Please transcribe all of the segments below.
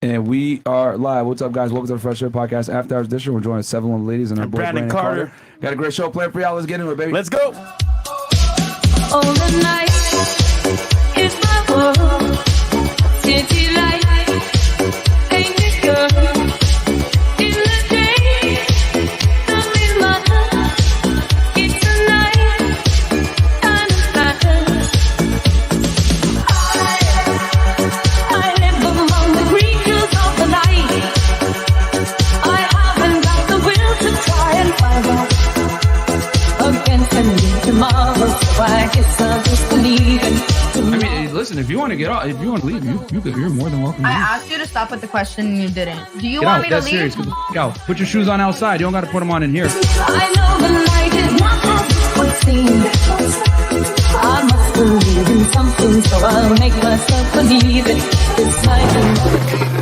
And we are live. What's up, guys? Welcome to the FreshandFit Podcast After Hours Edition. We're joined with 7 Little Ladies and our boy Brandon Carter. Got a great show planned for y'all. Let's get into it, baby. Let's go. All the night is my world. City light, painted girl. In the day, I'm in my heart. It's a night, kind of pattern. I live among the creatures of the night. I haven't got the will to try and find out against a new tomorrow. So I guess I'll just believe in. I mean, listen, if you want to get off, if you want to leave, you're more than welcome. I asked you to stop with the question and you didn't. Do you Get want out. me to That's leave? serious. Get the f*** out. Put your shoes on outside. You don't got to put them on in here. I know the night is not as it would seem. I must believe in something, so I'll make myself believe it. This night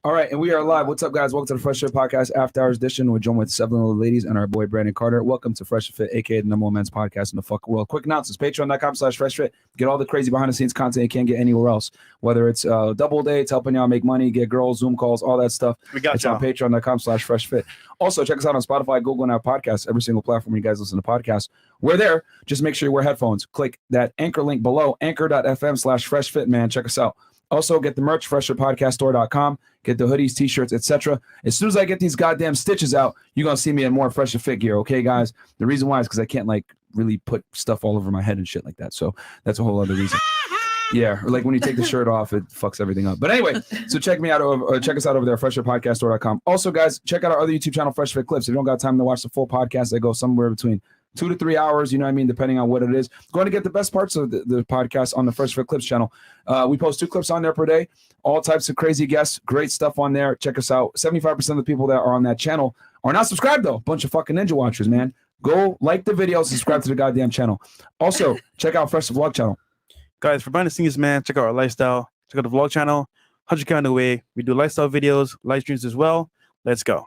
All right, and we are live. What's up, guys? Welcome to the FreshandFit Podcast After Hours Edition. We're joined with 7 Little Ladies and our boy Brandon Carter. Welcome to FreshandFit, aka the #1 men's podcast in the fucking world. Quick announcements: Patreon.com/FreshFit. Get all the crazy behind-the-scenes content you can't get anywhere else. Whether it's double dates, helping y'all make money, get girls, Zoom calls, all that stuff. It's on Patreon.com/FreshFit. Also, check us out on Spotify, Google, and our podcasts. Every single platform where you guys listen to podcasts. We're there. Just make sure you wear headphones. Click that anchor link below, anchor.fm/FreshFit, man. Check us out. Also, get the merch, FreshandPodcastStore.com. Get the hoodies, t-shirts, etc. As soon as I get these goddamn stitches out, you're going to see me in more Fresh and Fit gear, okay, guys? The reason why is because I can't, really put stuff all over my head and shit like that. So that's a whole other reason. Yeah, or when you take the shirt off, it fucks everything up. But anyway, so check me out. Check us out over there, FreshandPodcastStore.com. Also, guys, check out our other YouTube channel, Fresh Fit Clips. If you don't got time to watch the full podcast, they go somewhere between 2 to 3 hours, you know what I mean, depending on what it is. Going to get the best parts of the podcast on the Fresh Fit Clips channel. We post 2 clips on there per day, all types of crazy guests, great stuff on there. Check us out. 75% of the people that are on that channel are not subscribed, though. Bunch of fucking ninja watchers, man. Go like the video, subscribe to the goddamn channel. Also, check out Fresh Vlog channel. Guys, for behind the scenes, man, check out our lifestyle. Check out the vlog channel. 100K on the way. We do lifestyle videos, live streams as well. Let's go.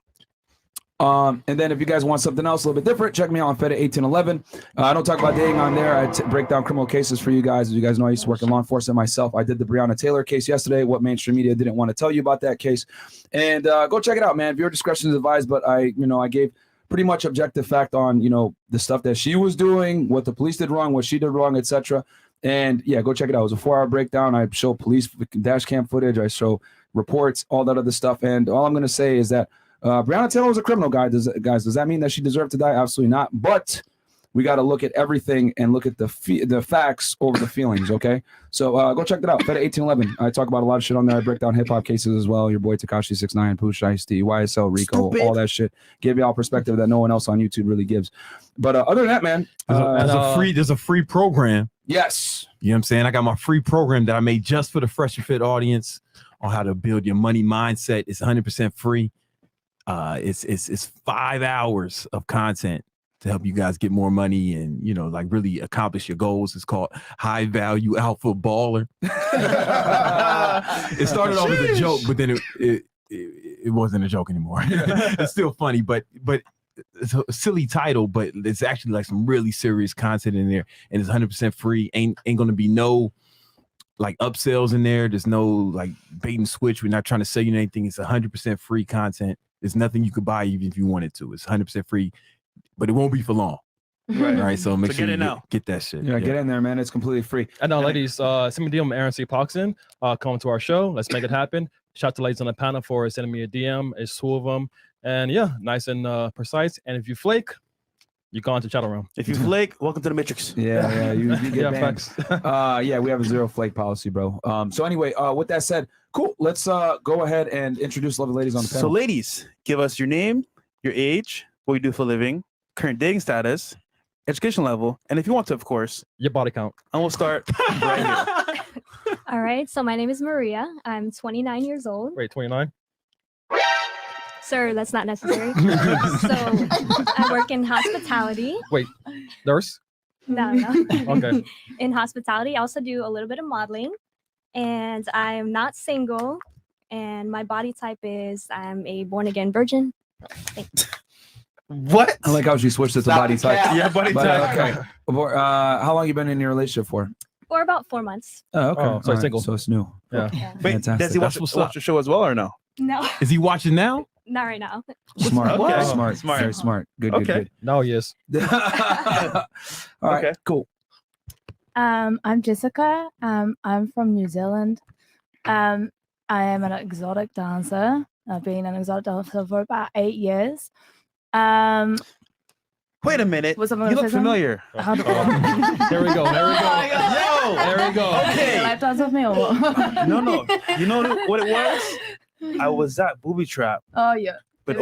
And then if you guys want something else a little bit different, check me out on Fed1811. I don't talk about dating on there. I break down criminal cases for you guys. As you guys know, I used to work in law enforcement myself. I did the Breonna Taylor case yesterday. What mainstream media didn't want to tell you about that case. And go check it out, man. Viewer discretion is advised, but I gave pretty much objective fact on, the stuff that she was doing, what the police did wrong, what she did wrong, etc. And yeah, go check it out. It was a 4-hour breakdown. I show police dash cam footage. I show reports, all that other stuff. And all I'm going to say is that Breonna Taylor was a criminal, guys. Does that mean that she deserved to die? Absolutely not. But we got to look at everything and look at the facts over the feelings, okay? So go check that out. Fed1811. I talk about a lot of shit on there. I break down hip-hop cases as well. Your boy Tekashi 6ix9ine, Push, Ice-T, YSL, Rico, all that shit. Give y'all perspective that no one else on YouTube really gives. But other than that, man. There's a free program. Yes. You know what I'm saying? I got my free program that I made just for the Fresh and Fit audience on how to build your money mindset. It's 100% free. It's 5 hours of content to help you guys get more money and really accomplish your goals. It's called High Value Alpha Baller. It started off as a joke, but then it wasn't a joke anymore. It's still funny, but it's a silly title, but it's actually some really serious content in there, and it's 100% free. Ain't gonna be no upsells in there. There's no bait and switch. We're not trying to sell you anything. It's 100% free content. There's nothing you could buy even if you wanted to. It's 100% free, but it won't be for long. Right. So make sure you get that shit. Yeah, get in there, man. It's completely free. And now, ladies, send me a DM, Aaron C. Poxon. Come to our show. Let's make it happen. Shout out to ladies on the panel for sending me a DM. It's 2 of them. And yeah, nice and precise. And if you flake, you go into chattel room. If you flake, welcome to the Matrix. Yeah, you get banned. Facts. Yeah, we have a 0 flake policy, bro. So anyway, with that said, cool. Let's go ahead and introduce lovely ladies on the panel. So ladies, give us your name, your age, what you do for a living, current dating status, education level, and if you want to, of course, Your body count. and we'll start right here. All right, so my name is Maria. I'm 29 years old. Wait, 29? Sir, that's not necessary. So I work in hospitality. Wait, nurse? No. Okay. In hospitality, I also do a little bit of modeling. And I'm not single. And my body type is I'm a born-again virgin. Thanks. What? I like how she switched it to Stop body the type. cap. Yeah, buddy. But, type. okay. How long you been in your relationship for? For about 4 months. Oh, okay. Oh, so All he's right. single. So it's new. Yeah. Wait, Fantastic. does he watch, That's what's watch up. the show as well or no? No, Is he watching now? not right now. Smart. Okay. Smart. Smart. Very smart. Good. Okay. Good. No, yes. Good. All right. Okay. Cool. I'm Jessica. I'm from New Zealand. I am an exotic dancer. I've been an exotic dancer for about 8 years. Wait a minute. Was You someone look say something? familiar. How do Here we go. There we go. Yo. There we go. Okay. lap dance with me or what? No. You know what it was? I was at Booby Trap, Oh yeah. but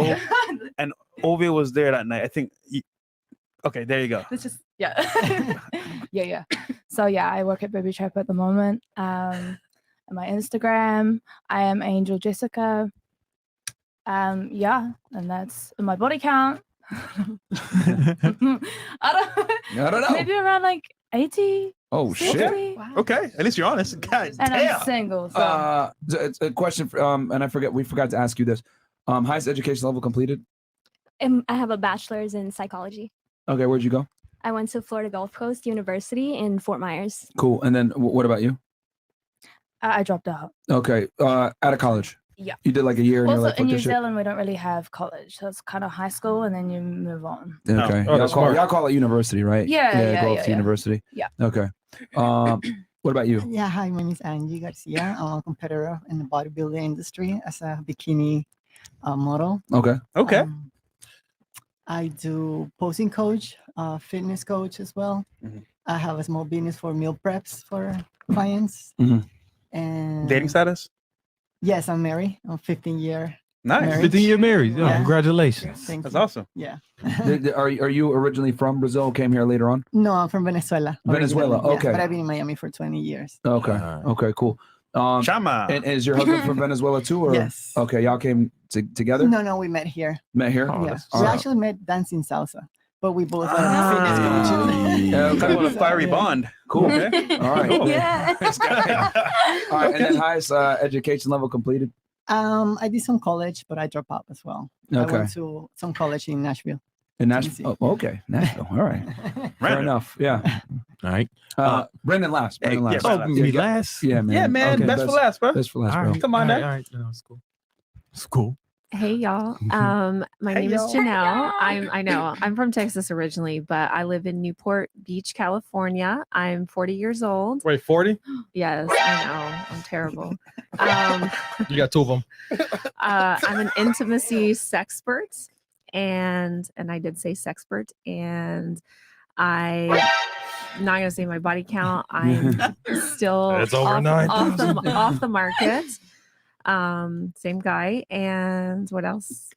Ovi was there that night. I think. Okay, there you go. It's just yeah. yeah. So yeah, I work at Booby Trap at the moment. On my Instagram, I am Angel Jessica. Yeah, and that's my body count. I don't know. Maybe around like 80. Oh shit. 60. Okay, at least you're honest. God And damn. I'm single. So It's a question. And we forgot to ask you this. Highest education level completed. I have a bachelor's in psychology. Okay. Where'd you go? I went to Florida Gulf Coast University in Fort Myers. Cool. And then what about you? I dropped out. Okay. Out of college. Yeah. You did like a year and you're Also, like, in fuck New this shit. Zealand, we don't really have college. So it's kind of high school and then you move on. Okay. Oh, that's smart. Y'all call it university, right? Yeah, Go up to yeah. university. Yeah. Okay. What about you? Yeah, hi, my name is Angie Garcia. I'm a competitor in the bodybuilding industry as a bikini model. Okay. Okay. I do posing coach, fitness coach as well. Mhm. I have a small business for meal preps for clients. Mhm. And Dating status? yes, I'm married. I'm 15-year. Nice. Married. 15-year married. Oh, Yeah. congratulations. Thank That's you. awesome. Yeah. Are you originally from Brazil? Came here later on? No, I'm from Venezuela. Venezuela, originally, yeah, okay. But I've been in Miami for 20 years. Okay. Alright. Okay. Cool. Chama. And is your husband from Venezuela too? Or Yes. Okay, y'all came together. No, we met here. Met here. Oh, Yeah. that's We all right. actually met dancing salsa, but we both are Ah. fitness coaches. Yeah, okay. Talk about a fiery Yeah. bond. Cool. Okay. All right. Cool. Yeah. All right. And then highest education level completed. I did some college, but I dropped out as well. I Okay. went to some college in Nashville. In Nashville. Oh, okay. Nashville. All right. Fair Random. enough. Yeah. All right. Brendan last. Hey, Brendan yeah, last. Brendan Oh, last. me last? Yeah, man. Yeah, man. Okay, best for last, bro. Best for last, All bro. right, Come on, all right, man. all right. No, it's cool. It's cool. Hey y'all. My Hey, name y'all. is Janelle. I'm from Texas originally, but I live in Newport Beach, California. I'm 40 years old. Wait, 40? Yes, I know. I'm terrible. You got two of them. I'm an intimacy sexpert, and I did say sexpert, and I'm not gonna say my body count. I'm still It's over off 9,000. off the market. Same guy. And what else?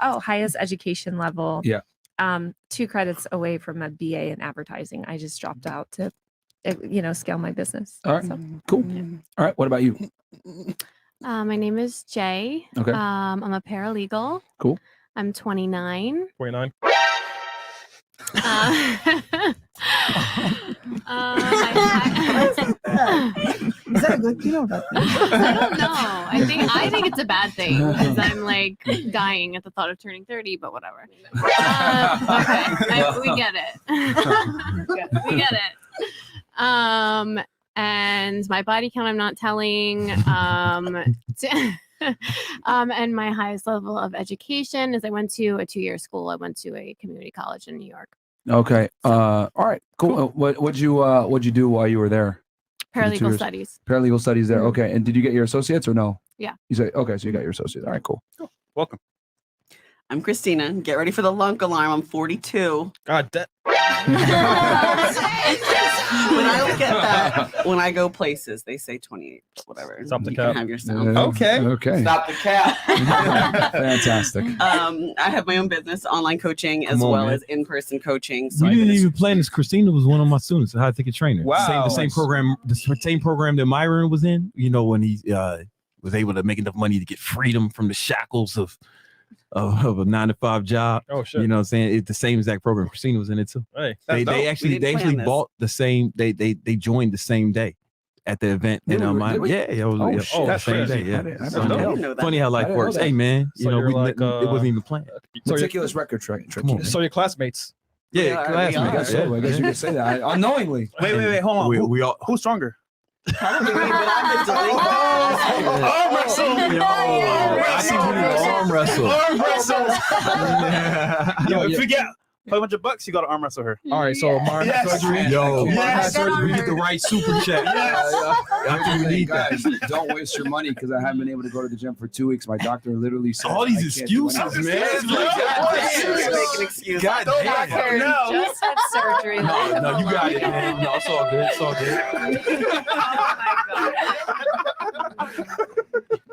Highest education level. Yeah. 2 credits away from a BA in advertising. I just dropped out to, scale my business. All right. So, Cool. All right. What about you? My name is Jay. Okay. I'm a paralegal. Cool. I'm 29. 29. Is that a good thing or bad thing? I don't know. I think it's a bad thing because I'm like dying at the thought of turning 30, but whatever. Okay, we get it. We get it. And my body count, I'm not telling. And my highest level of education is I went to a 2-year school. I went to a community college in New York. Okay. All right. Cool. What'd you do while you were there? For the 2 Paralegal years? studies. Paralegal studies there. Mhm. Okay. And did you get your associates or no? Yeah. You say okay. So you got your associates. All right. Cool. Welcome. I'm Christina. Get ready for the lunk alarm. I'm 42. God, that. When I look at that, when I go places, they say 28, whatever. Stop the You cap. can have your sound. Okay. Okay. Stop the cap. Fantastic. I have my own business, online coaching, as Come on, well man. as in-person coaching. So We I didn't finish- even plan this. Christina was one of my students, a high ticket trainer. Wow. The same program that Myron was in. You know, when he was able to make enough money to get freedom from the shackles of a 9-to-5 job. Oh, shit. You know what I'm saying? It's the same exact program. Christina was in it too. Hey. That's They dope. actually We didn't plan this. bought the same. They joined the same day. at the event. Did And we- did we? yeah, Oh, yeah, shit. That's same crazy. day, yeah. I didn't So, know yeah. that. Funny how life I didn't works. know that. Hey man, So you're like, it wasn't even planned. So Meticulous record trick. Come on, So your classmates. Yeah, are, classmates. we I guess yeah, so. I guess you could say that unknowingly. Wait, hold on. We all Who's stronger? Probably me, but I'm the delinquent. Arm wrestle. I see you need to arm wrestle. Arm wrestle. Yo, if you get a bunch of bucks, you got to arm wrestle her. All right, so Myron Yes. surgery. Yo, Yes. surgery, we get the right super chat. I think we need that. Guys, don't waste your money because I haven't been able to go to the gym for 2 weeks. My doctor literally said All I these can't do excuses, anything. man. It's like, Just make an excuse. God damn. No. Just had surgery. No, you got it, man. No, it's all good. It's all good.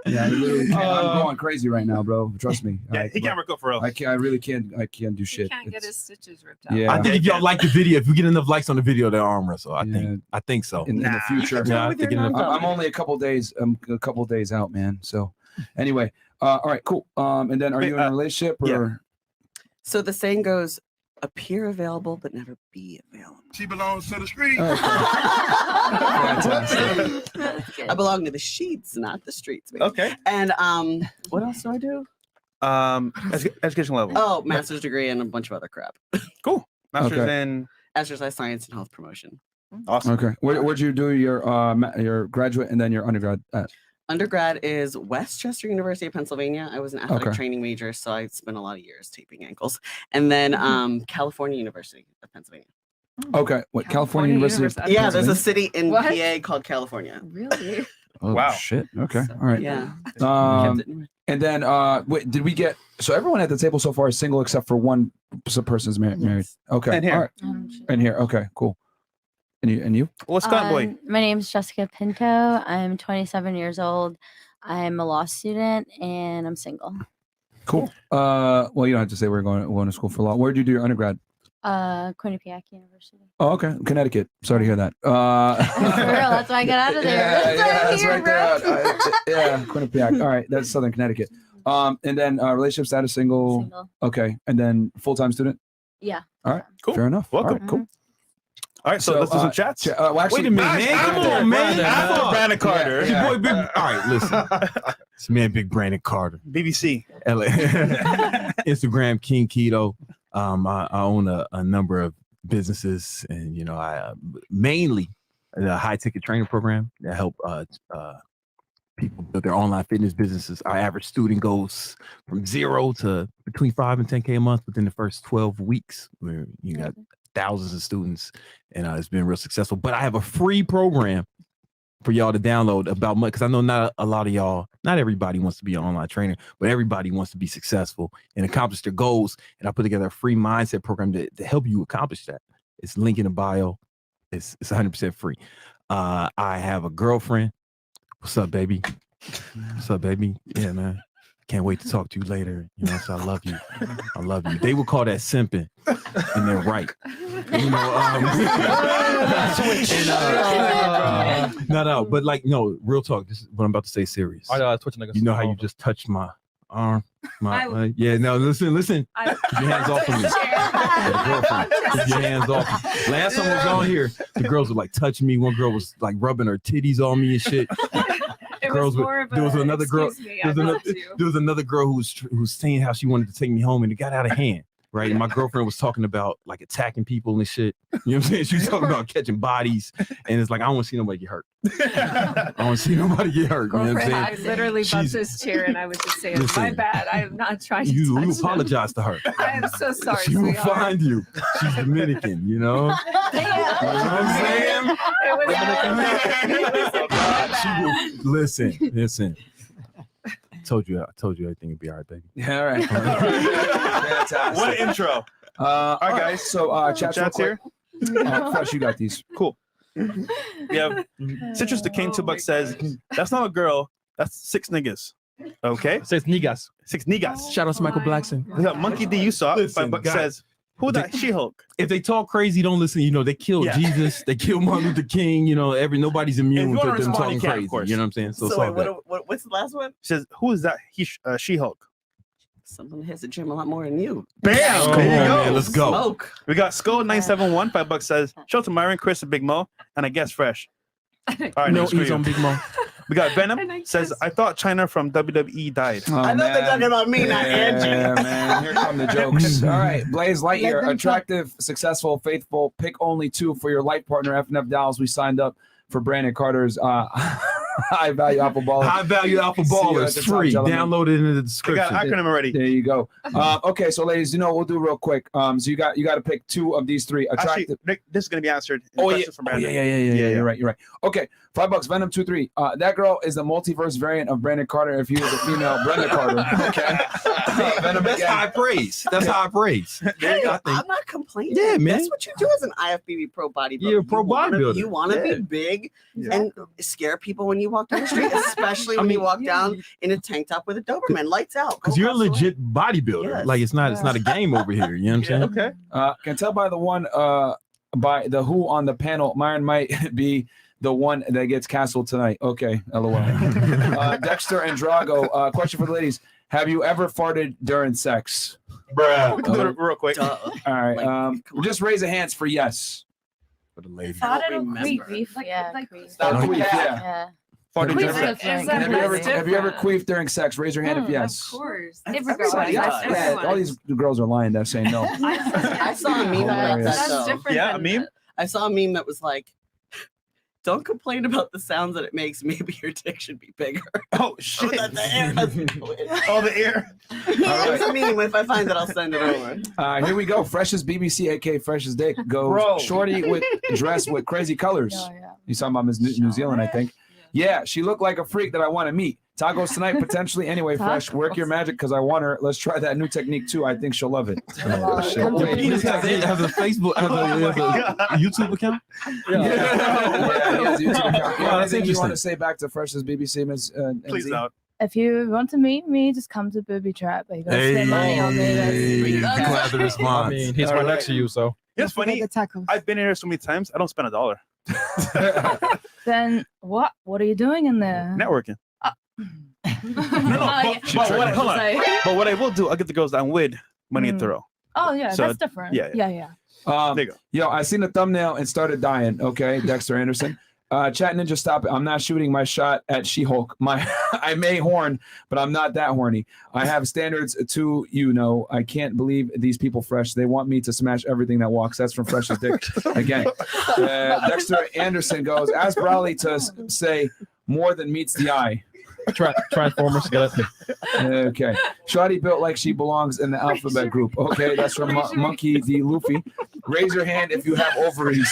Yeah, I literally can't. I'm going crazy right now, bro. Trust me. Yeah, he can't work out for real. I can't. I really can't. I can't do He shit. can't get It's- his stitches ripped out. Yeah. I think if y'all like the video, if we get enough likes on the video, they'll arm wrestle. I Yeah. think so. in the future. Yeah, I think in the- I'm only a couple days. I'm a couple days out, man. So, anyway, all right, cool. And then, are you in a relationship or? yeah. So the saying goes, appear available but never be available. She belongs to the street. Fantastic. I belong to the sheets, not the streets. Baby. Okay. And what else do I do? Education level. Oh, master's degree and a bunch of other crap. Cool. Master's Okay. in. Exercise science and health promotion. Awesome. Okay. Where'd you do your graduate and then your undergrad at? Undergrad is Westchester University of Pennsylvania. I was an athletic Okay. training major, so I spent a lot of years taping ankles. And then California University of Pennsylvania. Okay. What? California University of Yeah, there's a Pennsylvania? city in What? PA called California. Really? Oh, Wow. shit. Okay. All right. Yeah. Um, Kept it in- and then wait, did we get? So everyone at the table so far is single except for one person's married. Yes. Okay. And here. All right. And here. Okay. Cool. And you? What's Scott boy? My name is Jessica Pinto. I'm 27 years old. I'm a law student and I'm single. Cool. Well, you don't have to say we're going to school for law. Where did you do your undergrad? Quinnipiac University. Oh, okay. Connecticut. Sorry to hear that. For real, that's why I got out of there. Yeah, That's why I'm that's here, right bro. there. Yeah, Quinnipiac. All right, that's Southern Connecticut. And then relationship status, single. Single. Okay, and then full-time student. Yeah. All right, Cool. Fair enough. Welcome. All right, cool. All right, so let's do some chats. Well, actually, Wait a minute, man. Come on, man. I thought Brandon Carter. Yeah. Your boy, Big. All right, listen. It's man, Big Brandon Carter. BBC. LA. Instagram King Keto. I own a number of businesses, and I mainly a high ticket training program that help people build their online fitness businesses. Our average student goes from 0 to between 5 and 10K a month within the first 12 weeks. Where you got thousands of students, and it's been real successful. But I have a free program for y'all to download about money, because I know not a lot of y'all, not everybody wants to be an online trainer, but everybody wants to be successful and accomplish their goals. And I put together a free mindset program to help you accomplish that. It's link in the bio. It's 100% free. I have a girlfriend. What's up, baby? What's up, baby? Yeah, man. Can't wait to talk to you later. So I love you. I love you. They would call that simping, and they're right. No, but real talk. This is what I'm about to say. Serious. Twitch niggas. You know how you just touched my arm? Listen. Keep your hands off of me. Girlfriend, keep your hands off me. Last time I was on here, the girls would touch me. One girl was rubbing her titties on me and shit. There was another girl. There was another girl who was saying how she wanted to take me home, and it got out of hand. Right. And my girlfriend was talking about attacking people and shit. You know what I'm saying? She was talking about catching bodies. And it's I don't want to see nobody get hurt. I don't want to see nobody get hurt. You know what I'm I saying? literally bumped this chair and I was just saying, my Listen, bad. I am not trying to You touch apologize to her. I am so sorry, She will sweetheart. find you. She's Dominican, you know? You know what I'm saying? She will listen. I told you everything would be all right, baby. Yeah, all right. Fantastic. What an intro. All right, guys. So chat's here. Fresh, you got these. Cool. We have Citrus the King 2 bucks says, that's not a girl, that's 6 niggas. Okay. 6 niggas. 6 niggas. Shout out to Michael Blackson. We got Monkey D. You saw it. 5 bucks guys. says, who that She-Hulk? If they talk crazy, don't listen. They killed Jesus. They killed Martin Luther King. Nobody's immune If to you wanna them respond, talking you can, of crazy. course. You know what I'm saying? So, it's So all wait, good. what's the last one? Says, who is that She-Hulk? Someone hits the gym a lot more than you. Bam! Come There you on, go. man, let's go. Smoke. We got Skull 971. 5 bucks says, shout out to Myron, Chris, and Big Mo, and I guess Fresh. All right, No screw ease you. on Big Mo. We got Venom says, I thought China from WWE died. I thought they're talking about me, not Angie. Yeah, man. Here come the jokes. All right. Blaze Let Lightyear, them attractive, successful, faithful. Pick only 2 for your life partner. FNF Dallas. We signed up for Brandon Carter's high value Apple Baller. High value Alpha See you Baller at is the top, free. gentlemen. Download it in the I got description. an acronym already. There you go. Okay, so ladies, what we'll do real quick. So you got to pick 2 of these 3 Actually, attractive. Nick, this is going to be answered. in Oh yeah. questions from Brandon. Yeah. You're right. Okay, $5. Venom 2-3. That girl is the multiverse variant of Brandon Carter. If he was a female Brenda Carter. Okay. Venom That's again. high praise. That's high praise. Hey, I'm not complaining. Yeah, man. That's what you do as an IFBB pro bodybuilder. You're a pro bodybuilder. You want to Yeah. be big and scare people when you walk down the street, especially when you walk down in a tank top with a Doberman. Lights out. Because Go you're a hustle it. legit bodybuilder. Yes. Like it's not a game over here. You know what I'm saying? Okay. Can tell by the one by the who on the panel, Myron might be the one that gets canceled tonight. Okay, LOL. Dexter and Drago, question for the ladies. Have you ever farted during sex? Bruh. We can do it real quick. Duh. All right. Just raise your hands for yes. For the lady. I don't remember. Yeah. Stop No, queef, yeah. yeah. Farted Queef during is sex. different. Have you ever queefed during sex? Raise your hand if yes. Of course. Every Everybody girl does. does. Yeah, all these girls are lying. They're saying no. I saw a meme about Hilarious. that though. different. Yeah, a meme? I saw a meme that was like, don't complain about the sounds that it makes. Maybe your dick should be bigger. Oh, So shit. that the air doesn't go in. Oh, the air. It's a meme. If I find it, I'll send it over. Here we go. Fresh as BBC, aka Fresh as Dick, goes Bro. shorty with dress with crazy colors. Yeah. He's talking about Miss New Zealand, I think. Yeah, she looked like a freak that I want to meet. Tacos tonight, potentially. Anyway, Fresh, work your magic because I want her. Let's try that new technique too. I think she'll love it. Shit. Your penis has a Facebook, has a YouTube account. Yeah, he has a YouTube account. Wow, that's Anything you want interesting. to say back to Fresh as BBC, Miss Please NZ? don't. If you want to meet me, just come to Booby Trap. You gotta spend money on me. Glad the I response. mean, he's All right right. next to you, so. It's funny. The tacos. I've been here so many times. I don't spend $1. Then what? What are you doing in there? Networking. No, Hold on. But what I will do, I'll get the girls that I'm with money to throw. Oh yeah, So, that's different. yeah. Yeah. There you go. Yo, I seen the thumbnail and started dying. Okay, Dexter Anderson. Chat Ninja, stop it. I'm not shooting my shot at She-Hulk. I may horn, but I'm not that horny. I have standards too, I can't believe these people Fresh. They want me to smash everything that walks. That's from Fresh's Dick. Again. Dexter Anderson goes, ask Brawley to say more than meets the eye. Transformers, get it? Okay. Shawty built like she belongs in the alphabet group. Okay, that's from Monkey D. Luffy. Raise your hand if you have ovaries.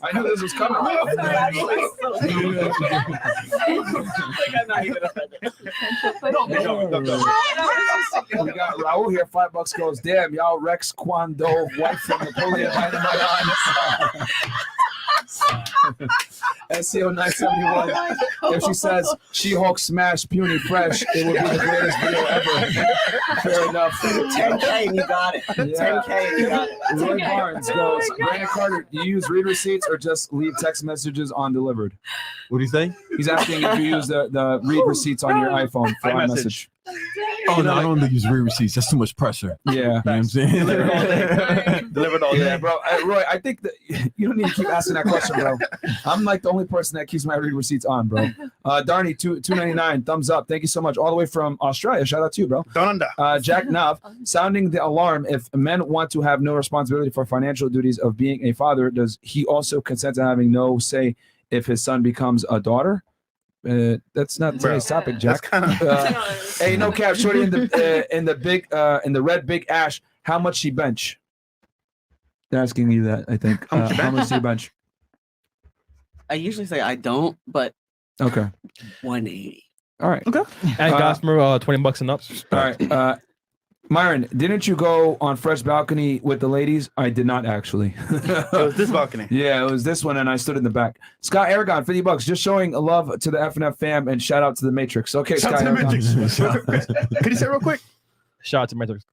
I knew this was coming. We got Raul here. $5 goes. Damn, y'all Rex Kwando, wife from Napoleon Dynamite on. SEO 971. If she says She-Hulk smash puny Fresh, it would be the greatest video ever. Fair enough. 10K and you got it. 10K and you got it. Roy Barnes goes, Brandon Carter, do you use read receipts or just leave text messages on delivered? What do you say? He's asking if you use the read receipts on your iPhone for iMessage. Oh no, I don't use read receipts. That's too much pressure. Yeah. You know what I'm saying? Delivered all day. Yeah, bro. Roy, I think that you don't need to keep asking that question, bro. I'm like the only person that keeps my read receipts on, bro. Darnie, $2.99, thumbs up. Thank you so much. All the way from Australia. Shout out to you, bro. Down under. Jack Nav, sounding the alarm. If men want to have no responsibility for financial duties of being a father, does he also consent to having no say if his son becomes a daughter? That's not today's topic, Jack. Hey, no cap, shorty in the red big ash. How much she bench? They're asking you that. I think. How much do you bench? I usually say I don't, but Okay. 180. All right. Okay. And Gosmer, $20 and up. All right. Myron, didn't you go on Fresh Balcony with the ladies? I did not actually. It was this balcony. Yeah, it was this one, and I stood in the back. Scott Aragon, $50, just showing love to the FNF fam and shout out to the Matrix. Okay, Shout Scott out to the Aragon. Matrix. Could you say it real quick? Shout out to Matrix.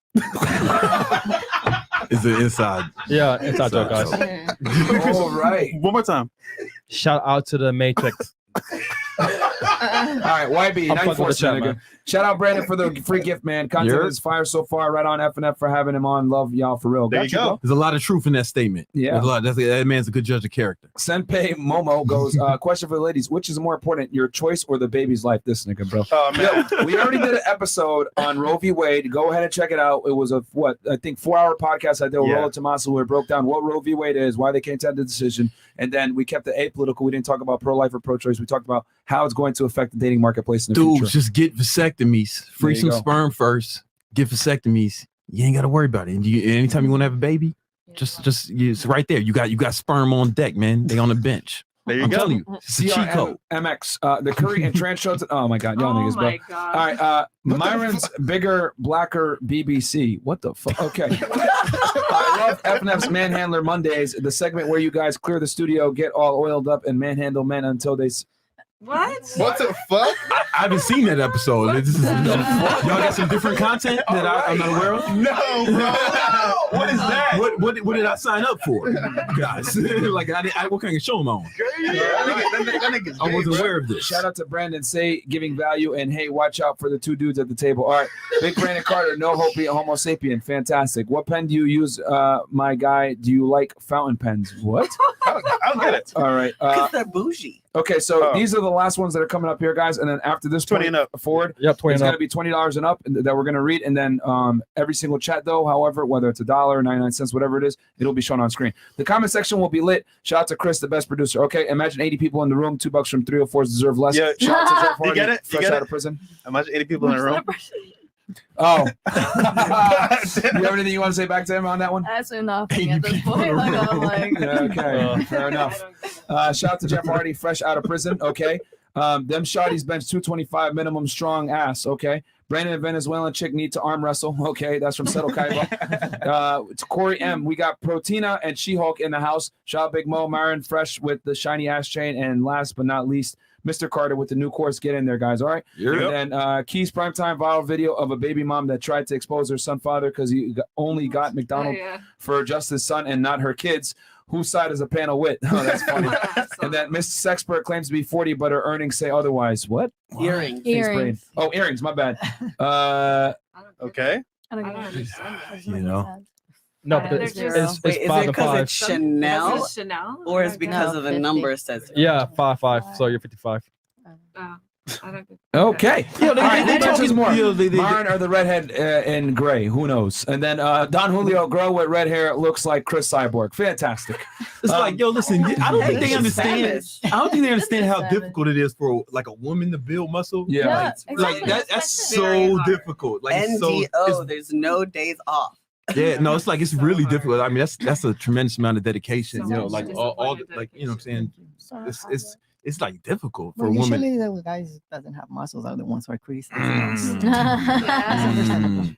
It's an inside. Yeah, inside joke, guys. All right. One more time. Shout out to the Matrix. right, YB, I'm 94 fucking with the chat, nigga. man. Shout out Brandon for the free gift, man. Content Yeah. is fire so far. Right on F&F for having him on. Love y'all for real. There Got you go. bro. There's a lot of truth in that statement. Yeah. There's a lot. That man's a good judge of character. Senpei Momo goes, question for the ladies. Which is more important, your choice or the baby's life? This nigga, bro. Oh man. Yo, we already did an episode on Roe v. Wade. Go ahead and check it out. It was a, 4-hour podcast I did with Yeah. Rolo Tomaso where it broke down what Roe v. Wade is, why they came to the decision. And then we kept it apolitical. We didn't talk about pro-life or pro-choice. We talked about how it's going to affect the dating marketplace in the Dudes, future. just get vasectomies. Free There you some go. sperm first. Get vasectomies. You ain't got to worry about it. And anytime you want to have a baby, it's right there. You got sperm on deck, man. They on the bench. There you I'm go. telling you, it's a cheat code. MX, the Curry and Trans shows. Oh my God, y'all niggas, bro. God. All right, Myron's bigger, blacker BBC. What the fuck? Okay. I love FNF's Manhandler Mondays, the segment where you guys clear the studio, get all oiled up, and manhandle men until they. What? What the fuck? I haven't seen that episode. Y'all got some different content that I'm not aware of? No, bro. What is that? What did I sign up for, guys? Like, what kind of show am I on? I wasn't aware of this. Shout out to Brandon Say, giving value, and hey, watch out for the two dudes at the table. All right, Big Brandon Carter, no hope, Homo sapien, fantastic. What pen do you use, my guy? Do you like fountain pens? What? I don't get it. All right. Because they're bougie. Okay, so Oh. these are the last ones that are coming up here, guys. And then after this 20 point and up. forward, Yep, 20 it's and going up. to be $20 and up that we're going to read. And then every single chat, though, however, whether it's $1, 99 cents, whatever it is, it'll be shown on screen. The comment section will be lit. Shout out to Chris, the best producer. Okay, imagine 80 people in the room. $2 from 304s deserve less. Yeah. Shout out to Jeff Hardy, You get it? You fresh get out it? of prison. Imagine 80 people in a room. Oh. You have anything you want to say back to him on that one? That's enough at this point. Like, I'm like, Yeah, okay, fair enough. Shout out to Jeff Hardy, fresh out of prison. Okay. Them shotties bench 225 minimum strong ass. Okay. Brandon and Venezuelan chick need to arm wrestle. Okay, that's from Settle Kaiba. It's Corey M. We got Protina and She-Hulk in the house. Shout out Big Mo, Myron, fresh with the shiny ass chain, and last but not least, Mr. Carter with the new course. Get in there, guys. All right. Yep. And then Keys primetime viral video of a baby mom that tried to expose her son father because he only got McDonald's for just his son and not her kids. Whose side is a panel with? Oh, that's funny. And then Miss Sexpert claims to be 40, but her earnings say otherwise. What? Earrings. Thanks, Brain. Oh, earrings. My bad. Okay. I don't understand. You know. No, but it's Wait, 5 is it and because 5. it's Chanel? Is it Chanel? Or is it because No, of the 50. number it says? Yeah, 5. So you're 55. Oh, I don't get Okay. Yo, All right, who mentions more? they- Myron or the redhead in gray? Who knows? And then Don Julio Grow with red hair looks like Chris Cyborg. Fantastic. It's like, yo, listen, I don't think they Hey, understand. savage. I don't think they understand how Savage. difficult it is for like a woman to build muscle. Yeah. Yeah, Like exactly. that's so very hard. difficult. Like it's so NDO, there's no days off. yeah, no, it's like it's So really hard. difficult. I mean, that's a tremendous amount of dedication. So You know, much like all discipline and like you know what I'm saying. So It's like difficult for Well, a woman. usually the guys doesn't have muscles are the ones who are criticized.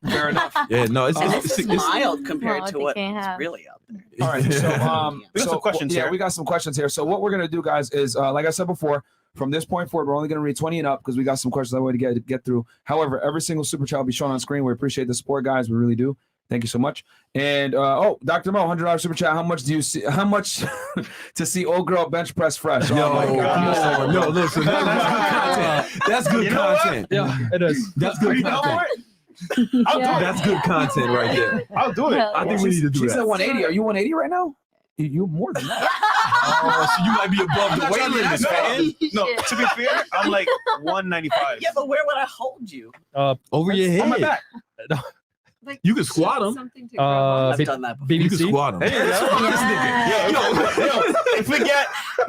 Fair enough. Yeah, no, And this is mild compared Well, to they what can't is have- really out there. All right. So, We got some questions yeah, here. we got some questions here. So what we're gonna do, guys, is like I said before, from this point forward, we're only gonna read 20 and up because we got some questions I want to get through. However, every single super chat will be shown on screen. We appreciate the support, guys. We really do. Thank you so much. And Dr. Mo, $100 super chat. How much do you see? How much to see old girl bench press fresh? Yo, Oh my God. come on. No, listen, that's good You know what? content. Yeah, it is. That's good You know content. what? I'll do it. That's good content right there. I'll do it. I think we need to do She's at that. 180. Are you 180 right now? You more than that. Oh, so you might be above the weight limit, man. No, to be fair, I'm like 195. Yeah, but where would I hold you? Over your head. On my back. Like, You can squat 'em. Something to grab on. I've done that before. You can BBC. squat them. Hey, yo,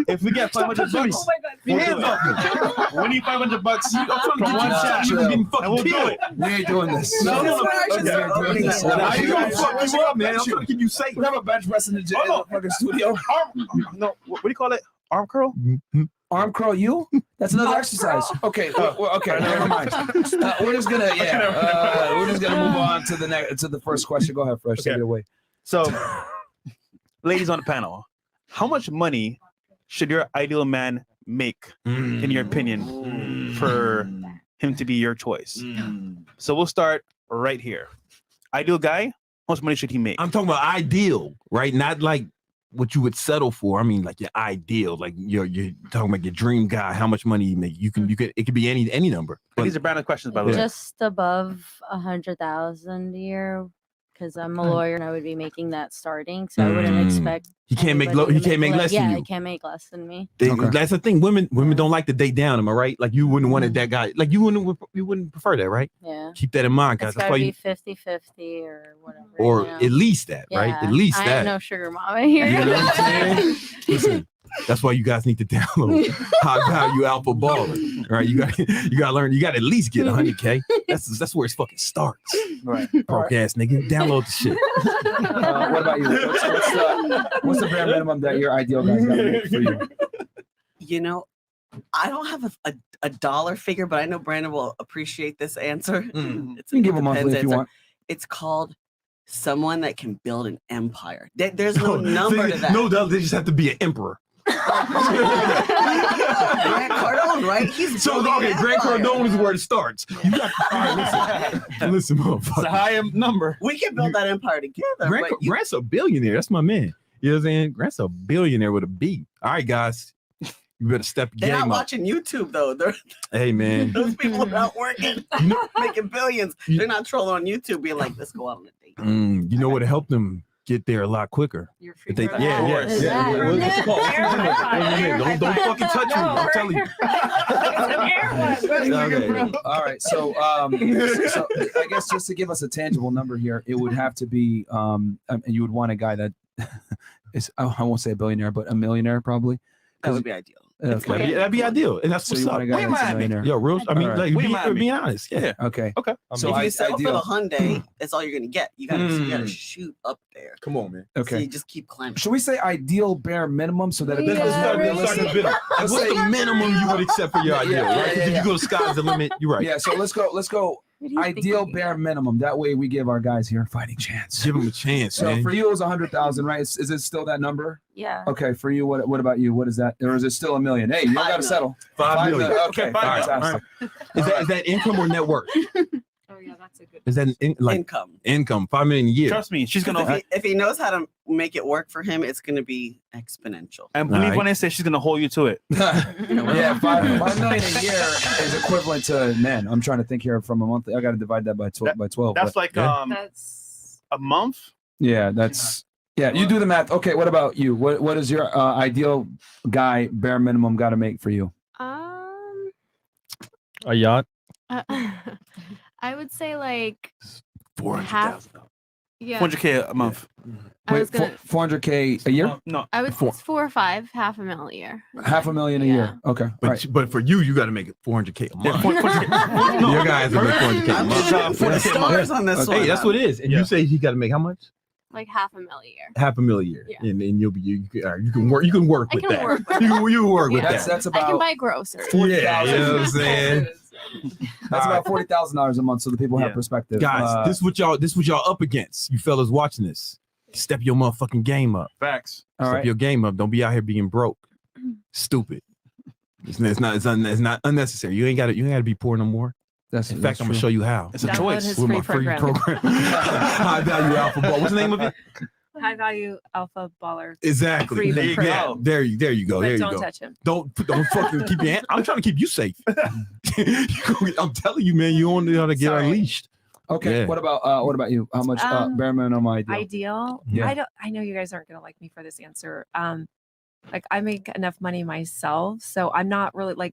if we get 500 bucks, we'll do it. We need 500 bucks from one chat, You can get and we'll do it. We ain't doing this. No, no, no. That's where I should Okay. start opening that Now up. you gonna fuck you up, man. I'm trying to keep you safe. We have a bench press in the gym, Oh, no. fucking studio. No, what do you call it? Arm curl? Arm curl you? That's another exercise. Okay, okay, never mind. We're just gonna move on to the first question. Go ahead, Fresh. Take Okay. it away. So, ladies on the panel, how much money should your ideal man make, in your opinion, for him to be your choice? So we'll start right here. Ideal guy, how much money should he make? I'm talking about ideal, right? Not like what you would settle for. I mean, like your ideal, like you're talking about your dream guy, how much money you make. You can it could be any number. But these are random questions, by the way. Just above 100,000 a year, because I'm a lawyer and I would be making that starting, so I wouldn't expect. He can't make anybody he to can't make less than Yeah, you. he can't make less than me. That's the thing. Women don't like to date down. Am I right? Like you wouldn't want that guy. Like you wouldn't prefer that, right? Yeah. Keep that in mind, guys. It's That's gotta why be 50-50 or whatever. or you know? at least that, right? Yeah. At least I that. ain't no sugar mama here. You know what I'm saying? Listen, that's why you guys need to download High Value Alpha Baller. Right? You gotta learn. You gotta at least get 100K. That's where it fucking starts. Right. Broke ass nigga. Download the shit. What about you? What's the bare minimum that your ideal guy's got to make for you? You know, I don't have a dollar figure, but I know Brandon will appreciate this answer. You can give a monthly if you want. It's called someone that can build an empire. There's no number to that. No, they just have to be an emperor. Grant Cardone, right? He's So building an Grant empire. Cardone is where it starts. You got all right, listen, motherfucker. It's a high number. We can build that empire together. Grant's a billionaire. That's my man. You know what I'm saying? Grant's a billionaire with a B. All right, guys. You better step your They're not game up. watching YouTube though. Hey, man. Those people are not working, making billions. They're not trolling on YouTube, being like, "Let's go out on a date." You know what to help them get there a lot quicker. If they, birthday. yeah. What's it called? Don't fucking touch me. I'm telling you. Okay. All right. So I guess just to give us a tangible number here, it would have to be and you would want a guy that is, I won't say a billionaire, but a millionaire probably. That would be ideal. Okay. That'd be ideal. And that's So what's you up. want a guy that's a millionaire. Yo, real. I mean, All right. like, be honest. Yeah. Okay. Okay. So if you settle for the ideal. Hyundai, that's all you're gonna get. You gotta shoot up there. Come on, man. So Okay. you just keep climbing. Should we say ideal bare minimum so that it becomes Yeah, more right. realistic? What's the minimum you would accept for your ideal, right? 'Cause if you go sky's the limit, you're right. Yeah. So let's go. What do you think Ideal would be bare minimum. That way we give our guys here a fighting chance. Give them a chance, So man. for you, it was 100,000, right? Is it still that number? Yeah. Okay. For you, what about you? What is that? Or is it still $1 million? Hey, you don't got to settle. 5 million. Okay. All right, Fantastic. Is that income or net worth? Oh yeah, that's a good. Is that income? 5 million a year. Trust me, she's gonna. If he knows how to make it work for him, it's gonna be exponential. And believe Alright. when I say she's gonna hold you to it. Yeah, 5 million a year is equivalent to, man, I'm trying to think here from a month. I got to divide that by 12. That's but- like That's a month. yeah, you do the math. Okay, what about you? What is your ideal guy bare minimum got to make for you? A yacht. I would say like 400,000. yeah. 400K a month. I was gonna. 400K a year? No. I would say it's 4 or 5, half a mil a year. $500,000 a year. Okay. All right. But for you got to make it 400K a month. 400K. No. Your guys will make 400K a I'm month. shooting for the stars on this one. Hey, that's what it is. And you say he got to make how much? Like half a mil a year. $500,000 a year. Yeah. And you'll be you can work. You can work I with can that. work with You can work with That's that. that's I can about buy groceries. Yeah, you know what I'm saying. that's about $40,000 a month, so the people have Yeah. perspective. Guys, this is what y'all up against. You fellas watching this. Step your motherfucking game up. Facts. All Step right. your game up. Don't be out here being broke. Stupid. It's not unnecessary. You ain't got to be poor no more. That's In fact, I'm gonna show you how. It's a Download choice. his With my free free program. program. High Value Alpha Ball. What's the name of it? High value alpha baller. Exactly. Free There you program. go. There you go. But There you don't go. touch him. Don't fucking keep your hand. I'm trying to keep you safe. I'm telling you, man, you only ought to get Sorry. unleashed. Okay. Yeah. What about you? How much bare minimum ideal? Ideal. Yeah. I know you guys aren't gonna like me for this answer. Like I make enough money myself, so I'm not really like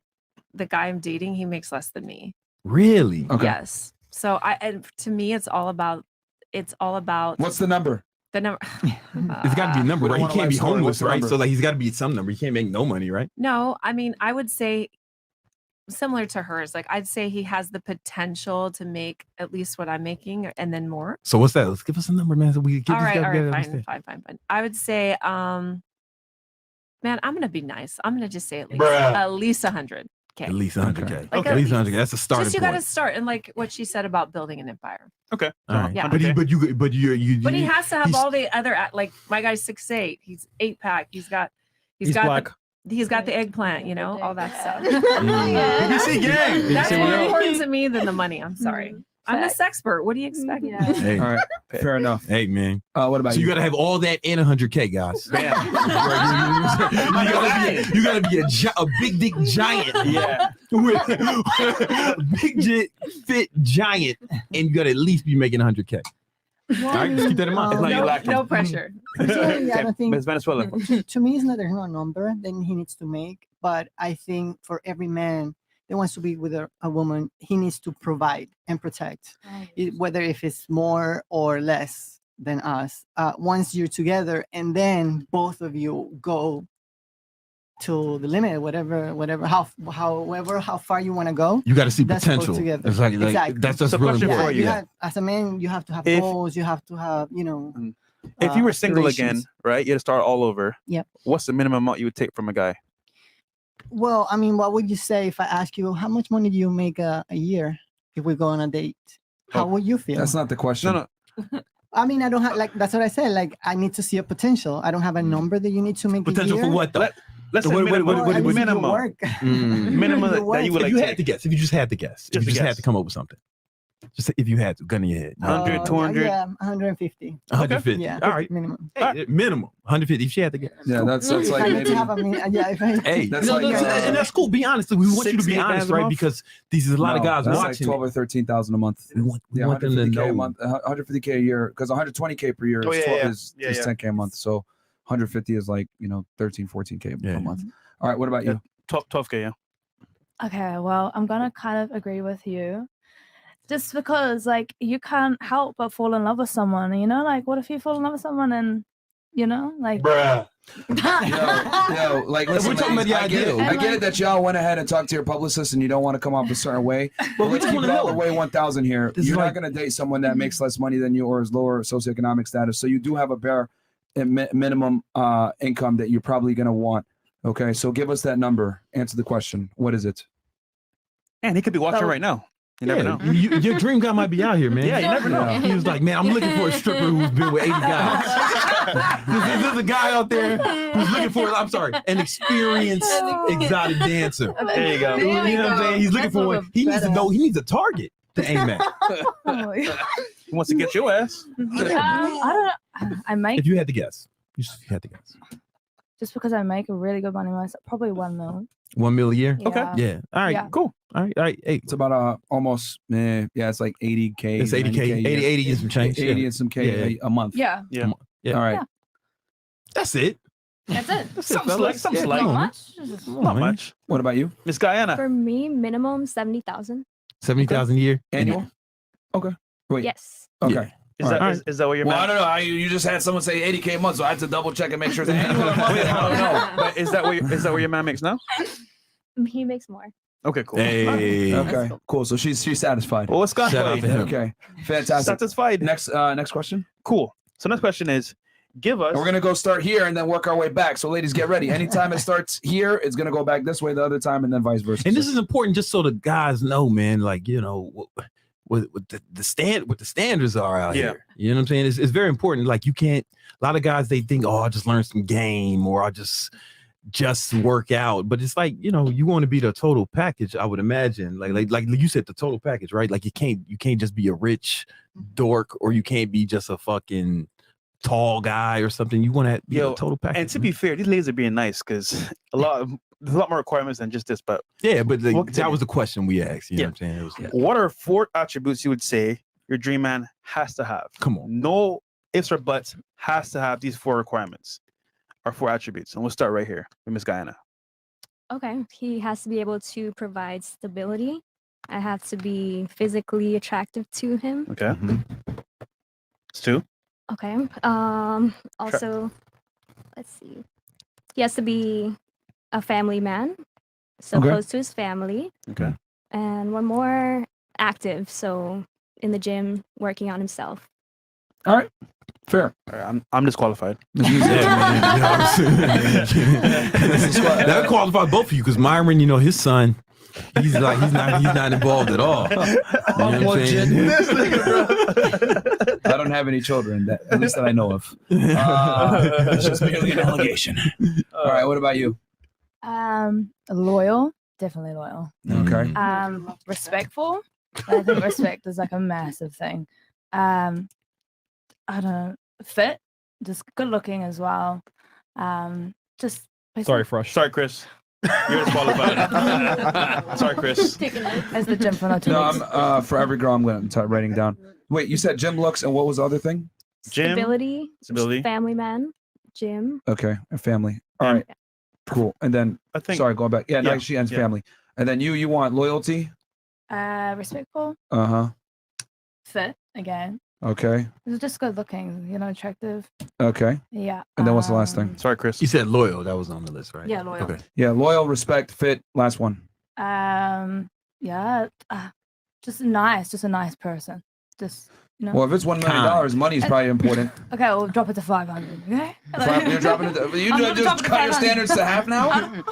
the guy I'm dating. He makes less than me. Really? Okay. Yes. So and to me, it's all about. What's the number? the number? It's got to be a number, we right? don't He want a can't be life story. homeless, What's the right? number? So like he's got to be some number. He can't make no money, right? No, I mean, I would say similar to hers. Like I'd say he has the potential to make at least what I'm making and then more. So what's that? Let's give us a number, man. So we get All this right, guy together. fine. I would say, man, I'm gonna be nice. I'm gonna just say at least 100. At least 100K. Like At least 100K. That's a starting Just you point. got to start, and like what she said about building an empire. Okay. All right. Yeah. But you But he has to have he's- all the other like my guy's 6'8". He's 8-pack. He's got He's black. He's got the eggplant. all that stuff. BBC gang. That's BBC more gang. important to me than the money. I'm sorry. I'm a sexpert. What do you expect? Hey, All right, fair enough. hey, man. What about So you you? got to have all that and 100K, guys. Bam. You got to be a big dick giant. Yeah. Big fit giant, and you got to at least be making 100K. All right, just keep that in mind. It's not you lacking. No pressure. Personally, I don't think Miss Venezuela. to me, it's not there's no number that he needs to make, but I think for every man that wants to be with a woman, he needs to provide and protect, whether if it's more or less than us. Once you're together, and then both of you go to the limit, how far you want to go. You got to see That's both potential. together. It's like Exactly. that's So really question important. for you. You have, as a man, you have to have If- goals. You have to have, If you were single again, aspirations. right? You had to start all over. Yep. What's the minimum amount you would take from a guy? Well, I mean, what would you say if I ask you how much money do you make a year if we go on a date? How would you feel? That's not the question. No. I mean, I don't have that's what I said. Like, I need to see a potential. I don't have a number that you need to make Potential a for year. what though? Let's say What- minimum. what- what- At least if you minimum. work. Minimum You that work. you would If like you to had to guess, if you just had to guess, Just if you a just had guess. to come up with something, just if you had to, gun in your head, 100, 200. Yeah, 150. 150. Yeah, All right, minimum. hey, minimum 150. If she had to guess, Yeah, that's If like I need maybe. to have a yeah, if I, hey, That's no, like, and that's cool. Be honest. We want you to 6, be 8 honest, bands a right? month? Because these is a lot of No, guys that's watching. like 12 or 13,000 a month. We want Yeah, them to 150K a know. month, 150K a year, because 120K per year Oh, is, yeah, 12, yeah. is, Yeah, is yeah. 10K a month. So 150 is like 13, 14K Yeah. a month. All right, what about you? 12K, yeah. Okay, well, I'm gonna kind of agree with you. Just because like you can't help but fall in love with someone, like what if you fall in love with someone and like Bruh. Yo, like listen, We're talking about ladies, the I get it. ideal. I get it that y'all went ahead and talked to your publicist and you don't want to come off a certain way. But we let's just keep it wanna all the know. way 1,000 here. This is You're like- not going to date someone that makes less money than you or is lower socioeconomic status. So you do have a bare minimum income that you're probably going to want. Okay, so give us that number. Answer the question. What is it? And he could be watching So- right now. You never know. Your dream guy might be out here, man. Yeah, you never know. Yeah. He was like, man, I'm looking for a stripper who's been with 80 guys. There's a guy out there who's looking for, I'm sorry, an experienced exotic dancer. There you go. You know what I'm saying? He's looking for one. He needs to know. He needs a target to aim at. He wants to get your ass. I don't. I make If you had to guess, you just had to guess. just because I make a really good money myself, probably 1 mil. 1 mil a year. Yeah. Okay. Yeah. All right. Yeah. Cool. All right. Hey, It's about almost, it's like 80K. it's 80K. 90K, 80 and some change. 80 Yeah. and some K Yeah. a month. Yeah, Yeah. Yeah. All right. Yeah. That's it. that's it. That's Something fellas. like- something Yeah, like- come on, Not man. much. Come on, Not man. much. What about you? Miss Guyana. For me, minimum 70,000. 70,000 a year. Annual? Okay. Wait. Yes. Okay. Is that, is that what you're Well, I meant? don't know. You just had someone say 80K a month, so I had to double check and make sure it's annual or Wait, monthly. I don't know. But is that what your man makes now? He makes more. Okay, cool. Hey. Okay, cool. So she's satisfied. Well, let's go. Shout out to him. Okay, fantastic. Satisfied. Next question. Cool. So next question is, give us. And we're gonna go start here and then work our way back. So ladies, get ready. Anytime it starts here, it's gonna go back this way the other time, and then vice versa. And this is important just so the guys know, man, like, what the standards are out Yeah. here. You know what I'm saying? It's very important. Like, you can't, a lot of guys, they think, oh, I'll just learn some game or I'll just work out. But it's like, you want to be the total package, I would imagine. Like you said, the total package, right? Like you can't just be a rich dork, or you can't be just a fucking tall guy or something. You want to be a total package. And to be fair, these ladies are being nice because there's a lot more requirements than just this. But yeah, but we'll that continue. was the question we asked. You know what I'm saying? It was, What are 4 attributes you would say your dream man has to have? Come on. No ifs or buts. Has to have these 4 requirements or 4 attributes. And we'll start right here with Miss Guyana. Okay. He has to be able to provide stability. I have to be physically attractive to him. Okay. It's 2. Okay. Also, let's see. He has to be a family man, so Okay. close to his family. Okay. And one more, active, so in the gym, working on himself. All right. Fair. All right, I'm disqualified. That would qualify both of you, because Myron, his son, he's not involved at all. You know what I'm saying? I don't have any children, at least that I know of. It's just merely an allegation. All right. What about you? Loyal, definitely loyal. Okay. Respectful, I think respect is like a massive thing. I don't know, fit, just good looking as well. Just Sorry, Fresh. Sorry, Chris. You're disqualified. Sorry, Chris. as the gym for not 2 No, weeks. I'm for every girl I'm going to start writing down. Wait, you said gym looks, and what was the other thing? Gym. Stability, family man, gym. Okay, and family. All right, cool. And then I think. sorry, going back. Yeah, no, Yeah, she ends yeah. family. And then you want loyalty. Respectful, Uh-huh. fit again. Okay. It's just good looking, attractive. Okay. Yeah. And then what's the last thing? Sorry, Chris. You said loyal. That was on the list, right? Yeah, loyal. Okay. Yeah, loyal, respect, fit. Last one. Yeah, just nice, just a nice person. Just Well, if it's $1 million, money is probably important. Okay, we'll drop it to 500. Okay. You're dropping it. You I'm gonna drop just it cut your 500. standards to half now.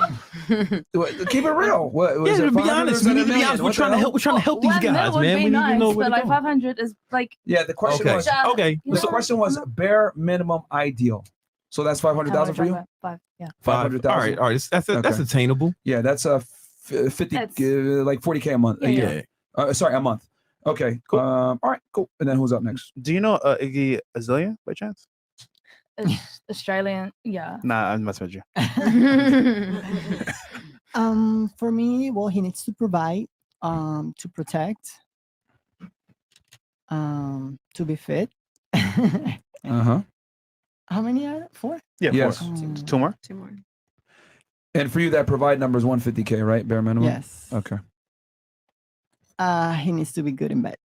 Keep it real. What was Yeah, it? to be 500 or honest, is it we a need to be million? honest. What the hell? We're trying to help these 1 mil guys, would man. be We need to nice, know but where like to go. 500 is like. Yeah, the question was Okay. The question was bare minimum ideal. So that's 500,000 for you. Five, yeah. 500,000. All right. That's attainable. Yeah, that's a 50, like 40K a month. A Yeah, year. Sorry, a month. Okay. Cool. All right. Cool. And then who's up next? Do you know Iggy Azalea by chance? Australian, yeah. Nah, I'm messing with you. For me, well, he needs to provide, to protect, to be fit. Uh-huh. How many are there? 4? Yeah, Yes. 4. 2 more. 2 more. And for you, that provide number is 150K, right? Bare minimum. Yes. Okay. He needs to be good in bed.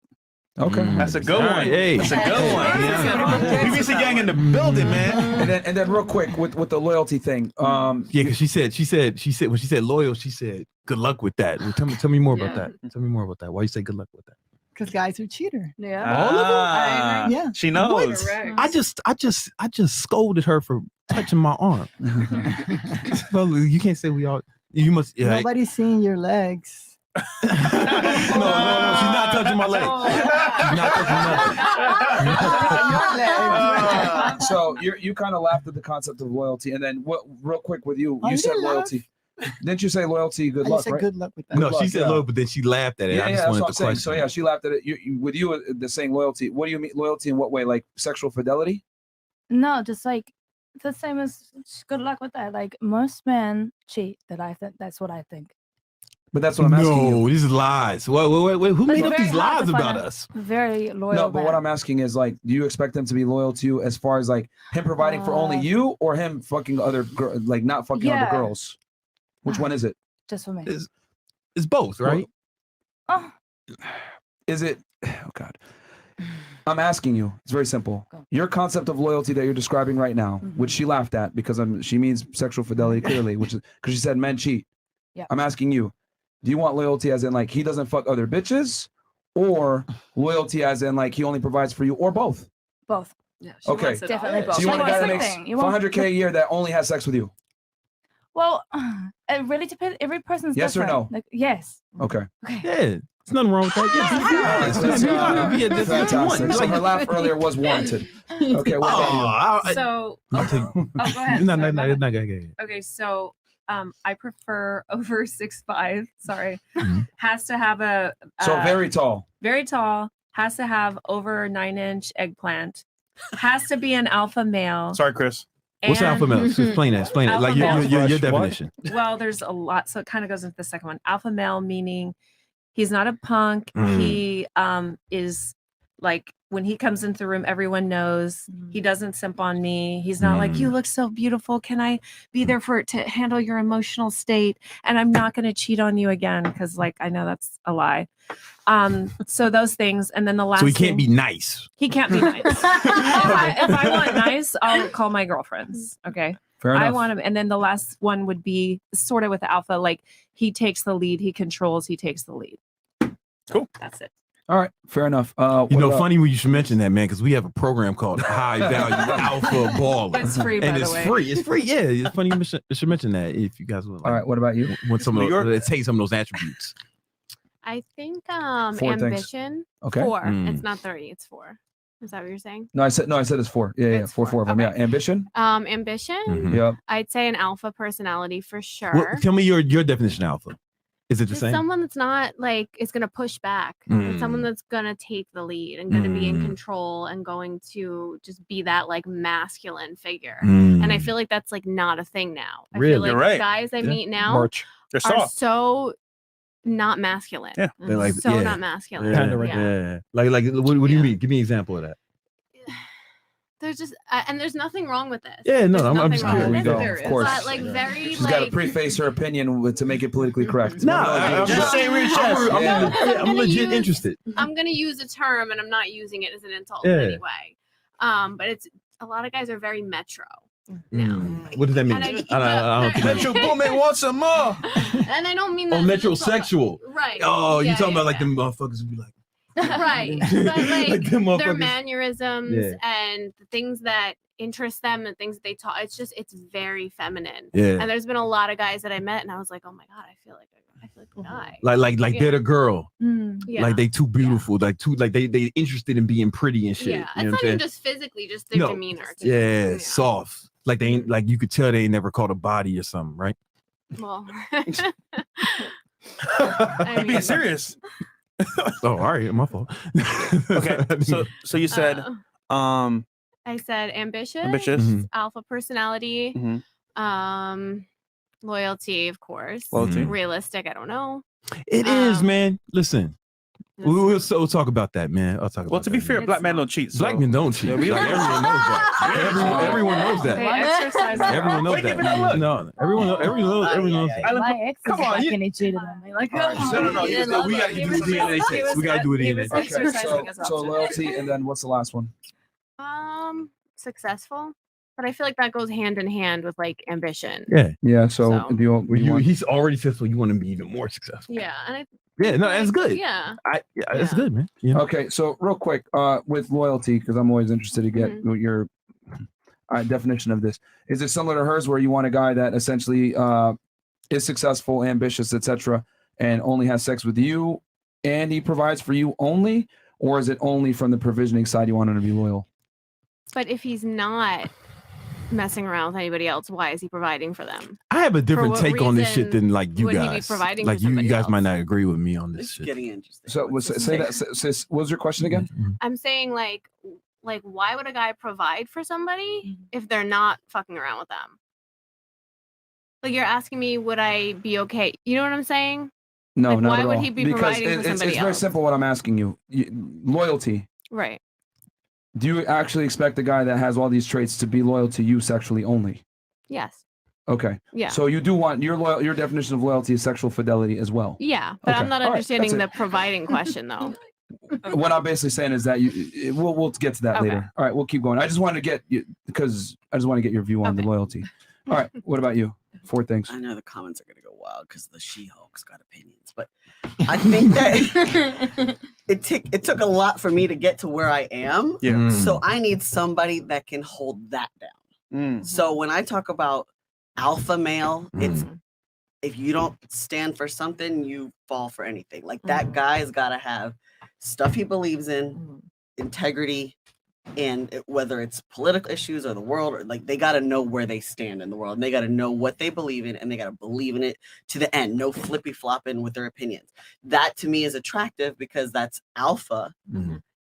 Okay. That's a good All one. right, hey. That's a good one. Yeah. BBC gang in the building, man. And then real quick with the loyalty thing. Yeah, because she said when she said loyal, she said good luck with that. Well, tell me more about that. Tell me more about that. Why you say good luck with that? Because guys are cheater. Yeah. Ah, Yeah. she knows. I just scolded her for touching my arm. Well, you can't say we all. You must. Yeah. Nobody's seeing your legs. No, she's not touching my leg. She's not touching nothing. So you kind of laughed at the concept of loyalty, and then real quick with you, I you said didn't laugh. loyalty. Didn't you say loyalty? Good I luck, said right? good luck with that. No, luck, she said yeah. loyal, but then she laughed at it. Yeah, I yeah, just that's wanted what to I'm saying. question. So yeah, she laughed at it. With you, the saying loyalty. What do you mean loyalty in what way? Like sexual fidelity? No, just like the same as good luck with that. Like most men cheat. That's what I think. But that's what I'm asking you. No, these are lies. Wait. Who But made it's up very these hard lies to find about a us? Very loyal. No, but what man. I'm asking is like, do you expect them to be loyal to you as far as like him providing for only you or him fucking other like not fucking other Yeah. girls? Which one is it? Just for me. It's both, right? Oh, Is it? Oh God. I'm asking you. It's very simple. Go. Your concept of loyalty that you're describing right now, which she laughed at because she means sexual fidelity clearly, which is because she said men cheat. Yeah. I'm asking you, do you want loyalty as in like he doesn't fuck other bitches, or loyalty as in like he only provides for you, or both? both. Yeah, Okay. Definitely both. So you want a Like, guy that it's makes like thing. You want- 500K a year that only has sex with you? Well, it really depends. Every person's Yes or different. no? Like, yes. Okay. Yeah, there's nothing wrong with that. Yes, That's, yeah, that's fantastic. So like- her laugh earlier was warranted. Okay. What about you? So, I'll take. oh, go ahead. No, Sorry, go ahead. go. Okay, so I prefer over 6'5". Sorry, Mhm. has to have a So very tall. very tall. Has to have over 9-inch eggplant. Has to be an alpha male. Sorry, Chris. What's and- alpha male? Explain that. Explain it. Alpha Like male. your What? definition. Well, there's a lot, so it kind of goes into the second one. Alpha male meaning he's not a punk. Mm. He is like when he comes into the room, everyone knows he doesn't simp on me. He's not like, you look so beautiful. Can I be there for it to handle your emotional state? And I'm not going to cheat on you again because, like, I know that's a lie. So those things, and then the last. So he can't thing- be nice. He can't be nice. if I want nice, I'll call my girlfriends. Okay. Fair enough. I want him. And then the last one would be sort of with alpha, like he takes the lead, he controls, he takes the lead. Cool. That's it. All right. Fair enough. You know, funny when you should mention that, man, because we have a program called High Value Alpha Baller. It's free, by and the it's way. free. It's free. Yeah, it's funny. You should mention that if you guys would. Like, All right. What about you? Want some New of York? those, take some of those attributes. I think 4 things. ambition. Okay. 4. Mm. It's not 3. It's 4. Is that what you're saying? No, I said it's 4. Yeah, It's four four. of them. Okay. Yeah. Ambition. Ambition. Mhm. Yeah. I'd say an alpha personality for sure. Well, tell me your definition of alpha. Is it the Just same? someone that's not like is gonna push back. It's someone that's gonna take the lead and gonna be in control and going to just be that like masculine figure. And I feel like that's like not a thing now. I Really? feel like You're right. guys I meet now March. They're are soft. so not masculine. Yeah. They're like, so yeah. not masculine. Yeah. Like what do you mean? Give me an example of that. There's just and there's nothing wrong with this. Yeah, no, There's I'm nothing just wrong kidding. with There we this. go. Of course. But like very She's got to like preface her opinion to make it politically correct. Nah, I'm just saying real shit. I'm legit interested. I'm gonna use a term and I'm not using it as an insult Yeah. in any way. But it's a lot of guys are very metro. What does that mean? And I don't think Metro Boomin wants some more. And I don't mean that. Oh, as an insult. metrosexual. Right. Oh, you Yeah, talking yeah, about like them motherfuckers who be like, right. But like, Like them their motherfuckers. mannerisms Yeah. and the things that interest them and things that they talk. It's very feminine. Yeah. And there's been a lot of guys that I met and I was like, oh my god, I feel like a guy. like Yeah. they're the girl. Yeah. Like they too beautiful. Like they interested in being pretty and shit. Yeah, You it's know what not I'm saying? even just physically, just their No. demeanor. Yeah, soft. Like they ain't like you could tell they ain't never caught a body or something, right? Well, I'm being serious. Oh, all right, my fault. Okay, so you said I said ambitious, Ambitious. Mhm. alpha personality, Mhm. loyalty, of course, Loyalty. realistic. I don't know. It is, man. Listen, we'll talk about that, man. I'll talk about. Well, to be fair, black men don't cheat. So. Black men don't cheat. Yeah, we Like, don't. everyone knows that. Everyone knows that. They exercise their Everyone knows that. No, everyone knows that. My ex is back and he cheated on me. Like, No, we gotta do a DNA test. We gotta do a DNA test. Okay, so loyalty, and then what's the last one? Successful, but I feel like that goes hand in hand with like ambition. Yeah. So, do you want? He's already successful. You want to be even more successful. Yeah, and I. Yeah, no, that's good. Yeah. That's good, man. You know? Okay, so real quick, with loyalty, because I'm always interested to get your definition of this. Is it similar to hers, where you want a guy that essentially is successful, ambitious, etc., and only has sex with you, and he provides for you only, or is it only from the provisioning side you want him to be loyal? But if he's not messing around with anybody else, why is he providing for them? I have a different what take on this shit reason than like you would he be guys. providing Like for you somebody guys might not agree with me on this shit. Getting interesting. So say that. Sis, what was your question again? I'm saying like why would a guy provide for somebody if they're not fucking around with them? Like you're asking me, would I be okay? You know what I'm saying? No, Like, not why at would all. he be Because providing for it's somebody very else? simple. What I'm asking you, loyalty. Right. Do you actually expect the guy that has all these traits to be loyal to you sexually only? Yes. Okay. Yeah. So you do want your definition of loyalty is sexual fidelity as well. Yeah, but Okay. I'm not All right, understanding the that's providing question though. What I'm basically saying is that we'll get to that Okay. later. All right, we'll keep going. I just want to get you because I just want to get your view on the loyalty. All right, what about you? 4 things. I know the comments are gonna go wild because the She-Hulk's got opinions, but I think that it took a lot for me to get to where I am. Yeah. So I need somebody that can hold that down. So when I talk about alpha male, it's if you don't stand for something, you fall for anything. Like that guy's got to have stuff he believes in, integrity, and whether it's political issues or the world, or like they got to know where they stand in the world, and they got to know what they believe in, and they got to believe in it to the end. No flippy flopping with their opinions. That to me is attractive because that's alpha,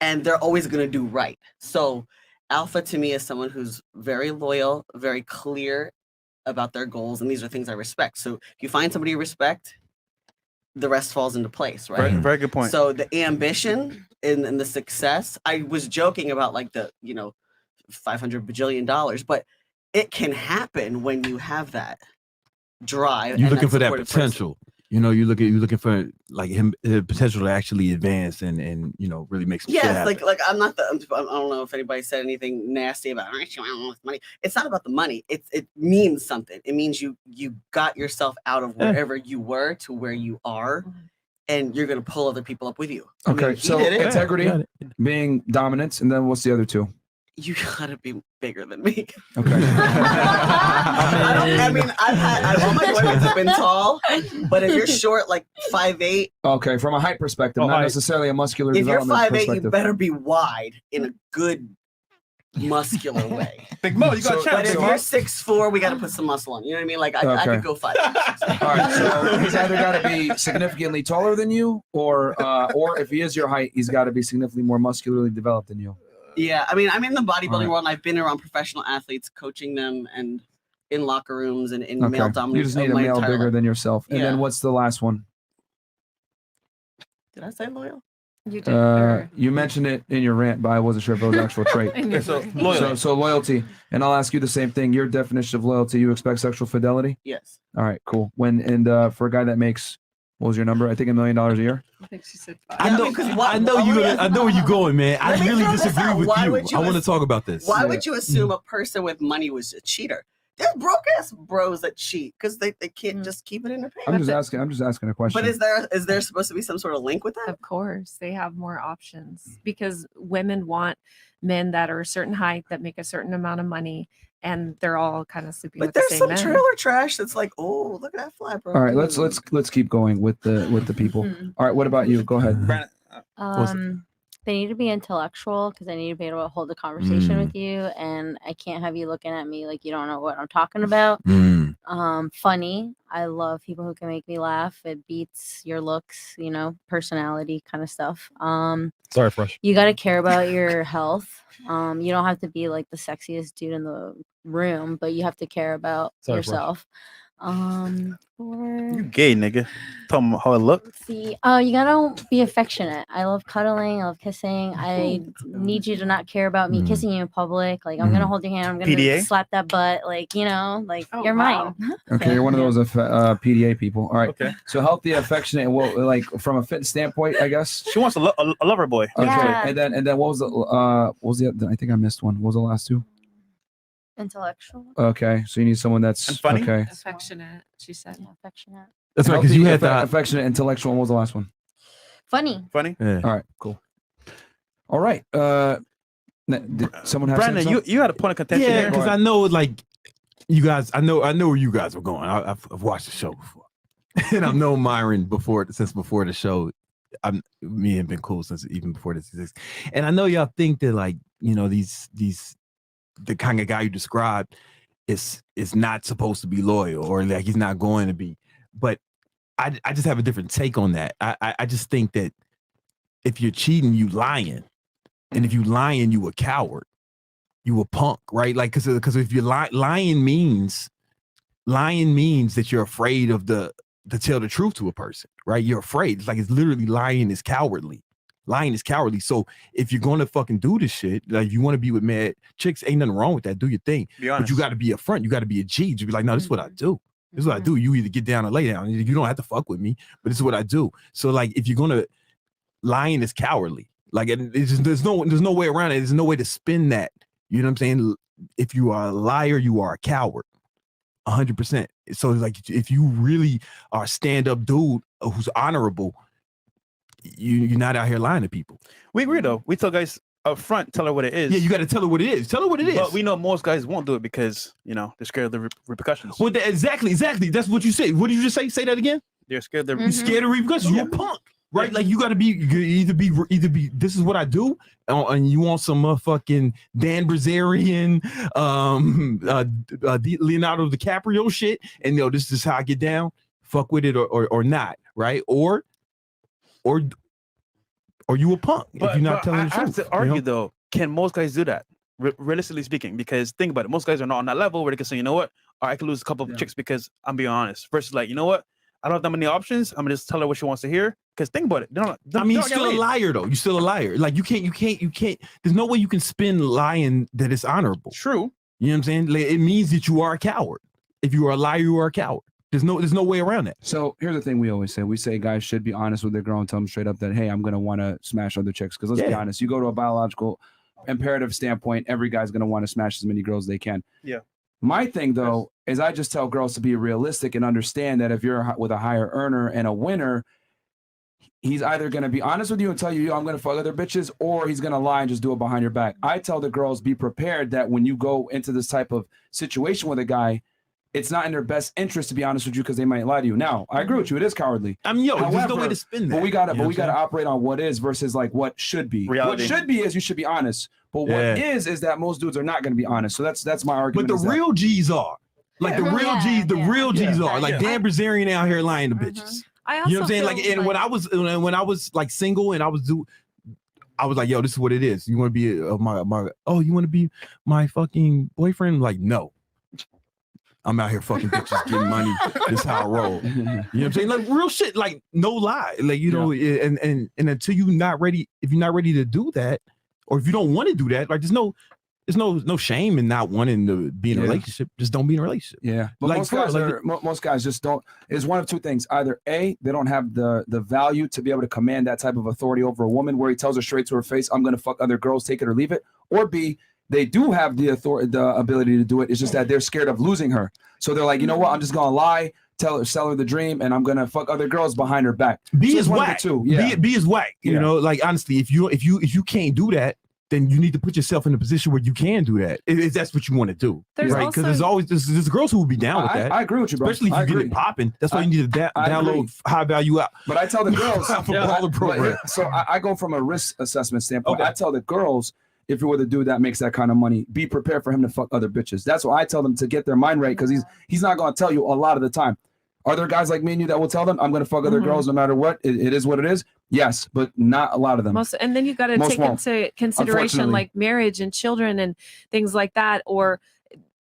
and they're always going to do right. So alpha to me is someone who's very loyal, very clear about their goals, and these are things I respect. So if you find somebody you respect, the rest falls into place, right? Very good point. So the ambition and the success, I was joking about like the, $500 bajillion, but it can happen when you have that drive. You're and looking for that supportive person. potential. You're looking for like him the potential to actually advance and really make some shit Yes, happen. like I'm not I don't know if anybody said anything nasty about money. It's not about the money. It means something. It means you got yourself out of wherever you were to where you are, and you're gonna pull other people up with you. I Okay, mean, he so did it. integrity, being dominance, and then what's the other two? You gotta be bigger than me. Okay. I mean, all my boyfriends have been tall, but if you're short, like 5'8", Okay, from a height perspective, not necessarily a muscular if you're development 5'8", perspective. you better be wide in a good muscular way. Big Mo, you got a But chance. if you're 6'4", we got to put some muscle on. You know what I mean? Like I Okay. could go 5. All right, so he's either got to be significantly taller than you, or if he is your height, he's got to be significantly more muscularly developed than you. Yeah, I mean, I'm in the bodybuilding Alright. world, and I've been around professional athletes, coaching them, and in locker rooms and in male Okay. dominance. You just need a my male entire bigger life. than yourself. And then Yeah. what's the last one? Did I say loyal? You did. You mentioned it in your rant, but I wasn't sure if it was an actual trait. In your So rant. loyal. So loyalty, and I'll ask you the same thing. Your definition of loyalty: you expect sexual fidelity? Yes. All right, cool. For a guy that makes, what was your number? I think $1 million a year. I think she said I know, I know where you're going, man. I Let me really throw this disagree out. with Why you. would you I want to ass- talk about this. Why would you assume a person with money was a cheater? There's broke ass bros that cheat because they can't just keep it in their pants. I'm just asking a question. But is there supposed to be some sort of link with that? Of course, they have more options because women want men that are a certain height that make a certain amount of money, and they're all kind of sleeping But with the there's same some men. trailer trash that's like, oh, look at that fly, bro. All right, let's keep going with the people. All right, what about you? Go ahead. They need to be intellectual because I need to be able to hold a conversation Mm. with you, and I can't have you looking at me like you don't know what I'm talking about. Mm. Funny. I love people who can make me laugh. It beats your looks, personality kind of stuff. Sorry, Fresh. You got to care about your health. You don't have to be like the sexiest dude in the room, but you have to care about Sorry, Fresh. yourself. You gay, nigga. Tell them how I look. See, you gotta be affectionate. I love cuddling. I love kissing. I need you to not care about me kissing you in public. Like, I'm gonna hold your hand. I'm gonna PDA? slap that butt. Like, you're wow. mine. Okay, you're one of those PDA people. All right. Okay. So healthy, affectionate, well, like from a fitness standpoint, I guess. She wants a lover boy. Okay. Yeah. And then what was the I think I missed one. What was the last two? Intellectual. Okay. So you need someone that's And funny? okay. Affectionate, she said. Affectionate. That's right, because Healthy, you had that. affectionate, intellectual. And what was the last one? Funny. Funny. Yeah. All right. Cool. All right. Did someone have Brandon, something? you had a point of contention Yeah, here. because I know, like, you guys, I know where you guys were going. I've watched the show before, and I've known Myron since before the show. Me and been cool since even before this exists. And I know y'all think that, like, the kind of guy you described is not supposed to be loyal, or like he's not going to be. But I just have a different take on that. I just think that if you're cheating, you lying, and if you lying, you a coward, you a punk, right? Like, because if you're lying means that you're afraid of to tell the truth to a person, right? You're afraid. It's like, it's literally lying is cowardly. Lying is cowardly. So if you're gonna fucking do this shit, like, if you want to be with mad chicks, ain't nothing wrong with that. Do your thing. Be But honest. you got to be upfront. You got to be a G. To be like, no, this is what I do. This is what I do. You either get down or lay down. You don't have to fuck with me, but this is what I do. So, like, if you're gonna, lying is cowardly. Like, it's just, there's no way around it. There's no way to spin that. You know what I'm saying? If you are a liar, you are a coward. 100%. So, like, if you really are a stand-up dude who's honorable, you're not out here lying to people. We agree though. We tell guys up front, tell her what it is. Yeah, you got to tell her what it is. Tell her what it is. But we know most guys won't do it because they're scared of the repercussions. Well, exactly. That's what you say. What did you just say? Say that again. They're scared of the You're scared of repercussions. You're a punk, right? Like, you got to be either be. This is what I do, and you want some motherfucking Dan Bilzerian, Leonardo DiCaprio shit, and this is how I get down. Fuck with it or not, right? Or you a punk if you're not telling the I truth. have to argue though, can most guys do that? Realistically speaking, because think about it, most guys are not on that level where they can say, you know what, I can lose a couple of chicks because I'm being honest. Versus, like, you know what, I don't have that many options. I'm gonna just tell her what she wants to hear. Because think about it. You're still a liar though. You're still a liar. Like, you can't. There's no way you can spin lying that it's honorable. True. You know what I'm saying? Like, it means that you are a coward. If you are a liar, you are a coward. There's no way around that. So here's the thing we always say. We say guys should be honest with their girl and tell them straight up that, hey, I'm going to want to smash other chicks. Because let's be honest, you go to a biological imperative standpoint, every guy's going to want to smash as many girls as they can. Yeah. My thing, though, is I just tell girls to be realistic and understand that if you're with a higher earner and a winner, he's either going to be honest with you and tell you, yo, I'm going to fuck other bitches, or he's going to lie and just do it behind your back. I tell the girls, be prepared that when you go into this type of situation with a guy, it's not in their best interest to be honest with you because they might lie to you. Now, I agree with you. It is cowardly. I mean, there's no way to spin that. But we gotta operate on what is versus like what should be. Reality. What should be is you should be honest. But what is that most dudes are not going to be honest. So that's my argument. But the real G's are. Like the real G's, real G's are. Like Dan Brazarian out here lying to bitches. I You know what I'm saying? also Like, feel and when I was like single and I was like, yo, this is what it is. You want to be you want to be my fucking boyfriend? Like, no. I'm out here fucking bitches, getting money. This is how I roll. You know what I'm saying? Like real shit, like no lie. Like, you know, and until you're not ready, if you're not ready to do that, or if you don't want to do that, like there's no shame in not wanting to be in a relationship. Just don't be in a relationship. Yeah. But like, most guys just don't. It's one of two things. Either A, they don't have the value to be able to command that type of authority over a woman where he tells her straight to her face, I'm going to fuck other girls, take it or leave it. Or B, they do have the ability to do it. It's just that they're scared of losing her. So they're like, you know what? I'm just going to lie, sell her the dream, and I'm going to fuck other girls behind her back. B is whack. B is whack. You know, like honestly, if you can't do that, then you need to put yourself in a position where you can do that. If that's what you want to do, right? Because there's always there's girls who will be down with that. I agree with you, bro. Especially if you get it popping. That's why you need to download high value app. But I tell the girls, the program. So I go from a risk assessment standpoint. I tell the girls, if you're with a dude that makes that kind of money, be prepared for him to fuck other bitches. That's what I tell them to get their mind right, because he's not going to tell you a lot of the time. Are there guys like me and you that will tell them I'm going to fuck other girls no matter what? It is what it is. Yes, but not a lot of them. And then you got to take into consideration like marriage and children and things like that. Or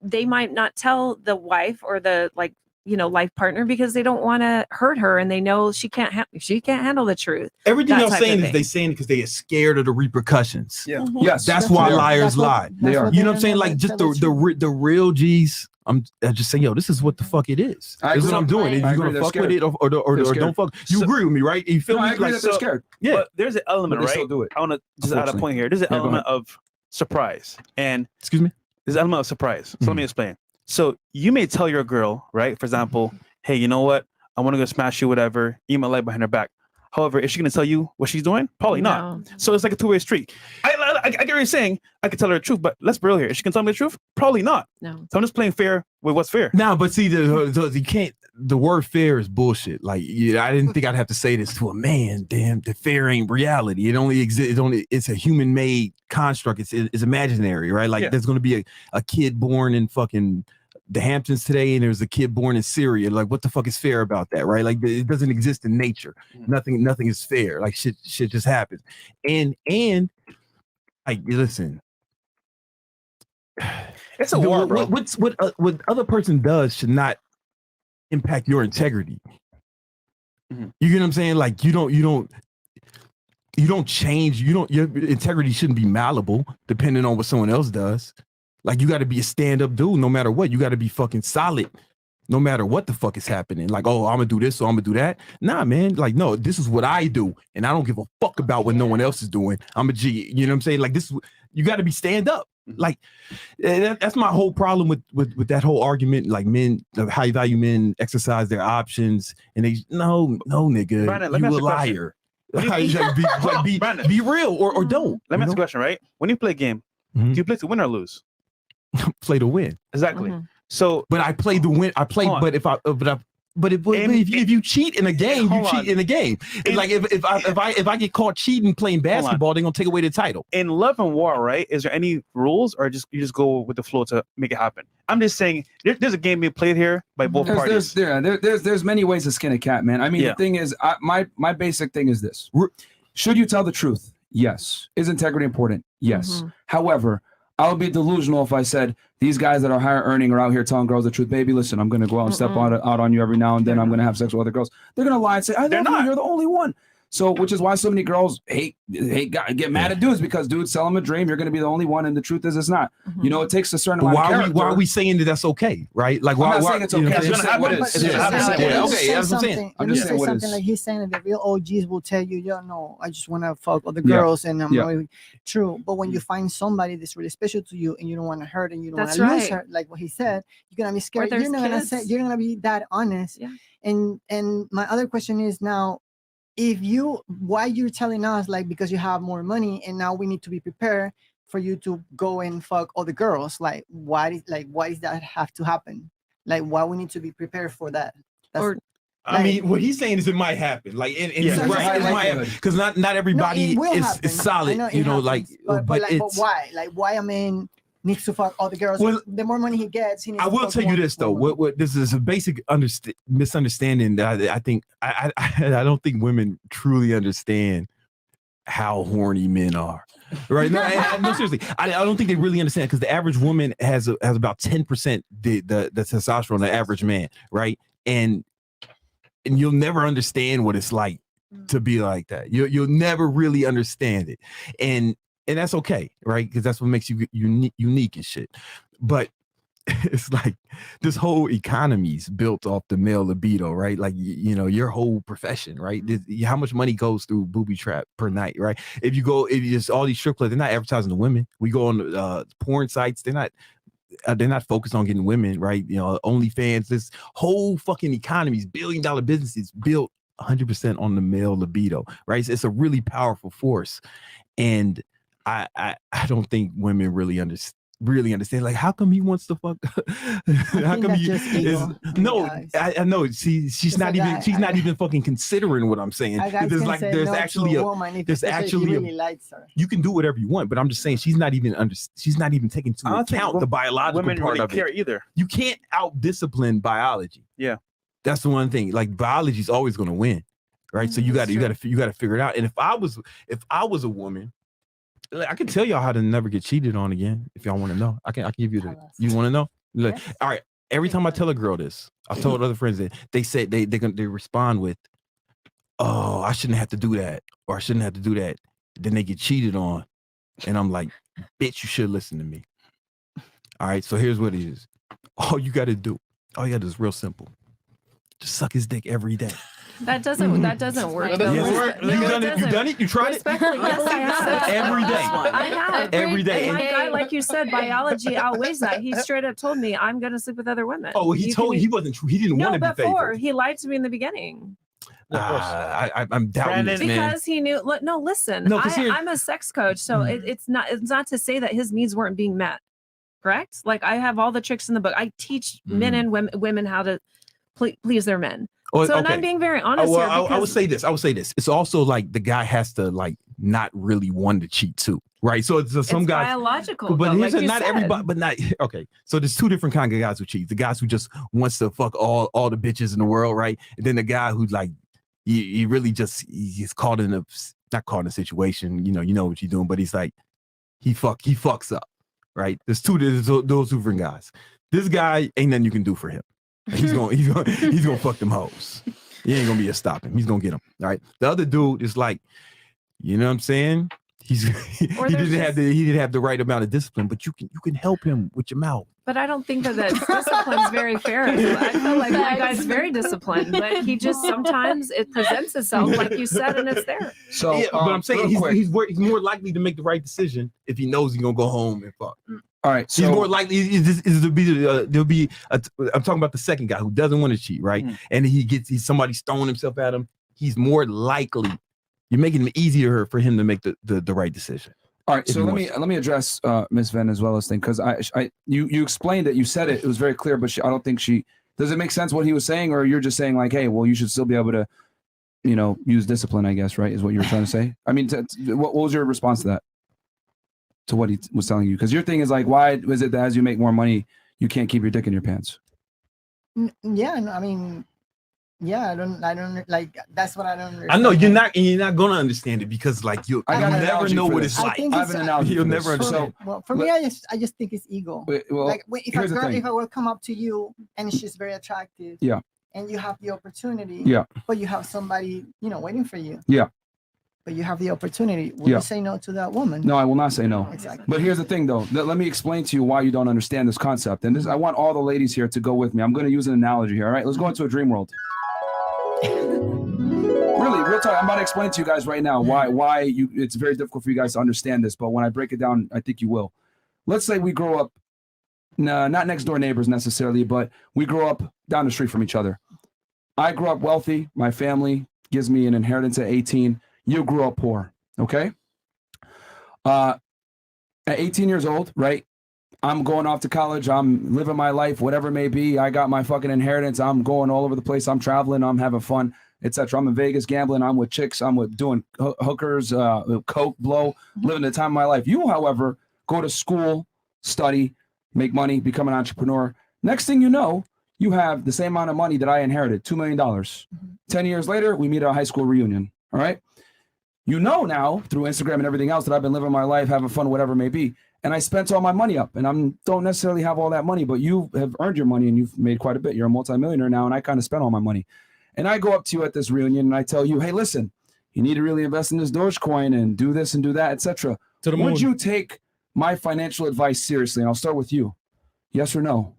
they might not tell the wife or the life partner because they don't want to hurt her and they know she can't handle the truth. Everything I'm saying is they saying because they are scared of the repercussions. Yeah. Yes, that's why liars lie. They are. You know what I'm saying? Like just the real G's. I'm just saying, yo, this is what the fuck it is. This is what I'm doing. If you're gonna fuck with it or don't fuck, you agree with me, right? You feel me? I agree that they're scared. Yeah. But there's an element, But they right? still do it, I want to just add a point here. There's an element of surprise, and excuse me. There's an element of surprise. So let me explain. So you may tell your girl, right? For example, hey, you know what? I want to go smash you, whatever. You might lie behind her back. However, is she going to tell you what she's doing? Probably not. So it's like a two-way street. I get what you're saying. I can tell her the truth, but let's be real here. Is she going to tell me the truth? Probably not. No. So I'm just playing fair with what's fair. Nah, but see, you can't. The word fair is bullshit. Like, I didn't think I'd have to say this to a man. Damn, the fair ain't reality. It only exists. It's a human-made construct. It's imaginary, right? Like, there's going to be a kid born in fucking the Hamptons today, and there's a kid born in Syria. Like, what the fuck is fair about that, right? Like, it doesn't exist in nature. Nothing is fair. Like, shit just happens. And like, listen, it's a war, bro. What other person does should not impact your integrity. You get what I'm saying? Like, you don't change. Your integrity shouldn't be malleable depending on what someone else does. Like, you got to be a stand-up dude no matter what. You got to be fucking solid no matter what the fuck is happening. Like, oh, I'm gonna do this, so I'm gonna do that. Nah, man. Like, no, this is what I do, and I don't give a fuck about what no one else is doing. I'm a G. You know what I'm saying? Like, you got to be stand-up. Like, that's my whole problem with that whole argument. Like, men, high value men exercise their options, and they no, nigga, Brandon, you a liar. Be real or don't. Let me ask a question, right? When you play a game, do you play to win or lose? Play to win. Exactly. So, but I play to win. I play, but if you cheat in a game, you cheat in a game. Like if I get caught cheating playing basketball, they're gonna take away the title. In love and war, right? Is there any rules, or you just go with the flow to make it happen? I'm just saying there's a game being played here by both parties. There's many ways to skin a cat, man. I mean, the thing is, my basic thing is this: should you tell the truth? Yes. Is integrity important? Yes. However, I would be delusional if I said these guys that are higher earning are out here telling girls the truth. Baby, listen, I'm going to go out and step out on you every now and then. I'm going to have sex with other girls. They're going to lie and say, they're not. You're the only one. So, which is why so many girls get mad at dudes, because dudes sell them a dream. You're going to be the only one, and the truth is, it's not. You know, it takes a certain amount of character. Why are we saying that that's okay, right? Like, why? I'm not saying it's okay. I'm just saying what it is. Okay, that's what I'm saying. I'm just saying what it is. Like, he's saying that the real OGs will tell you, no, I just want to fuck other girls, and I'm really true. But when you find somebody that's really special to you, and you don't want to hurt, and you don't want to lose her, like what he said, you're gonna be scared. You're not gonna be that honest. Yeah. And my other question is now, why you're telling us, like, because you have more money and now we need to be prepared for you to go and fuck all the girls? Like, why does that have to happen? Like, why we need to be prepared for that? I mean, what he's saying is it might happen. Like, and Yeah. he's right. It might happen because not everybody it will is happen. solid. I know it You know, happens, like, but it's. why? Like, why a man needs to fuck all the girls? Well, the more money he gets, he needs I to will fuck tell you more this though. women. What this is a basic misunderstanding that I think I don't think women truly understand how horny men are. Right? No, seriously. I don't think they really understand because the average woman has about 10% the testosterone, the average man, right? And you'll never understand what it's like to be like that. You'll never really understand it. And that's okay, right? Because that's what makes you unique and shit. But it's like this whole economy is built off the male libido, right? Like, you know, your whole profession, right? How much money goes through booby trap per night, right? If you just all these strip clubs, they're not advertising to women. We go on porn sites, they're not focused on getting women, right? You know, OnlyFans, this whole fucking economy is $billion businesses built 100% on the male libido, right? It's a really powerful force. And I don't think women really understand, like, how come he wants to fuck? How come he is? No, I know. She's not even fucking considering what I'm saying. There's actually really likes her. You can do whatever you want, but I'm just saying she's not even taking into account the biological women part really of care it either. You can't out discipline biology. Yeah, that's the one thing. Like, biology is always going to win, right? So you got to figure it out. And if I was a woman, I can tell y'all how to never get cheated on again. If y'all want to know, I can give you the. You want to know? Like, yes. All right. Every time I tell a girl this, I've told other friends that they say they respond with, "Oh, I shouldn't have to do that," or "I shouldn't have to do that." Then they get cheated on, and I'm like, "Bitch, you should listen to me." All right. So here's what it is. All you got to do is real simple. Just suck his dick every day. That doesn't work. You done it? You tried it? Yes, I have. Every day. I have. Every day. And my guy, like you said, biology outweighs that. He straight up told me, I'm going to sleep with other women. Oh, he wasn't true. He didn't want to be faithful. Before, he lied to me in the beginning. I'm doubting this, man. Because he knew. No, listen. No, I'm a sex coach, so it's not to say that his needs weren't being met. Correct? Like, I have all the tricks in the book. I teach men and women how to please their men. Oh, so, and I'm being very honest here. I would say this. It's also like the guy has to like not really want to cheat too, right? So it's some guys biological, but like not everybody. But not okay. So there's two different kind of guys who cheat. The guys who just wants to fuck all the bitches in the world, right? And then the guy who like he really just he's not caught in a situation. You know what you're doing, but he's like he fucks up, right? There's those two different guys. This guy ain't nothing you can do for him. He's gonna fuck them hoes. He ain't gonna be able to stop him. He's gonna get them. All right. The other dude is like, you know what I'm saying? He didn't have the right amount of discipline, but you can help him with your mouth. But I don't think that discipline's very fair. I feel like my guy's very disciplined, but he just sometimes it presents itself like you said, and it's there. So, but I'm saying he's more likely to make the right decision if he knows he's gonna go home and fuck. All right, so he's more likely there'll be I'm talking about the second guy who doesn't want to cheat, right? And he's somebody throwing himself at him. He's more likely. You're making it easier for him to make the right decision. All right, so let me address Miss Venezuela's thing because you explained it, you said it was very clear, but I don't think does it make sense what he was saying, or you're just saying like, hey, well, you should still be able to, use discipline, I guess, right? Is what you were trying to say? I mean, what was your response to that? To what he was telling you? Because your thing is like, why is it that as you make more money, you can't keep your dick in your pants? Yeah, I mean, yeah, I don't like. That's what I don't understand. I know you're not gonna understand it because like you'll never know what it's like. I have an analogy. You'll never understand. Well, for me, I just think it's ego. Like if I will come up to you and she's very attractive, yeah, and you have the opportunity, yeah, but you have somebody waiting for you, yeah. But you have the opportunity. Will you say no to that woman? No, I will not say no. Exactly. But here's the thing, though. Let me explain to you why you don't understand this concept. And I want all the ladies here to go with me. I'm going to use an analogy here. All right, let's go into a dream world. Really, real talk. I'm about to explain to you guys right now why it's very difficult for you guys to understand this. But when I break it down, I think you will. Let's say we grow up, not next door neighbors necessarily, but we grow up down the street from each other. I grew up wealthy. My family gives me an inheritance at 18. You grew up poor, okay? At 18 years old, right? I'm going off to college. I'm living my life, whatever it may be. I got my fucking inheritance. I'm going all over the place. I'm traveling. I'm having fun, etc. I'm in Vegas gambling. I'm with chicks. I'm with doing hookers, coke, blow, living the time of my life. You, however, go to school, study, make money, become an entrepreneur. Next thing you know, you have the same amount of money that I inherited, $2 million. 10 years later, we meet at a high school reunion. All right. You know now through Instagram and everything else that I've been living my life, having fun, whatever it may be. And I spent all my money up, and I don't necessarily have all that money, but you have earned your money and you've made quite a bit. You're a multimillionaire now, and I kind of spent all my money. And I go up to you at this reunion and I tell you, hey, listen, you need to really invest in this Dogecoin and do this and do that, etc. Would you take my financial advice seriously? And I'll start with you. Yes or no?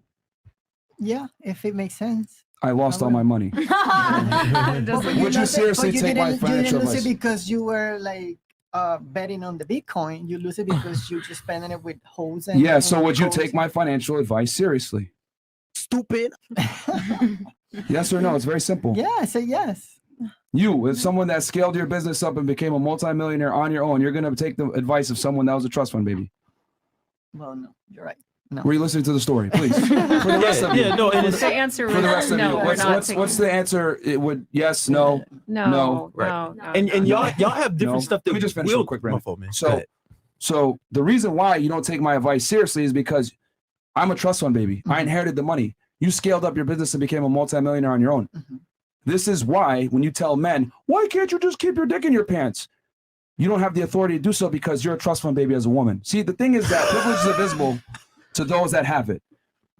Yeah, if it makes sense. I lost all my money. Would you seriously take my financial You didn't lose advice? it because you were like betting on the Bitcoin. You lose it because you just spending it with hoes and Yeah, so and would you coats take my financial advice seriously? Stupid. Yes or no? It's very simple. Yeah, I say yes. You, as someone that scaled your business up and became a multimillionaire on your own, you're going to take the advice of someone that was a trust fund baby. Well, no, you're right. No. Were you listening to the story, please? For the rest of you. no, and the answer For the was rest of no. you. We're not What's the answer? It would yes, no, No, right. no, And y'all have different No. stuff that Let me just finish will- real quick, Brandon. My fault, man. Go So, ahead. so the reason why you don't take my advice seriously is because I'm a trust fund baby. I inherited the money. You scaled up your business and became a multimillionaire on your own. This is why when you tell men, why can't you just keep your dick in your pants? You don't have the authority to do so because you're a trust fund baby as a woman. See, the thing is that privilege is invisible to those that have it.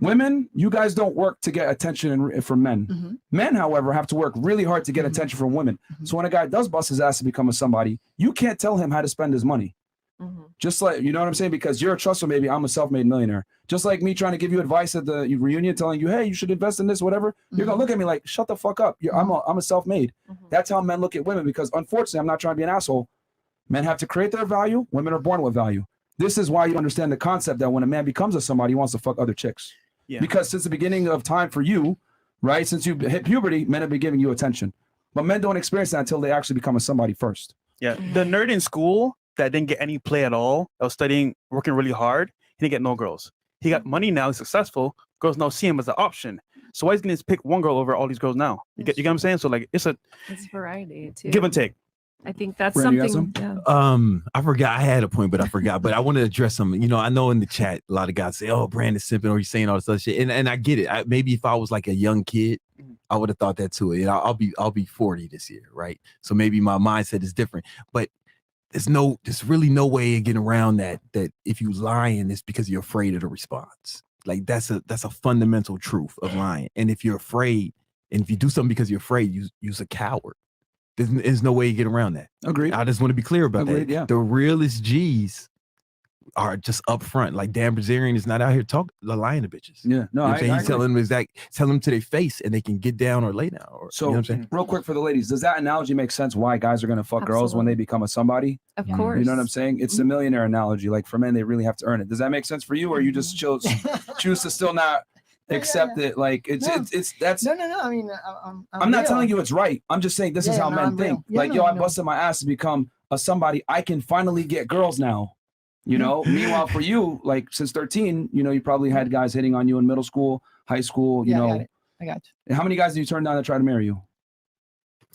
Women, you guys don't work to get attention from men. Men, however, have to work really hard to get attention from women. So when a guy does bust his ass to become a somebody, you can't tell him how to spend his money. Just like, you know what I'm saying? Because you're a trust fund baby, I'm a self-made millionaire. Just like me trying to give you advice at the reunion, telling you, hey, you should invest in this, whatever. You're gonna look at me like, shut the fuck up. I'm a self-made. That's how men look at women, because unfortunately, I'm not trying to be an asshole. Men have to create their value. Women are born with value. This is why you understand the concept that when a man becomes a somebody, he wants to fuck other chicks. Yeah. Because since the beginning of time for you, right, since you hit puberty, men have been giving you attention. But men don't experience that until they actually become a somebody first. Yeah, the nerd in school that didn't get any play at all, that was studying, working really hard, he didn't get no girls. He got money now, he's successful. Girls now see him as an option. So why is he going to pick one girl over all these girls now? You get what I'm saying? So like it's variety too. give and take. I think that's Brandon, you got something. Yeah. I forgot. I had a point, but I forgot. But I want to address something. You know, I know in the chat a lot of guys say, "Oh, Brandon's simping," or he's saying all this other shit, and I get it. Maybe if I was like a young kid, I would have thought that too. You know, I'll be 40 this year, right? So maybe my mindset is different. But there's really no way of getting around that if you lying, it's because you're afraid of the response. Like that's a fundamental truth of lying. And if you're afraid, and if you do something because you're afraid, you're a coward. There's no way you get around that. Agreed. I just want to be clear about Agreed, that. yeah. The realest G's are just upfront. Like Dan Brazilian is not out here lying to bitches. Yeah, no, You know what I'm saying? I He's telling them tell them to their face and they can get down or lay down. Or, So, you know what I'm saying? real quick for the ladies, does that analogy make sense? Why guys are going to fuck girls when they become a somebody? Of course. You know what I'm saying? It's the millionaire analogy. Like for men, they really have to earn it. Does that make sense for you, or you just choose to still not accept it? Like it's that's No. I mean, I'm not real. telling you it's right. I'm just saying this is how men I'm real. think. Yeah, Like, no, yo, I no. busted my ass to become a somebody. I can finally get girls now. You know. Meanwhile, for you, like since 13, you know, you probably had guys hitting on you in middle school, high school. You Yeah, know, I got how many guys do you turn down to try to marry you?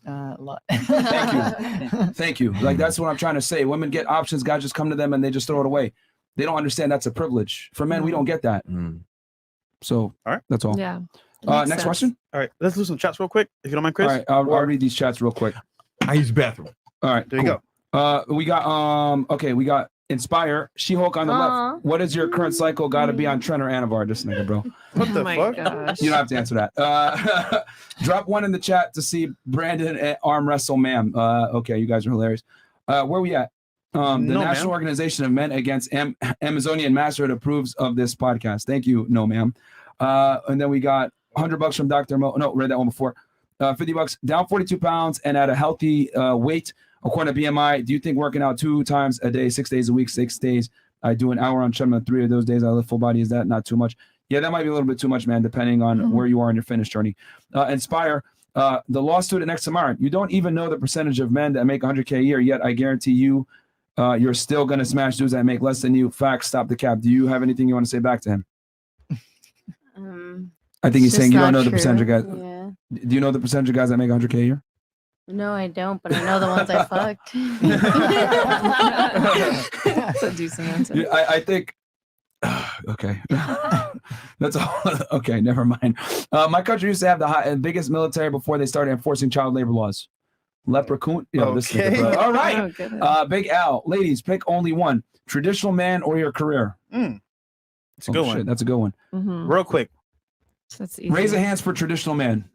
you. A lot. Thank you. Thank you. Like that's what I'm trying to say. Women get options. Guys just come to them and they just throw it away. They don't understand that's a privilege. For men, we don't get that. So, all right, that's all. Yeah. Next question. All right, let's do some chats real quick, if you don't mind, Chris. All right, I'll read these chats real quick. I use the bathroom. All right, there you go. We got okay, we got Inspire, She-Hulk on the left. What is your current cycle? Got to be on Trent or Anavar, this nigga, bro. What the fuck? Gosh. You don't have to answer that. Drop one in the chat to see Brandon at Arm Wrestle Ma'am. Okay, you guys are hilarious. Where we at? The No, National ma'am. Organization of Men Against Amazonian Massacre approves of this podcast. Thank you, no ma'am. And then we got $100 from Dr. Mo. No, read that one before. $50, down 42 pounds and at a healthy weight. According to BMI, do you think working out 2 times a day, 6 days a week, 6 days, I do an hour on treadmill, 3 of those days I lift full body, is that not too much? Yeah, that might be a little bit too much, man, depending on where you are in your fitness journey. Inspire, the law student next to Myron, you don't even know the percentage of men that make 100K a year, yet I guarantee you You're still gonna smash dudes that make less than you. Facts. Stop the cap. Do you have anything you want to say back to him? I think he's saying you don't know the percentage of guys. Yeah. Do you know the percentage of guys that make 100K a year? No, I don't, but I know the ones I fucked. That's a decent answer. Yeah, I think. Okay, that's all. Okay, never mind. My country used to have the biggest military before they started enforcing child labor laws. Leprechaun. This nigga, bro. All right. Big Al. Ladies, pick only one: traditional man or your career. It's a good one. That's a good one. Real quick. That's easy. Raise a hands for traditional man.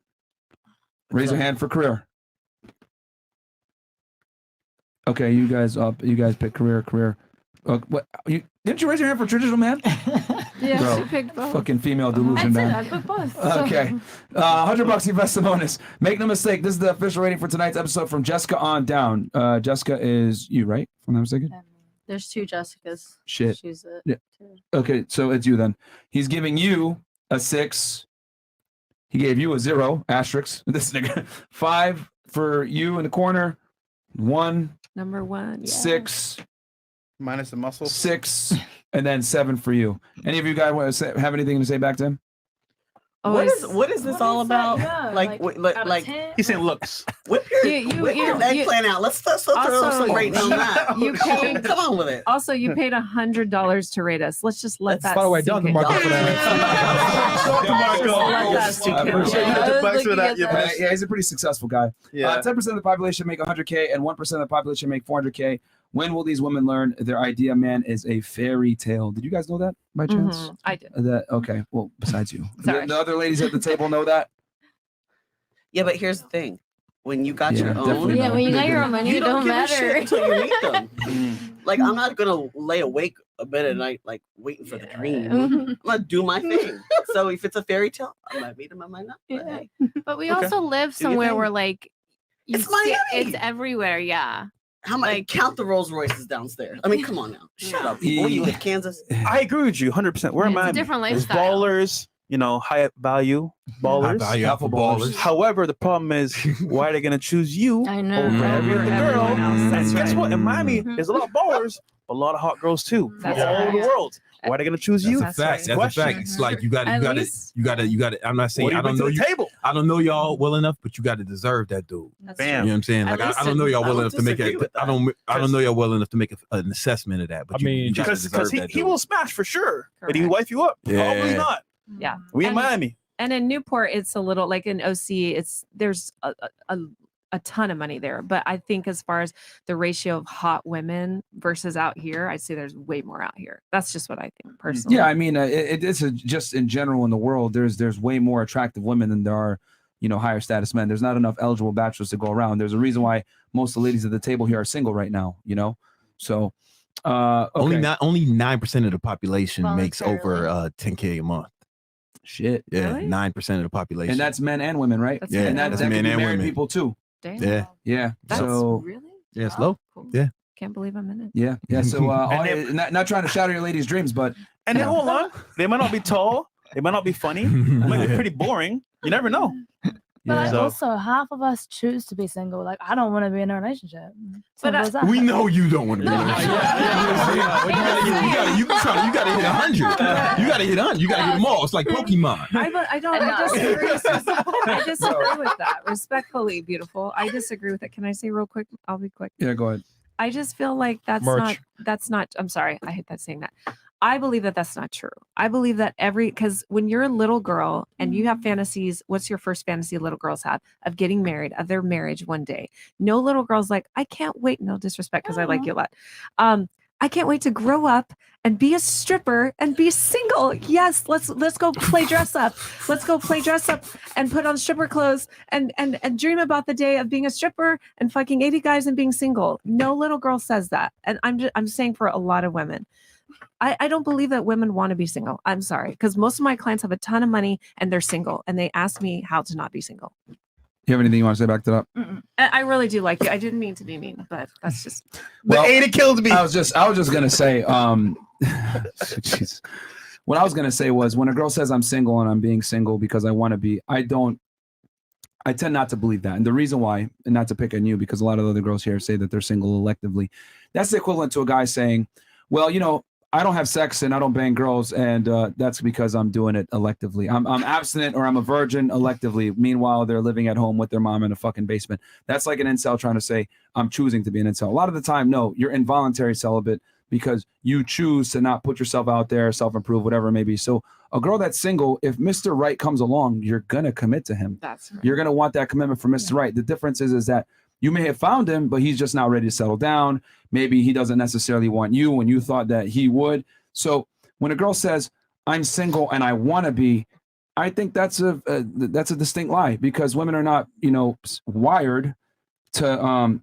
Raise a hand for career. Okay, you guys up. You guys pick career. What? Didn't you raise your hand for traditional man? Yeah, Bro, she picked both. Fucking female delusion, man. I put both. Okay. $100 invest the bonus. Make no mistake, this is the official rating for tonight's episode from Jessica on down. Jessica is you, right? If I'm not mistaken? There's 2 Jessicas. Shit. She's it. Yeah. Okay, so it's you then. He's giving you a 6. He gave you a 0, asterisk. This nigga. 5 for you in the corner. 1. Number 1. Yeah. 6. Minus the muscle. 6. And then 7 for you. Any of you guys want to have anything to say back to him? What is this all about? Like he's saying looks. Whip your eggplant out. Let's throw some rating on that. You paid. Come on with it. Also, you paid $100 to rate us. Let's just let that. By the way, sink down the in. market for that. Yeah, he's a pretty successful guy. Yeah. 10% of the population make 100K and 1% of the population make 400K. When will these women learn their idea man is a fairy tale? Did you guys know that by chance? I did. Okay. Well, besides you, Sorry. the other ladies at the table know that. Yeah, but here's the thing: when you got your own, definitely Yeah, when you got your own money, you it don't give a matter. shit until you meet them. Like I'm not gonna lay awake a bit at night, like waiting for the dream. I'm gonna do my thing. So if it's a fairy tale, I might meet him, I might not. But, hey. But we Okay. also live Do your somewhere thing. where like It's see- Miami. it's everywhere. Yeah. How much? Count the Rolls Royces downstairs. I mean, come on now. Shut up. Where you live, Kansas? I agree with you 100%. We're in It's a Miami. different There's lifestyle. ballers, high value ballers. High value alpha ballers. However, the problem is, why are they going to choose you I know. over every other girl? everyone else. And guess what? In Miami, there's a lot of ballers, but a lot of hot girls too, from That's all over the right. world. Why are they going to choose you? That's a fact. That's a fact. It's like you got At to. least- I'm not saying What do I you don't bring know to the you. table? I don't know y'all well enough, but you got to deserve that dude. That's Bam. You know what I'm saying? At Like least I don't know y'all I well don't enough to make disagree it. with I don't know y'all well enough to make an assessment of that. But I mean, you got to deserve Because that he dude. will smash for sure, but he Correct. wife you up. Probably Yeah. not. Yeah. We in And- Miami. And in Newport, it's a little like in OC. There's a ton of money there, but I think as far as the ratio of hot women versus out here, I'd say there's way more out here. That's just what I think personally. Yeah, I mean, it's just in general in the world. There's way more attractive women than there are, higher status men. There's not enough eligible bachelors to go around. There's a reason why most of the ladies at the table here are single right now. So okay. Only 9% of the population makes Voluntarily. over 10K a month. Shit. Yeah, Really? 9% of the population. And that's men and women, right? That's Yeah, and that, that's that men could be and married women. people too. Damn. Yeah, Yeah. That's So really. yeah, it's low. Cool. Yeah. Can't believe I'm in it. yeah. So And not trying to shatter your ladies' dreams, but And then hold on, they might not be tall, they might not be funny, they might be pretty boring. You never know. But So- also, half of us choose to be single. Like, I don't want to be in a relationship. But Simple as that. We know you don't want to be. No, in a I- relationship. You gotta hit 100. You gotta hit 100. You gotta hit them all. It's like Pokemon. I disagree with that. Respectfully, beautiful. I disagree with it. Can I say real quick? I'll be quick. yeah, go ahead. I just feel like Merch. that's not, I'm sorry. I hate that saying that. I believe that that's not true. I believe that because when you're a little girl and you have fantasies, what's your first fantasy little girls have? Of getting married, of their marriage one day. No little girl's like, I can't wait. No disrespect, because I like you a lot. I can't wait to grow up and be a stripper and be single. Yes, let's go play dress up. Let's go play dress up and put on stripper clothes and dream about the day of being a stripper and fucking 80 guys and being single. No little girl says that. And I'm saying for a lot of women. I don't believe that women want to be single. I'm sorry, because most of my clients have a ton of money and they're single, and they ask me how to not be single. You have anything you want to say back to that? I really do like you. I didn't mean to be mean, but that's just. Well, it killed me. I was just gonna say, jeez. What I was gonna say was when a girl says I'm single and I'm being single because I want to be, I tend not to believe that. And the reason why, and not to pick on you, because a lot of other girls here say that they're single electively. That's the equivalent to a guy saying, well, you know, I don't have sex and I don't bang girls, and that's because I'm doing it electively. I'm abstinent or I'm a virgin electively. Meanwhile, they're living at home with their mom in a fucking basement. That's like an incel trying to say, I'm choosing to be an incel. A lot of the time, no, you're involuntary celibate because you choose to not put yourself out there, self-improve, whatever it may be. So a girl that's single, if Mr. Right comes along, you're going to commit to him. That's right. You're going to want that commitment from Mr. Right. The difference is that you may have found him, but he's just not ready to settle down. Maybe he doesn't necessarily want you when you thought that he would. So when a girl says, I'm single and I want to be, I think that's a distinct lie, because women are not, you know, wired to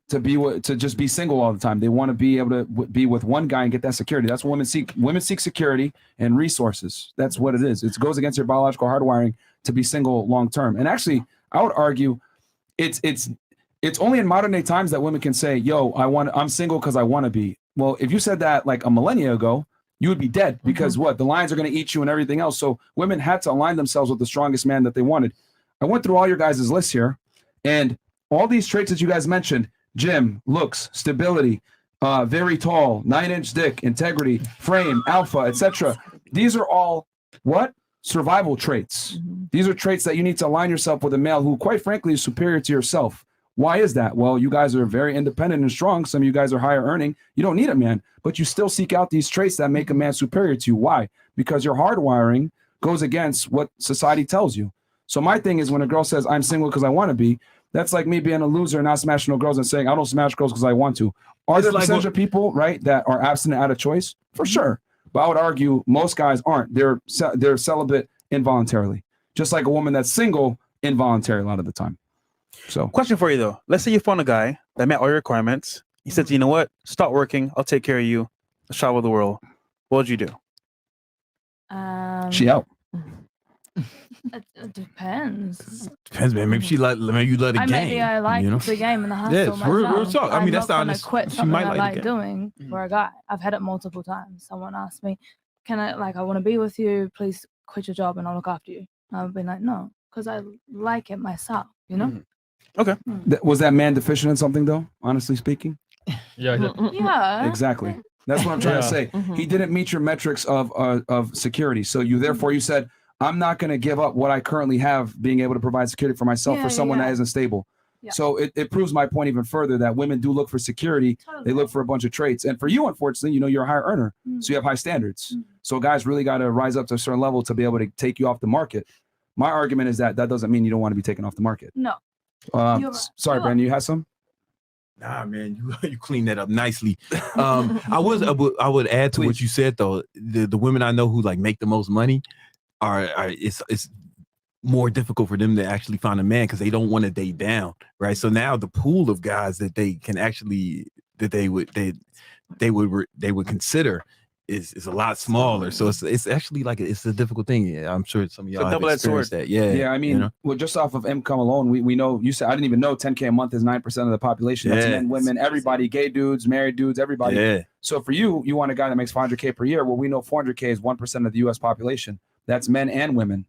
just be single all the time. They want to be able to be with one guy and get that security. That's what women seek. Women seek security and resources. That's what it is. It goes against your biological hardwiring to be single long term. And actually, I would argue it's only in modern day times that women can say, yo, I'm single because I want to be. Well, if you said that like a millennia ago, you would be dead, because what? The lions are going to eat you and everything else. So women had to align themselves with the strongest man that they wanted. I went through all your guys' lists here, and all these traits that you guys mentioned, gym, looks, stability, very tall, 9-inch dick, integrity, frame, alpha, etc. These are all what? Survival traits. These are traits that you need to align yourself with a male who, quite frankly, is superior to yourself. Why is that? Well, you guys are very independent and strong. Some of you guys are higher earning. You don't need a man, but you still seek out these traits that make a man superior to you. Why? Because your hardwiring goes against what society tells you. So my thing is, when a girl says, I'm single because I want to be, that's like me being a loser and not smashing no girls and saying, I don't smash girls because I want to. Are there percentage of people, right, that are abstinent out of choice? For sure. But I would argue most guys aren't. They're celibate involuntarily. Just like a woman that's single involuntarily a lot of the time. So, question for you though. Let's say you found a guy that met all your requirements. He said, you know what? Stop working. I'll take care of you. Let's travel the world. What would you do? She out. It depends. Depends, man. Maybe you love the game. Maybe I like the game and the hustle myself. Real talk. I mean, I'm that's the not honest. quit She something might I like the game. doing for a guy. I've had it multiple times. Someone asked me, "Can I I want to be with you? Please quit your job and I'll look after you." I've been like, "No," because I like it myself. You know. Okay. Was that man deficient in something though? Honestly speaking. Yeah. Yeah. Exactly. That's what I'm trying to say. He didn't meet your metrics of security. So you said, I'm not going to give up what I currently have, being able to provide security for myself for someone that isn't stable. Yeah. So it proves my point even further that women do look for security. Totally. They look for a bunch of traits. And for you, unfortunately, you're a higher earner. So you have high standards. So guys really got to rise up to a certain level to be able to take you off the market. My argument is that doesn't mean you don't want to be taken off the market. No. Sorry, Brandon, you had some? Nah, man, you cleaned that up nicely. I would add to what you said though. The women I know who make the most money it's more difficult for them to actually find a man because they don't want to date down, right? So now the pool of guys that they can actually they would consider is a lot smaller. So it's actually it's a difficult thing. Yeah, I'm sure some of y'all have experienced that. Yeah. I mean, well, just off of income alone, we know, you said, I didn't even know 10K a month is 9% of the population. That's men, women, everybody, gay dudes, married dudes, everybody. Yeah. So for you want a guy that makes 400K per year. Well, we know 400K is 1% of the US population. That's men and women,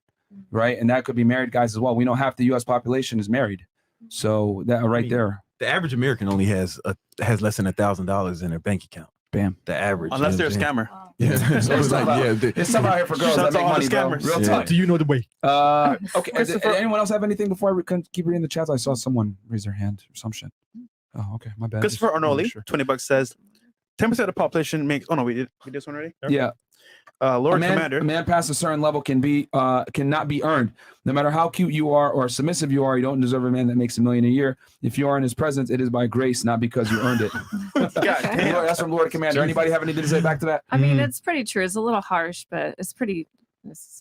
right? And that could be married guys as well. We know half the US population is married. So that there. The average American only has less than $1,000 in their bank account. Bam. The average. Unless they're a scammer. Yeah. So there's some out here for girls that make money, bro. Real talk. Do you know the way? Okay. Anyone else have anything before we keep reading the chats? I saw someone raise their hand or some shit. Oh, okay. My bad. Christopher Arnoli, $20 says 10% of the population makes. Oh no, we did this one already. Yeah. Lord Commander. A man past a certain level cannot be earned. No matter how cute you are or submissive you are, you don't deserve a man that makes $1 million a year. If you are in his presence, it is by grace, not because you earned it. That's from Lord Commander. Anybody have anything to say back to that? I mean, it's pretty true. It's a little harsh, but it's a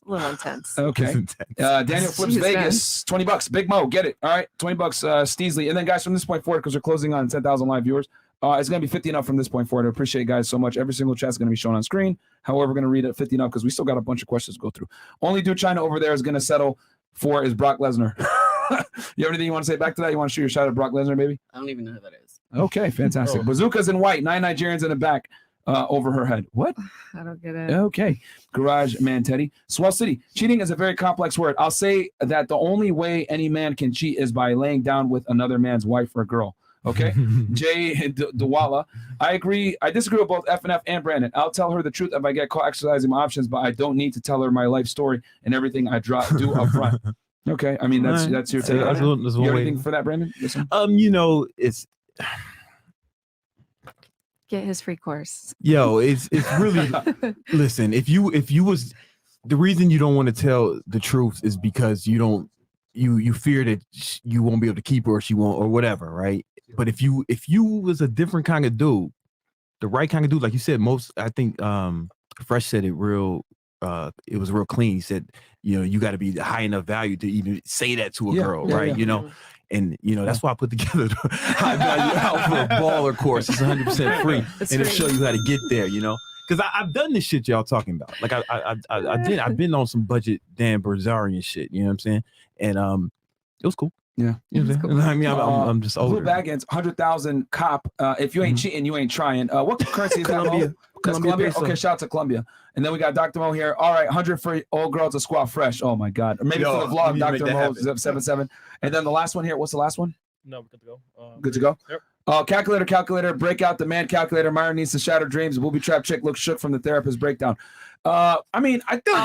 little intense. Okay. Daniel Flips Vegas, $20. Big Mo, get it. All right, $20. Steesley, and then guys, from this point forward, because we're closing on 10,000 live viewers. It's going to be 50 and up from this point forward. I appreciate you guys so much. Every single chat is going to be shown on screen. However, we're going to read it 50 and up because we still got a bunch of questions to go through. Only dude China over there is going to settle for is Brock Lesnar. You have anything you want to say back to that? You want to shoot your shot at Brock Lesnar, maybe? I don't even know who that is. Okay, fantastic. Bazookas in white, 9 Nigerians in the back over her head. What? I don't get it. Okay. Garage man Teddy. Swell City. Cheating is a very complex word. I'll say that the only way any man can cheat is by laying down with another man's wife or girl. Okay. Jay Dwala. I agree. I disagree with both FNF and Brandon. I'll tell her the truth if I get caught exercising my options, but I don't need to tell her my life story and everything I do up front. Okay. I mean, that's your take. That's You got one way. anything for that, Brandon? It's Get his free course. it's really listen, if you was the reason you don't want to tell the truth is because you fear that you won't be able to keep her or she won't or whatever, right? But if you was a different kind of dude, the right kind of dude, like you said, I think Fresh said it real it was real clean. He said, you got to be high enough value to even say that to a girl, right? And that's why I put together the high value alpha baller course. It's 100% free, and it'll show you how to get there. Because I've done this shit y'all talking about. Like I did. I've been on some budget Dan Bilzerian shit. You know what I'm saying? And it was cool. Yeah, you know what I'm saying? I mean, I'm just older. Blue Baggins, 100,000 cop. If you ain't cheating, you ain't trying. What currency is that? Colombia. That's Colombia. Peso. Okay, shout out to Colombia. And then we got Dr. Mo here. All right, 100 for old girl to squat fresh. Oh my God. Or maybe for the vlog, Dr. Mo 77. And then the last one here. What's the last one? No, we're good to go. Good to go. Yep. Calculator. Break out the man calculator. Myron needs to shatter dreams. Booby trap chick looks shook from the therapist breakdown. I mean, I think.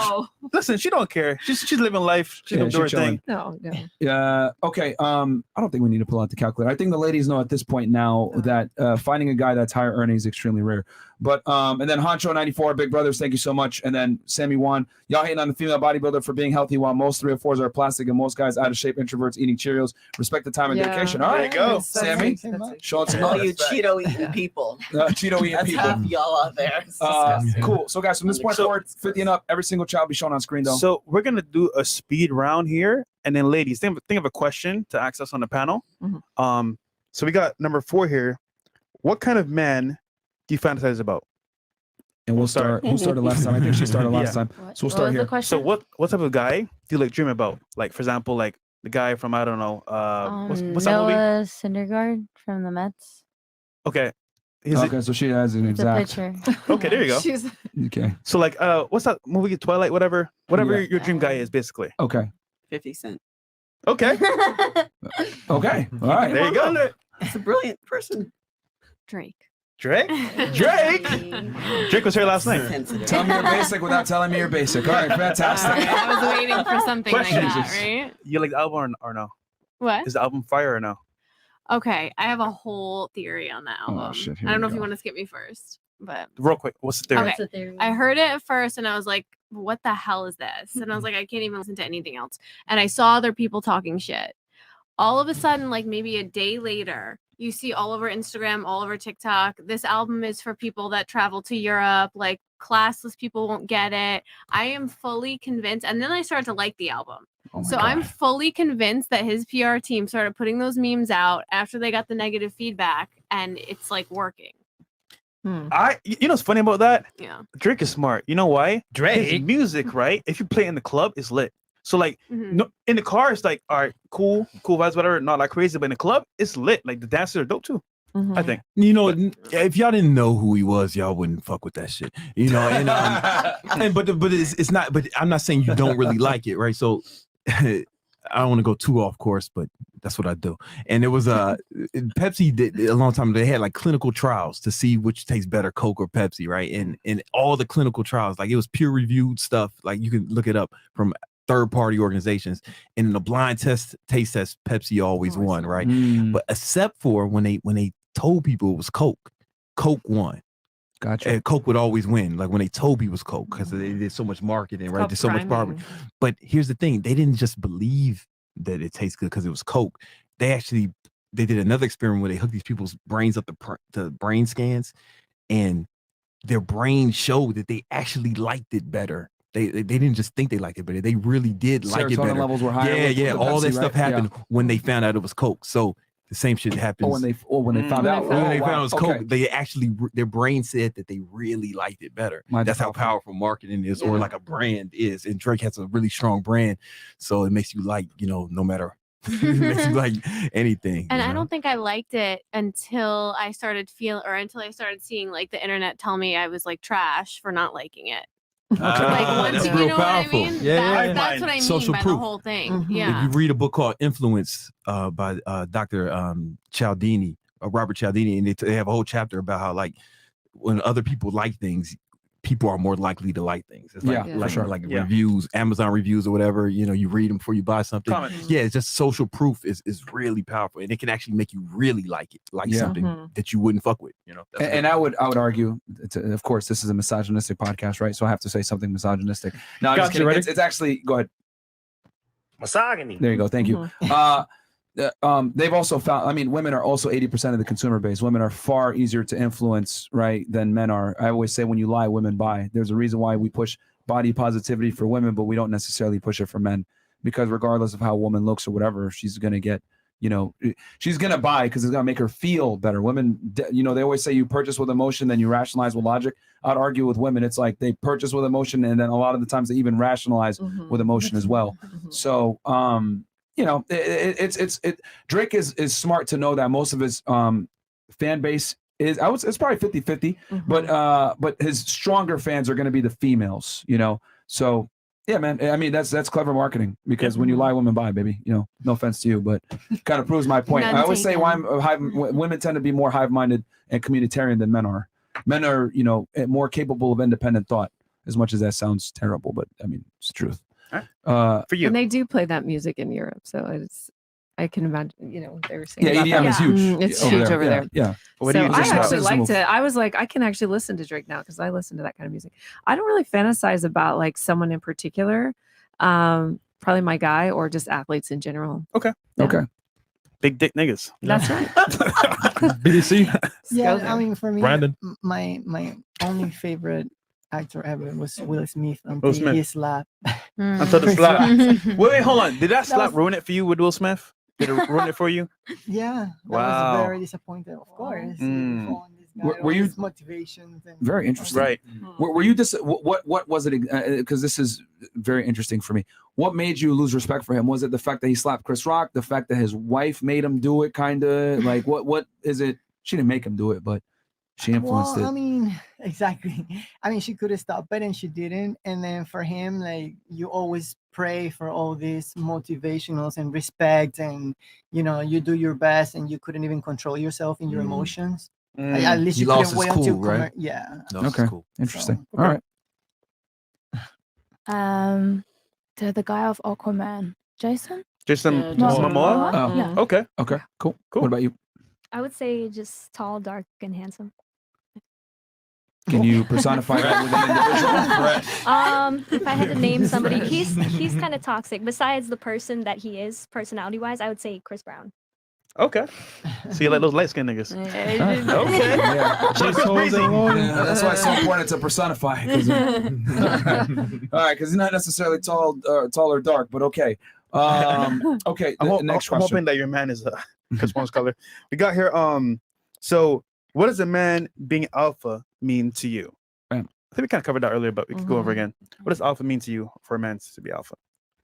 Listen, she don't care. She's living life. She's gonna do her thing. No. Yeah. Okay. I don't think we need to pull out the calculator. I think the ladies know at this point now that finding a guy that's higher earning is extremely rare. But and then Honcho 94, Big Brothers, thank you so much. And then Sammy Wan, y'all hating on the female bodybuilder for being healthy while most 304s are plastic and most guys out of shape introverts eating Cheerios. Respect the time and dedication. All right, go, Sammy. Show us some All love. you Cheeto eating people. Cheeto eating That's people. half y'all out there. It's disgusting. Cool. So guys, from this point forward, 50 and up, every single child will be shown on screen though. So we're gonna do a speed round here, and then ladies, think of a question to ask us on the panel. So we got number 4 here. What kind of man do you fantasize about? And we'll start. Who started last time? I think she started last time. So we'll start here. So what type of guy do you like dream about? Like for example, like the guy from I don't know. What's that movie? Noah Syndergaard from the Mets. Okay. So she has an It's exact. a pitcher. Okay, there you go. Okay. So like what's that movie? Twilight, whatever your dream guy is, basically. Okay. 50 Cent. Okay. Okay. All right. There you go. It's a brilliant person. Drake. Drake was here last night. Tell me you're basic without telling me you're basic. All right, fantastic. I was waiting for something like Question. that, right? You like the album or no? What? Is the album fire or no? Okay, I have a whole theory on that album. shit, here I don't we know if you go. want to skip me first, but Real quick, what's the theory? okay. I heard it at first and I was like, what the hell is this? And I was like, I can't even listen to anything else. And I saw other people talking shit. All of a sudden, like maybe a day later, you see all over Instagram, all over TikTok, this album is for people that travel to Europe, like classless people won't get it. I am fully convinced. And then I started to like the album. So I'm fully convinced that his PR team started putting those memes out after they got the negative feedback and it's like working. You know what's funny about that? Yeah. Drake is smart. You know why? His music, right? If you play it in the club, it's lit. So like no, in the car, it's like, all right, cool vibes, whatever, not like crazy, but in the club, it's lit. Like the dancers are dope too. I think. If y'all didn't know who he was, y'all wouldn't fuck with that shit. And but it's not. But I'm not saying you don't really like it, right? So I don't want to go too off course, but that's what I do. And it was Pepsi did a long time. They had like clinical trials to see which tastes better, Coke or Pepsi, right? And all the clinical trials, like it was peer reviewed stuff. Like you can look it up from third-party organizations, and in the blind taste test, Pepsi always won, right? But except for when they told people it was Coke won. Gotcha. And Coke would always win, like when they told people it was Coke, because they did so much marketing, right? There's so much marketing. But here's the thing: they didn't just believe that it tastes good because it was Coke. They did another experiment where they hooked these people's brains up to brain scans, and their brain showed that they actually liked it better. They didn't just think they liked it better. They really did like it better. Serotonin levels were higher. Yeah. All that stuff happened when they found out it was Coke. So the same shit happens. When they found out. When they found out it was Coke, they actually, their brain said that they really liked it better. That's how powerful marketing is, or like a brand is. And Drake has a really strong brand. So it makes you like, no matter. It makes you like anything. And I don't think I liked it until I started seeing like the internet tell me I was like trash for not liking it. Like once you know what I mean? That's what I mean Social by proof. the whole thing. If Yeah. you read a book called Influence by Dr. Cialdini, Robert Cialdini, and they have a whole chapter about how like when other people like things, people are more likely to like things. It's like, for sure. like Yeah. reviews, Amazon reviews or whatever, you know, you read them before you buy something. Comments. Yeah, it's just social proof is really powerful, and it can actually make you really like it, like Yeah. something that you wouldn't fuck with, you know. That's And I would argue, of course, this is a misogynistic podcast, right? So I have to say something misogynistic. No, I'm just Gotcha, kidding. ready? It's actually, go ahead. Misogyny. There you go. Thank you. They've also found, I mean, women are also 80% of the consumer base. Women are far easier to influence, right, than men are. I always say when you lie, women buy. There's a reason why we push body positivity for women, but we don't necessarily push it for men, because regardless of how a woman looks or whatever, she's going to get, you know, she's going to buy because it's going to make her feel better. Women, you know, they always say you purchase with emotion, then you rationalize with logic. I'd argue with women, it's like they purchase with emotion, and then a lot of the times they even rationalize with emotion as well. So, you know, Drake is smart to know that most of his fan base is, it's probably 50-50, but his stronger fans are going to be the females, you know. So yeah, man, I mean, that's clever marketing, because when you lie, women buy, baby. You know, no offense to you, but kind of proves my point. None I always say taken. women tend to be more hive-minded and communitarian than men are. Men are, you know, more capable of independent thought, as much as that sounds terrible, but I mean, it's the truth. For you. And they do play that music in Europe, so I can imagine, you know, they were saying. Yeah, about EDM that. is huge. It's huge over there. Yeah. What do So you I just actually about? liked it. I was like, I can actually listen to Drake now because I listen to that kind of music. I don't really fantasize about like someone in particular. Probably my guy or just athletes in general. Okay. Okay. Big dick niggas. That's right. BDC. Yeah, there. I mean, for me, Brandon. my only favorite actor ever was Will Smith Will until Smith. he slapped. Until the Chris slap. Rock. Wait, hold on. Did that That slap was- ruin it for you with Will Smith? Did it ruin it for you? Yeah, that Wow. was very disappointed. Of course, Mm. following this guy, Were all you- his motivations and Very interesting. Right. Were you what was it? Because this is very interesting for me. What made you lose respect for him? Was it the fact that he slapped Chris Rock? The fact that his wife made him do it? Kind of like what is it? She didn't make him do it, but she influenced Well, I it. mean, exactly. I mean, she could have stopped it and she didn't. And then for him, like, you always pray for all these motivationals and respect, and you know, you do your best, and you couldn't even control yourself in your emotions. Like, at least He you lost couldn't his wait until cool, right? yeah. That's Okay. cool. Interesting. So, All right. The guy of Aquaman, Jason. Jason Yeah, Momoa. Momoa? Oh. Yeah. Okay. Okay. Cool. Cool. What about you? I would say just tall, dark, and handsome. Can you personify that with an individual? If I had to name somebody, he's kind of toxic. Besides the person that he is, personality-wise, I would say Chris Brown. Okay. So you like those light skinned niggas? Okay. Yeah. Chase holes and all. Yeah, that's why it's so important to personify. 'Cause all right, because he's not necessarily tall or dark, but okay. Okay. Next I'm question. hoping that your man is Chris Brown's color. We got here. So what does a man being alpha mean to you? I think we kind of covered that earlier, but we could go over again. What does alpha mean to you for a man to be alpha?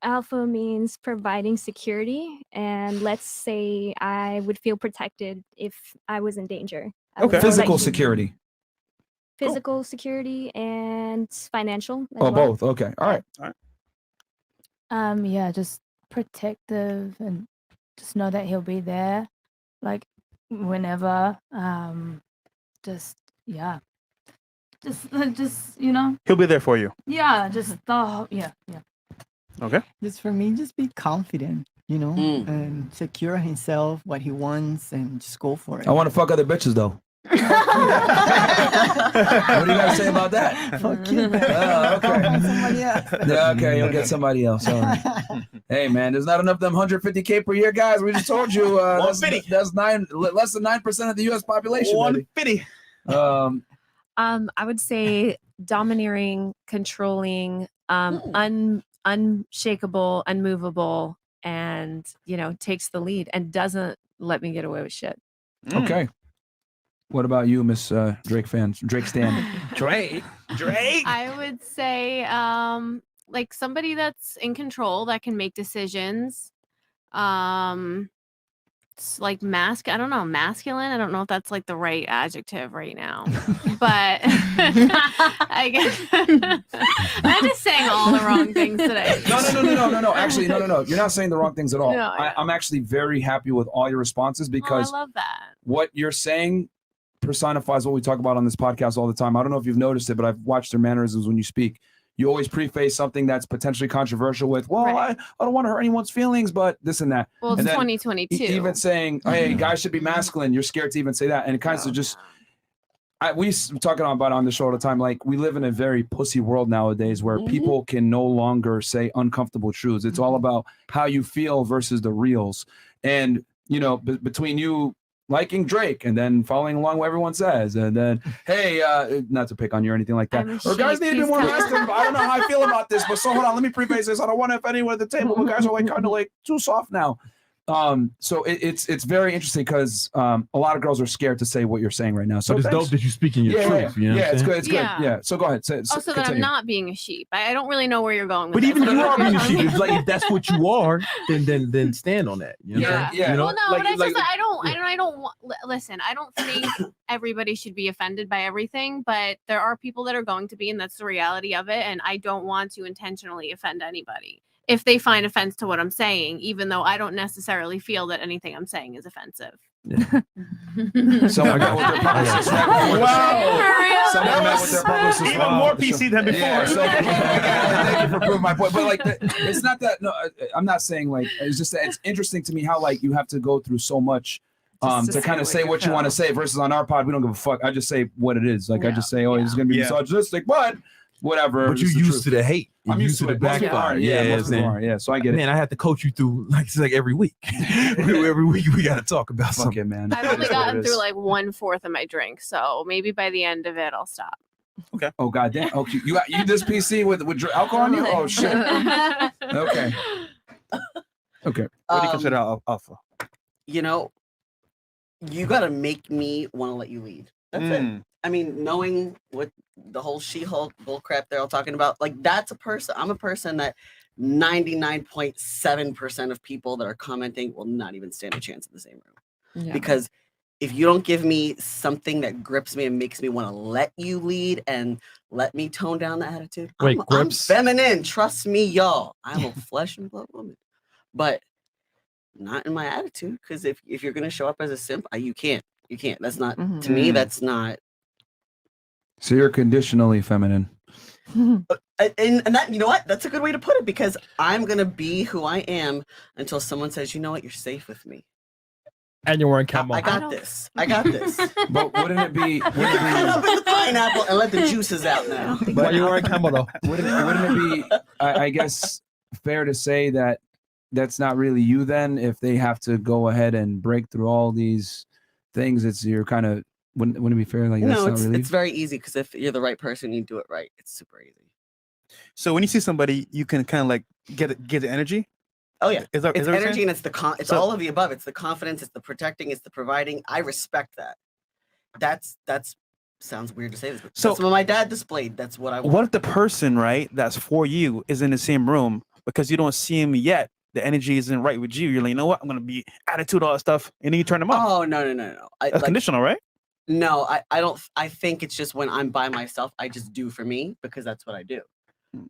Alpha means providing security, and let's say I would feel protected if I was in danger. I would know that Physical you- security. Physical security and financial. as Oh, well. both. Okay. All right. All right. Yeah, just protective and just know that he'll be there, like whenever. Just yeah, just you know. He'll be there for you. Yeah, just yeah. Okay. Just for me, just be confident, you know, and secure himself, what he wants, and just go for it. I want to fuck other bitches though. What do you guys say about that? Fuck you. Oh, okay. Somebody else. Yeah, okay, you'll get somebody else. All right. Hey, man, there's not enough of them 150K per year, guys. We just told you that's less than 9% of the U.S. population. baby. 150. I would say domineering, controlling, unshakable, unmovable, and you know, takes the lead and doesn't let me get away with shit. Okay. What about you, Miss Drake fans? Drake stan. Drake. I would say like somebody that's in control that can make decisions. like I don't know, masculine. I don't know if that's like the right adjective right now, but I guess I'm just saying all the wrong things today. No. Actually, no. You're not saying the wrong things at all. No, I'm actually very happy with all your responses because I love that. what you're saying personifies what we talk about on this podcast all the time. I don't know if you've noticed it, but I've watched your mannerisms when you speak. You always preface something that's potentially controversial with, well, I don't want to hurt anyone's feelings, but this and that. Well, it's 2022. Even saying, hey, guys should be masculine. You're scared to even say that. And it kind of just, we talk about on the show all the time, like we live in a very pussy world nowadays where people can no longer say uncomfortable truths. It's all about how you feel versus the reals. And, you know, between you liking Drake and then following along what everyone says, and then, hey, not to pick on you or anything like that. Or guys need to be more masculine. I don't know how I feel about this, but so hold on, let me preface this. I don't want to offend anyone at the table, but guys are like kind of like too soft now. So it's very interesting because a lot of girls are scared to say what you're saying right now. So it's dope that you're speaking your truth. You know what I'm it's saying? good. It's good. Yeah. So go ahead. So that I'm not being a sheep. I don't really know where you're going with But this. even if you are being a sheep, it's like if that's what you are, then stand on that. You know what I'm saying? Yeah. You know? Well, no, but I just I don't listen. I don't think everybody should be offended by everything, but there are people that are going to be, and that's the reality of it. And I don't want to intentionally offend anybody if they find offense to what I'm saying, even though I don't necessarily feel that anything I'm saying is offensive. Someone met with their publicist right before the show. Someone met with their publicist. Even more PC than before. Yeah, so, thank you for proving my point. But like, it's not that. No, I'm not saying like. It's just that it's interesting to me how like you have to go through so much to kind of say what you want to say. Versus on our pod, we don't give a fuck. I just say what it is. Like I just say, oh, it's gonna be misogynistic, but whatever. But you're used to the hate. I'm used to the backfire. Yeah. So I get it. Man, I have to coach you through like every week. Every week we got to talk about something, it, man. I've only gotten through like 1/4 of my drink, so maybe by the end of it, I'll stop. Okay. Oh goddamn. Okay. You this PC with alcohol on you? Oh shit. Okay. Okay. What do you consider alpha? You know, you got to make me want to let you lead. That's it. I mean, knowing what the whole She-Hulk bullcrap they're all talking about, like that's a person. I'm a person that 99.7% of people that are commenting will not even stand a chance in the same room. Yeah. Because if you don't give me something that grips me and makes me want to let you lead and let me tone down the attitude, Wait, I'm grips? feminine. Trust me, y'all. I'm a flesh and blood woman. But not in my attitude, because if you're going to show up as a simp, you can't. You can't. That's not, to me, that's not. So you're conditionally feminine. And that, you know what? That's a good way to put it, because I'm going to be who I am until someone says, you know what, you're safe with me. And you're wearing camo. I got this. I got this. But wouldn't it be Open the pineapple and let the juices out now. But you're wearing camo though. Wouldn't it be, I guess, fair to say that that's not really you then? If they have to go ahead and break through all these things, you're kind of, wouldn't it be fair? Like that's No, not really. it's very easy, because if you're the right person, you do it right. It's super easy. So when you see somebody, you can kind of like get the energy. Oh yeah, Is it's that what you're energy saying? and it's all of the above. It's the confidence, it's the protecting, it's the providing. I respect that. That's sounds weird to say this, but So- that's what my dad displayed. That's what I want. What if the person, right, that's for you is in the same room because you don't see him yet? The energy isn't right with you. You're like, you know what? I'm gonna be attitude, all that stuff, and then you turn them off. Oh no. That's conditional, right? No, I don't. I think it's just when I'm by myself, I just do for me because that's what I do.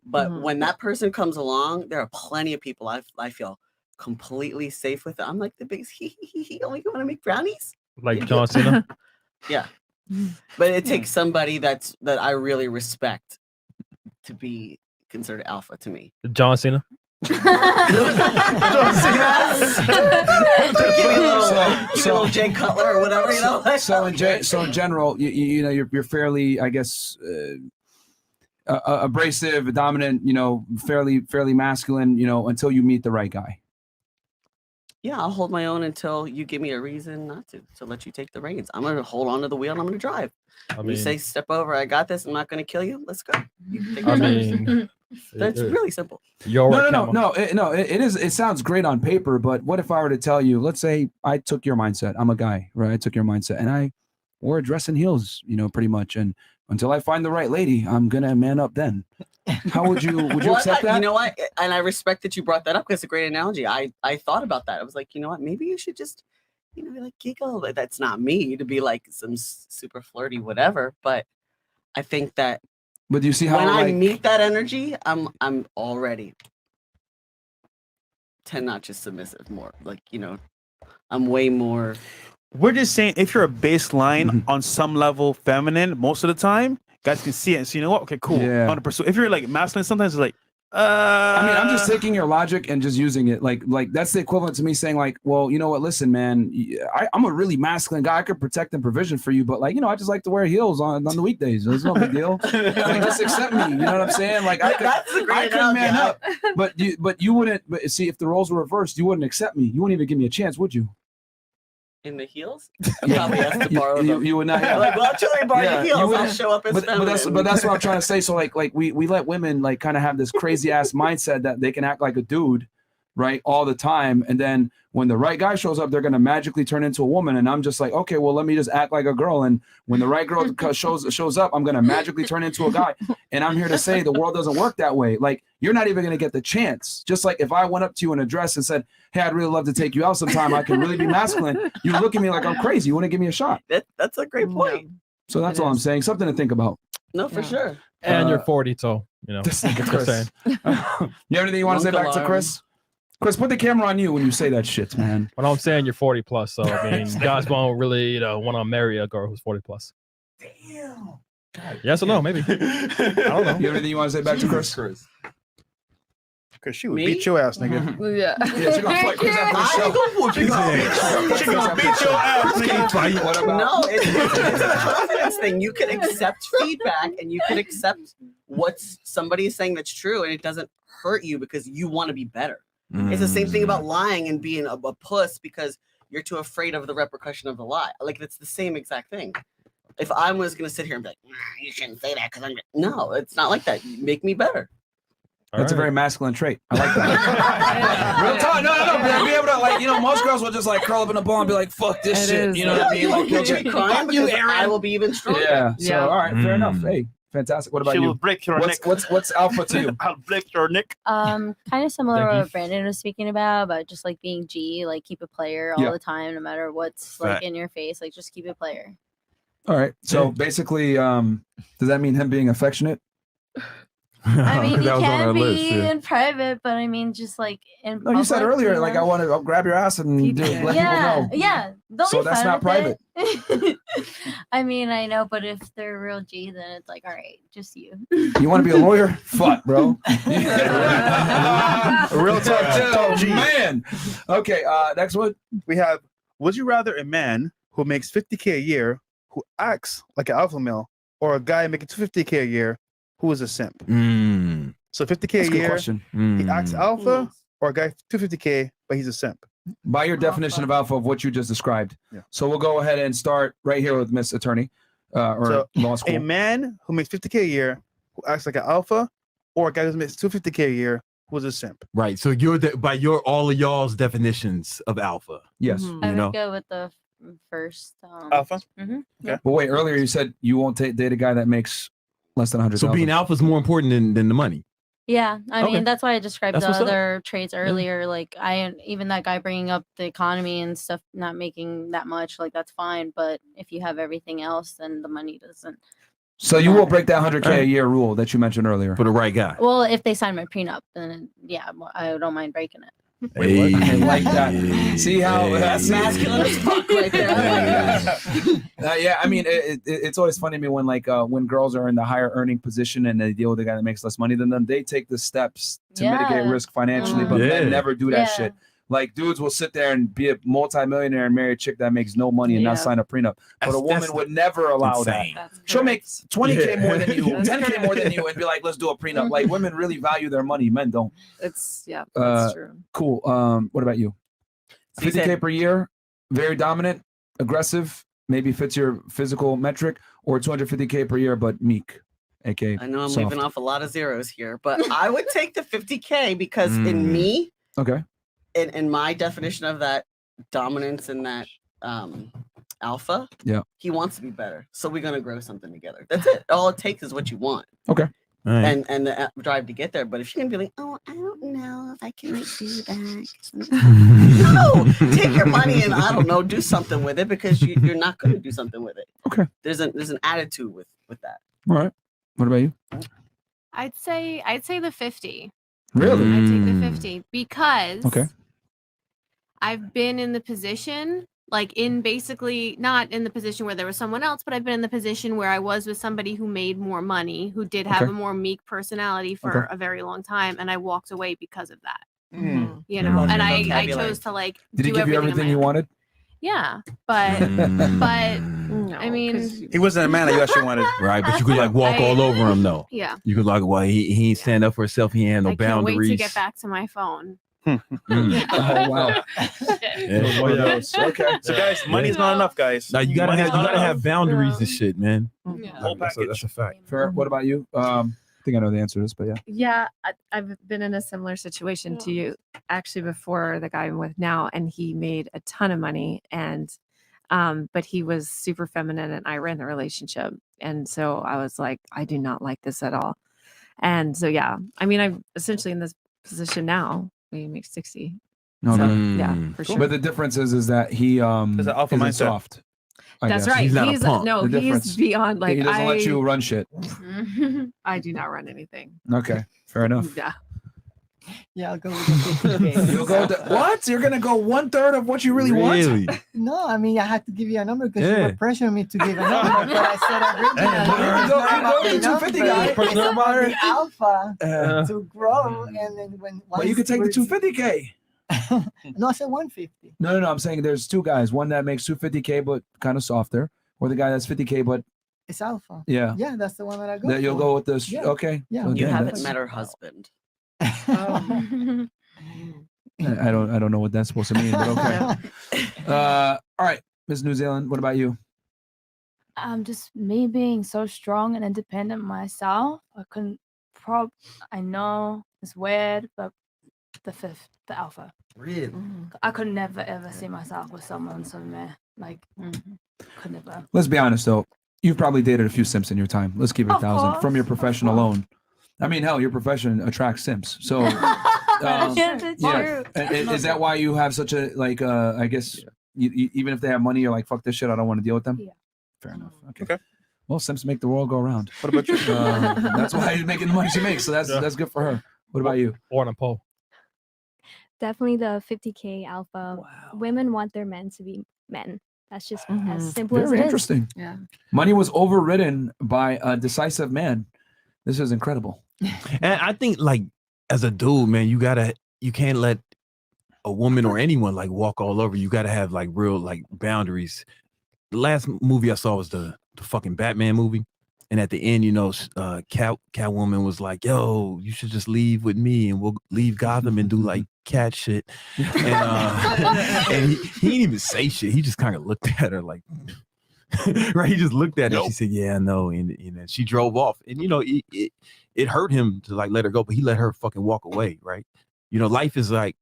But when that person comes along, there are plenty of people I feel completely safe with. I'm like the biggest oh, you want to make brownies? Like John Cena. Yeah. But it takes somebody that I really respect to be considered alpha to me. John Cena. Give me a little Jay Cutler or whatever, you know. So in general, you know, you're fairly, I guess, abrasive, dominant, you know, fairly masculine, you know, until you meet the right guy. Yeah, I'll hold my own until you give me a reason not to let you take the reins. I'm gonna hold on to the wheel and I'm gonna drive. You say step over, I got this, I'm not gonna kill you. Let's go. You can take the reins. That's really simple. No. It sounds great on paper, but what if I were to tell you, let's say I took your mindset. I'm a guy, right? I took your mindset and I wore a dress and heels, you know, pretty much. And until I find the right lady, I'm gonna man up then. How would you accept that? You know what? And I respect that you brought that up because it's a great analogy. I thought about that. I was like, you know what? Maybe you should just be like giggle. Like, that's not me to be like some super flirty whatever. But I think that. But do you see how when I like, meet that energy, I'm already 10 notches submissive more. Like, I'm way more. We're just saying if you're a baseline on some level feminine, most of the time, guys can see it and say, you know what? Okay, cool. Yeah. 100%. If you're like masculine, sometimes it's like, I mean, I'm just taking your logic and just using it. Like that's the equivalent to me saying like, well, you know what? Listen, man, I'm a really masculine guy. I could protect and provision for you, but like, I just like to wear heels on the weekdays. It's no big deal. Like, just accept me. You know what I'm saying? Like I could man up, but you wouldn't. But see, if the roles were reversed, you wouldn't accept me. You wouldn't even give me a chance, would you? In the heels? I probably have to borrow them. You would not. Yeah. Like, well, until I borrow your heels, I'll show up as feminine. But that's what I'm trying to say. So like we let women like kind of have this crazy ass mindset that they can act like a dude, right, all the time, and then when the right guy shows up, they're gonna magically turn into a woman. And I'm just like, okay, well, let me just act like a girl. And when the right girl shows up, I'm gonna magically turn into a guy. And I'm here to say the world doesn't work that way. Like you're not even gonna get the chance. Just like if I went up to you in a dress and said, hey, I'd really love to take you out sometime. I can really be masculine. You look at me like I'm crazy. You wouldn't give me a shot. That's a great point. So that's all I'm saying. Something to think about. No, for sure. And you're 40, so This nigga just saying. Chris. You have anything you want to say back to Chris? Chris, put the camera on you when you say that shit, man. But I'm saying you're 40 plus, so I mean, guys won't really, want to marry a girl who's 40 plus. Damn. Yes or no? Maybe. I don't know. You have anything you want to say back to Chris? Because she would beat your ass, nigga. Yeah. Yeah, she gonna fight Chris after the show. She gonna beat your ass, nigga. What about? No, it's a confidence thing. You can accept feedback and you can accept what somebody is saying that's true, and it doesn't hurt you because you want to be better. It's the same thing about lying and being a puss because you're too afraid of the repercussion of the lie. Like it's the same exact thing. If I was going to sit here and be like, you shouldn't say that because no, it's not like that. You make me better. That's a very masculine trait. I like that. Real talk. No. Be able to like, most girls will just like curl up in a ball and be like, "Fuck this shit." You know what I mean? Like, you'll be crying because I will be even stronger. Yeah. So all right, fair enough. Hey, fantastic. What about She you? will break your neck. What's alpha to you? I'll break your neck. Kind of similar to what Brandon was speaking about just like being G, like keep it player all the time, no matter what's like in your face, like just keep it player. All right. So basically, does that mean him being affectionate? I mean, you That was on our can be list, yeah. in private, but I mean, just like in No, you said public, earlier, you like know? I'll grab your ass and let people know. Yeah, don't So be that's fine not with private. it. I mean, I know, but if they're real G, then it's like, all right, just you. You want to be a lawyer? Fuck, bro. Real talk, too, man. Okay, next one. We have, would you rather a man who makes $50K a year who acts like an alpha male or a guy making $250K a year who is a simp? So $50K That's a a good year, question. he acts alpha, or a guy $250K, but he's a simp. By your definition of alpha of what you just described. Yeah. So we'll go ahead and start right here with Miss Attorney or law school. A man who makes $50K a year who acts like an alpha, or a guy who makes $250K a year who is a simp. Right. So you're by all of y'all's definitions of alpha. Yes. I would go with the first alpha. Mm-hmm. Okay. But wait, earlier you said you won't date a guy that makes less than 100,000. So being alpha is more important than the money. Yeah, I Okay. mean that's why I described That's the what's up. other traits earlier. Like even that guy bringing up the economy and stuff, not making that much, like that's fine. But if you have everything else, then the money doesn't. So you will break that 100K a year rule that you mentioned earlier for the right guy. Well, if they sign my prenup, then yeah, I don't mind breaking it. Wait, I like that. See how That's masculine as fuck right there. I like that. yeah, I mean, it's always funny to me when when girls are in the higher earning position and they deal with a guy that makes less money than them, they take the steps to mitigate risk financially, but men never do that shit. Like dudes will sit there and be a multimillionaire and marry a chick that makes no money and not sign a prenup. But a woman would never allow insane. that. She'll make 20K more than you, 10K more than you, and be like, let's do a prenup. Like women really value their money. Men don't. It's that's true. Cool. What about you? 50K per year, very dominant, aggressive, maybe fits your physical metric, or 250K per year, but meek, aka I know I'm soft. leaving off a lot of zeros here, but I would take the 50K because in me, okay, in my definition of that dominance and that alpha, yeah, he wants to be better. So we're gonna grow something together. That's it. All it takes is what you want. Okay. and the drive to get there. But if she can be like, oh, I don't know if I can like do that. No, take your money and I don't know, do something with it because you're not going to do something with it. Okay. There's an attitude with that. All right. What about you? I'd say the 50. Really? I'd take the 50 because Okay. I've been in the position, like in basically not in the position where there was someone else, but I've been in the position where I was with somebody who made more money, who did have Okay. a more meek personality for Okay. a very long time, and I walked away because of that. Mm. You know, and I Vocabulary. chose to like. Did he do give you everything on everything my you own. wanted? Yeah, but I mean, He wasn't a man that you actually wanted. Right, but you could like walk all over him though. Yeah. You could like, well, he ain't stand up for himself. He ain't no I can't wait boundaries. to get back to my phone. Oh wow. Yeah. One of those. Okay. So guys, money's not enough, guys. Now you gotta Money's have not enough. boundaries and shit, man. Whole package. That's a fact. Fair. What about you? I think I know the answer to this, but yeah. Yeah, I've been in a similar situation to you actually before the guy I'm with now, and he made a ton of money, and but he was super feminine, and I ran the relationship, and so I was like, I do not like this at all, and so yeah, I mean, I'm essentially in this position now. We make 60. No, So, no. yeah, for sure. But the difference is that he There's an alpha isn't mindset. soft. I That's guess. right. He's not a He's punk. no, The he's difference. beyond like he doesn't let you run shit. I do not run anything. Okay, fair enough. Yeah. Yeah, I'll go with the 50K. You'll go with the, what? You're gonna go 1/3 of what you really want? No, I mean I had to give you a number because you Yeah. were pressuring me to give a number. But I said originally, you go with the 250 guy. It's about the alpha Uh, to grow, and then when. But you could take the 250K. No, I said 150. No. I'm saying there's two guys. One that makes 250K but kind of softer, or the guy that's 50K but It's alpha. yeah. Yeah, that's the one that I go. That you'll for. go with this. Yeah. Okay. Yeah. So You again, haven't that's- met her husband. I don't know what that's supposed to mean, but okay. All right, Miss New Zealand. What about you? Just me being so strong and independent myself. I couldn't I know it's weird, but the alpha. Really? I could never ever see myself with someone so meh. Like could never. Let's be honest though. You've probably dated a few simps in your time. Let's keep it Of 1,000 course, from your profession alone. I mean, hell, your profession attracts simps. So, Yeah, that's true. Is that why you have such a like? I guess even if they have money, you're like, fuck this shit. I don't want to deal with them. Yeah. Fair enough. Okay. Well, simps make the world go round. What about you? That's why she's making the money she makes. So that's good for her. What about you? Or on a pole. Definitely the 50K alpha. Women want their men to be men. That's just as simple as Very it is. interesting. Yeah. Money was overridden by a decisive man. This is incredible. And I think like as a dude, man, you can't let a woman or anyone like walk all over. You gotta have like real like boundaries. The last movie I saw was the fucking Batman movie. And at the end, Catwoman was like, yo, you should just leave with me and we'll leave Gotham and do like cat shit. And he didn't even say shit. He just kind of looked at her like, right? He just looked at her. She said, yeah, I know. And then she drove off. And, it hurt him to like let her go, but he let her fucking walk away, right? Life is like,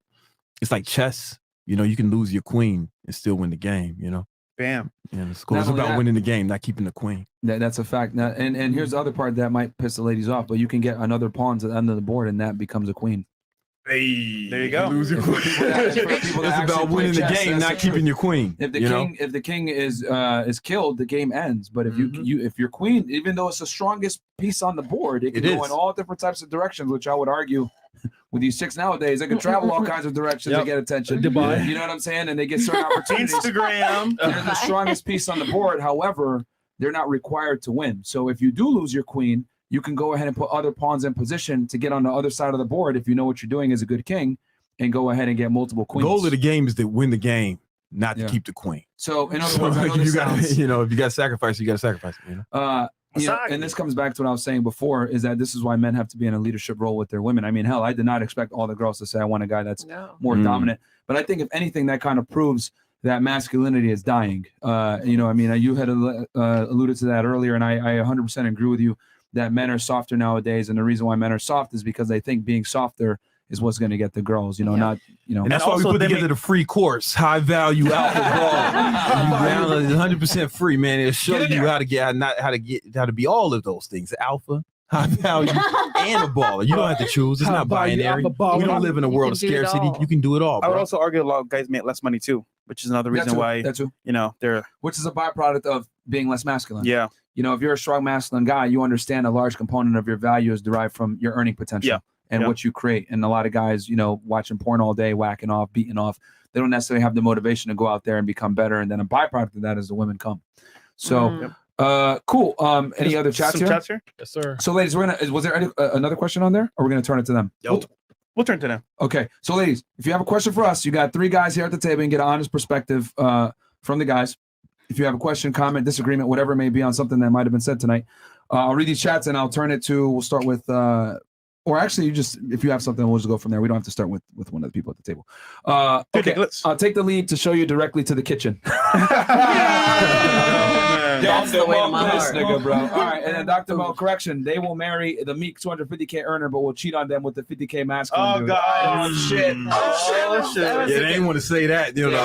it's like chess. You can lose your queen and still win the game, Bam. Yeah, it's cool. Not It's only about that- winning the game, not keeping the queen. That's a fact. Now, and here's the other part that might piss the ladies off, but you can get another pawn to the end of the board and that becomes a queen. Hey, there you go. Lose your queen. It's about winning the game, not keeping your queen. If you know? the king is killed, the game ends. But if if your queen, even though it's the strongest piece on the board, it can It go is. in all different types of directions, which I would argue with these chicks nowadays, they can travel all kinds of directions to get attention. Dubai. You know what I'm saying? And they get certain opportunities. Instagram. They're the strongest piece on the board. However, they're not required to win. So if you do lose your queen, you can go ahead and put other pawns in position to get on the other side of the board if you know what you're doing as a good king, and go ahead and get multiple queens. Goal of the game is to win the game, not to keep the queen. So in other words, I know you this got sounds, if you got to sacrifice, you got to sacrifice. and this comes back to what I was saying before, is that this is why men have to be in a leadership role with their women. I mean, hell, I did not expect all the girls to say I want a guy that's more dominant. But I think if anything, that kind of proves that masculinity is dying. You had alluded to that earlier, and I 100% agree with you that men are softer nowadays. And the reason why men are soft is because they think being softer is what's going to get the girls, not. And that's why we put together the free course, high value alcohol. 100% free, man. It'll show you how to be all of those things: alpha, high value, and a baller. You don't have to choose. It's not binary. We don't live in a world of scarcity. You can do it all. I would Bro. also argue a lot of guys make less money too, which is another reason why they're which is a byproduct of being less masculine. Yeah. You know, if you're a strong masculine guy, you understand a large component of your value is derived from your earning potential and what you create. And a lot of guys, you know, watching porn all day, whacking off, beating off, they don't necessarily have the motivation to go out there and become better. And then a byproduct of that is the women come. So cool. Any other chats some here? chats here? Yes, sir. So ladies, was there another question on there, or we're gonna turn it to them? We'll turn to them. Okay. So ladies, if you have a question for us, you got 3 guys here at the table and get an honest perspective from the guys. If you have a question, comment, disagreement, whatever it may be on something that might have been said tonight, I'll read these chats and I'll turn it to. We'll start with, or actually, if you have something, we'll just go from there. We don't have to start with one of the people at the table. Okay, I'll take the lead to show you directly to the kitchen. That's the way to my heart. Nigga, bro. All right, and then Dr. Mo, correction. They will marry the meek 250K earner, but will cheat on them with the 50K masculine. Oh, God. Oh, shit. Oh, shit. Yeah, they didn't want to say that. You know,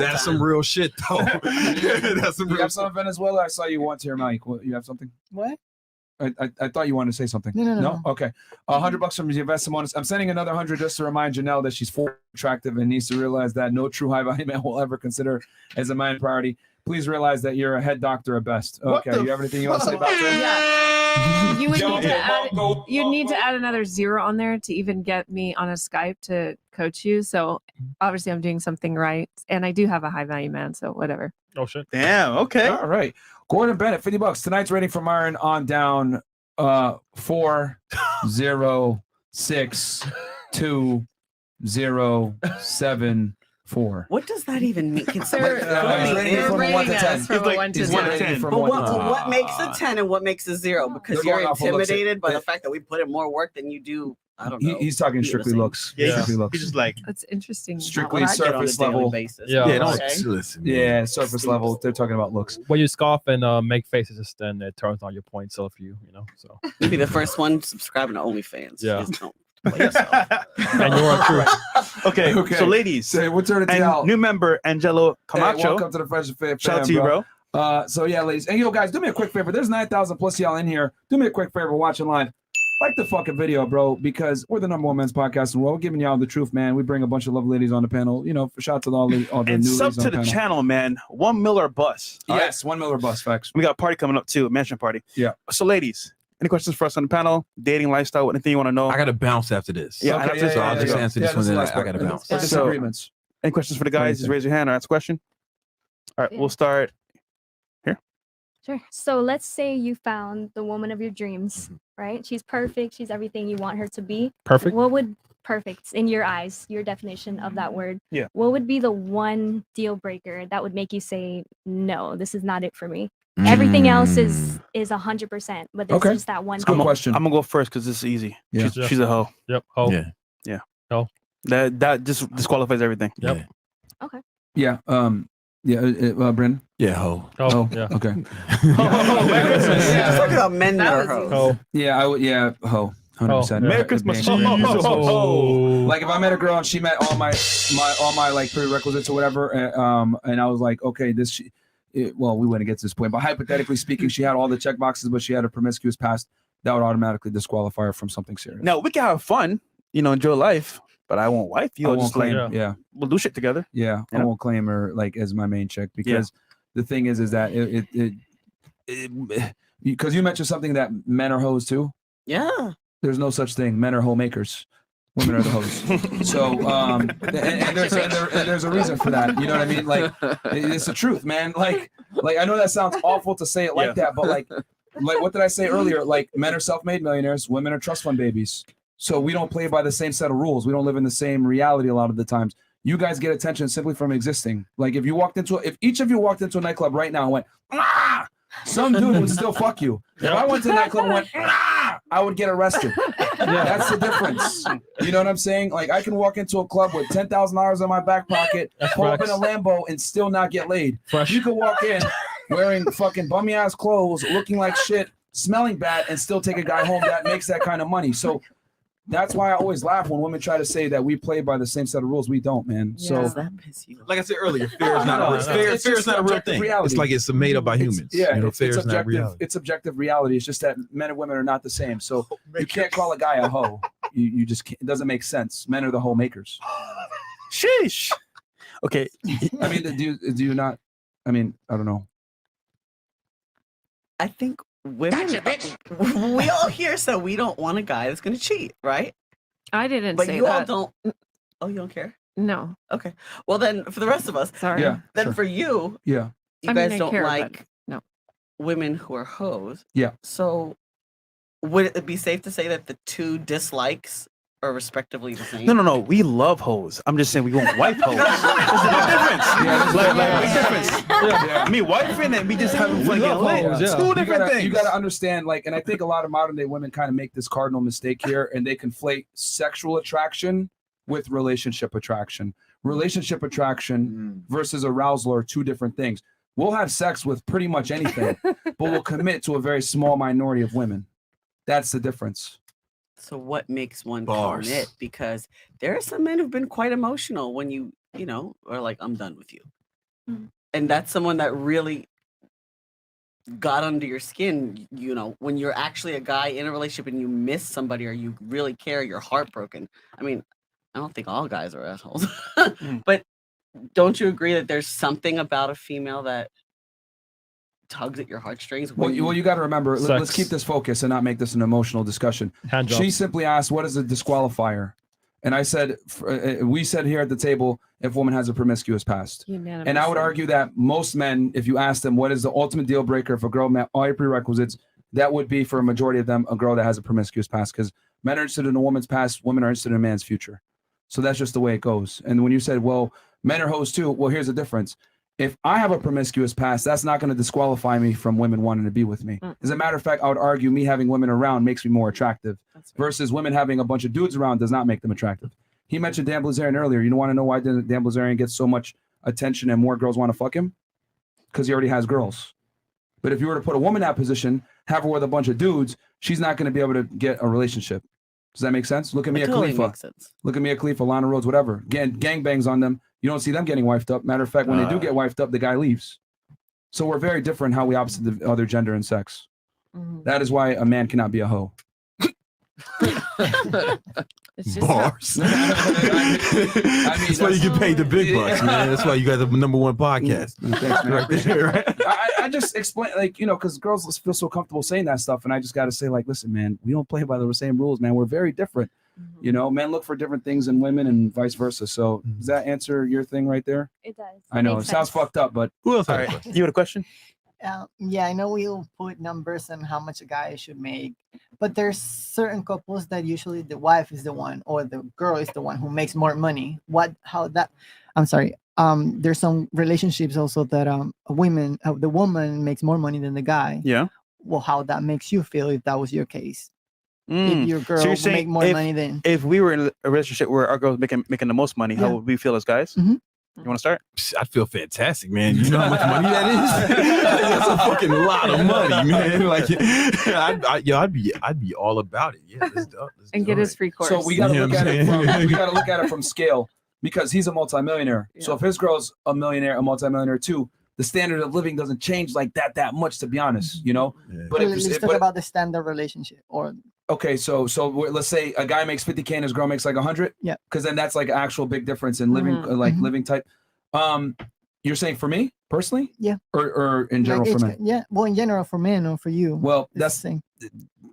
that's some real shit, though. That's some You real have something, Venezuela? I saw you once here, Mike. You have something? What? I thought you wanted to say something. No. Okay. $100 from Yvette Simonis. I'm sending another 100 just to remind Janelle that she's attractive and needs to realize that no true high value man will ever consider as a man priority. Please realize that you're a head doctor at best. Okay. You have anything you want to say about that? You would need to add another 0 on there to even get me on a Skype to coach you. So obviously I'm doing something right, and I do have a high value man. So whatever. Oh shit. Damn. Okay. All right. Gordon Bennett, $50. Tonight's rating for Myron on down 4062074. What does that even mean? Can He's rating it from 1 to 10. He's like, but what makes a 10 and what makes a 0? Because They're you're going off of looks. intimidated by the fact that we put in more work than you do. I don't know. He's talking strictly looks. Yeah, Strictly looks. He's just like That's interesting. Strictly surface level. Listen. Yeah, surface level. They're talking about looks. When you scoff and make faces, then it turns on your point self view. You know, so Maybe the first one subscribing to OnlyFans. Yeah. Just don't play yourself. and you're true. Okay. So ladies, So we'll turn it to and y'all. new member Angelo Camacho. Hey, welcome to the Fresh Fit. Shout out to you, bro. So yeah, ladies, and yo, guys, do me a quick favor. There's 9,000 plus y'all in here. Do me a quick favor watching live. Like the fucking video, bro, because we're the #1 men's podcast, and we're giving y'all the truth, man. We bring a bunch of lovely ladies on the panel. You know, shout out to all the new And ladies sub on to the panel. channel, man. 1 Miller bus. All right? Yes, 1 Miller bus, facts. We got a party coming up too, a mansion party. Yeah. So, ladies, any questions for us on the panel? Dating, lifestyle, anything you want to know? I got to bounce after this. Yeah, Okay, and after this, I'll just answer this one. Then I got to bounce. Disagreements. Any questions for the guys? Just raise your hand or ask a question. All right, Yeah. we'll start. Sure. So let's say you found the woman of your dreams, right? She's perfect. She's everything you want her to be. Perfect. What would perfect in your eyes, your definition of that word? Yeah. What would be the one deal breaker that would make you say, no, this is not it for me? Everything else is 100%, but there's just that one. Good thing. question. I'm gonna go first because this is easy. Yeah. She's a hoe. Yep. Hoe. Yeah. Hoe. That just disqualifies everything. Yep. Okay. Yeah. Brendan. Yeah, ho. Oh, yeah. Okay. Let's talk about men that are hoes. Hoe. Yeah, I would. Yeah, ho. 100%. Merry Christmas. Like if I met a girl and she met all my like prerequisites or whatever, and I was like, okay, well, we wouldn't get to this point, but hypothetically speaking, she had all the check boxes, but she had a promiscuous past, that would automatically disqualify her from something serious. Now we can have fun, enjoy life, but I won't wife you. I I'll won't just like, claim. Yeah. we'll do shit together. Yeah, You I know? won't claim her like as my main chick because the thing is that because you mentioned something that men are hoes too. Yeah. There's no such thing. Men are hoe makers. Women are the hoes. So and there's a reason for that. You know what I mean? Like it's the truth, man. Like I know that sounds awful to say it like that, but like what did I say earlier? Like men are self-made millionaires, women are trust fund babies. So we don't play by the same set of rules. We don't live in the same reality a lot of the times. You guys get attention simply from existing. Like if each of you walked into a nightclub right now and went, ah, some dude would still fuck you. If I went to a nightclub and went, ah, I would get arrested. Yeah, that's the difference. You know what I'm saying? Like I can walk into a club with $10,000 in my back pocket, pull up in a Lambo, and still not get laid. You can walk in wearing fucking bummy ass clothes, looking like shit, smelling bad, and still take a guy home that makes that kind of money. So That's why I always laugh when women try to say that we play by the same set of rules. We don't, man. Does So that piss you off? Like I said earlier, fear is not No, a real it's fear. just Fear is not a real objective thing. reality. It's like it's made up by humans. Yeah, you know, it's fear is not objective. reality. It's objective reality. It's just that men and women are not the same. So you can't call a guy a hoe. You just can't. It doesn't make sense. Men are the hoe makers. Sheesh. Okay. I mean, do you not? I mean, I don't know. I think women, we all here, so we don't want a guy that's going to cheat, right? I didn't But say you all that. don't. Oh, you don't care? No. Okay. Well, then for the rest of us, Sorry. Yeah. then sure. for you, Yeah. you I mean, guys I don't care, but like no. women who are hoes. Yeah. So would it be safe to say that the two dislikes are respectively the same? No. We love hoes. I'm just saying we want wife hoes. There's a big difference. Big difference. Yeah. Me wifing and me just having fun. love getting lit. hoes, yeah. Two You different things. You got to understand, like, and I think a lot of modern day women kind of make this cardinal mistake here, and they conflate sexual attraction with relationship attraction. Relationship attraction versus arousal are two different things. We'll have sex with pretty much anything, but we'll commit to a very small minority of women. That's the difference. So what makes one Bars. commit? Because there are some men who've been quite emotional when you know, are like, I'm done with you. And that's someone that really got under your skin, you know, when you're actually a guy in a relationship and you miss somebody or you really care, you're heartbroken. I mean, I don't think all guys are assholes, but don't you agree that there's something about a female that tugs at your heartstrings? Well, you got to remember, let's Sex. keep this focused and not make this an emotional discussion. Hand She jobs. simply asked, what is a disqualifier? And I said, we said here at the table, if a woman has a promiscuous past. And I would argue that most men, if you ask them, what is the ultimate deal breaker if a girl met all your prerequisites, that would be for a majority of them, a girl that has a promiscuous past. Because men are interested in a woman's past, women are interested in a man's future. So that's just the way it goes. And when you said, well, men are hoes too, well, here's the difference. If I have a promiscuous past, that's not going to disqualify me from women wanting to be with me. As a matter of fact, I would argue me having women around makes me more attractive versus women having a bunch of dudes around does not make them attractive. He mentioned Dan Blazarian earlier. You want to know why Dan Blazarian gets so much attention and more girls want to fuck him? Because he already has girls. But if you were to put a woman in that position, have her with a bunch of dudes, she's not going to be able to get a relationship. Does that make sense? Look at Mia totally Khalifa. makes sense. Look at Mia Khalifa, Lana Rhodes, whatever. Gangbangs on them. You don't see them getting wifed up. Matter of fact, when they do get wifed up, the guy leaves. So we're very different how we opposite the other gender in sex. That is why a man cannot be a hoe. Bars. That's why you get paid the big bucks, man. That's why you got the #1 podcast. Thanks, man. Right there, right? I just explain, like, you know, because girls feel so comfortable saying that stuff. And I just got to say, like, listen, man, we don't play by the same rules, man. We're very different. You know, men look for different things in women and vice versa. So does that answer your thing right there? It does. I know. It Makes sounds sense. fucked up, but who else? All right. You had a question? Yeah, I know we'll put numbers on how much a guy should make, but there's certain couples that usually the wife is the one or the girl is the one who makes more money. There's some relationships also that the woman makes more money than the guy. Yeah. Well, how that makes you feel if that was your case? If your girl So you're would saying make more money than if we were in a relationship where our girl's making the most money, how Yeah. would we feel as guys? Mhm. You want to start? I feel fantastic, man. You know how much money that is? That's a fucking lot of money, man. Like, I'd be all about it. Yeah, let's do it. And get his free course. so we got to You know look what at I'm it from saying? we got to look at it from scale because he's a multimillionaire. So if his girl's a millionaire, a multimillionaire too, the standard of living doesn't change like that much, to be honest. You know, but let's talk about the standard relationship or okay, so let's say a guy makes 50K and his girl makes like 100. Yeah. Because then that's like actual big difference in living, living type. You're saying for me personally? Yeah. Or in general like for each- men? Yeah, well, in general for men or for you. Well, it's that's the same.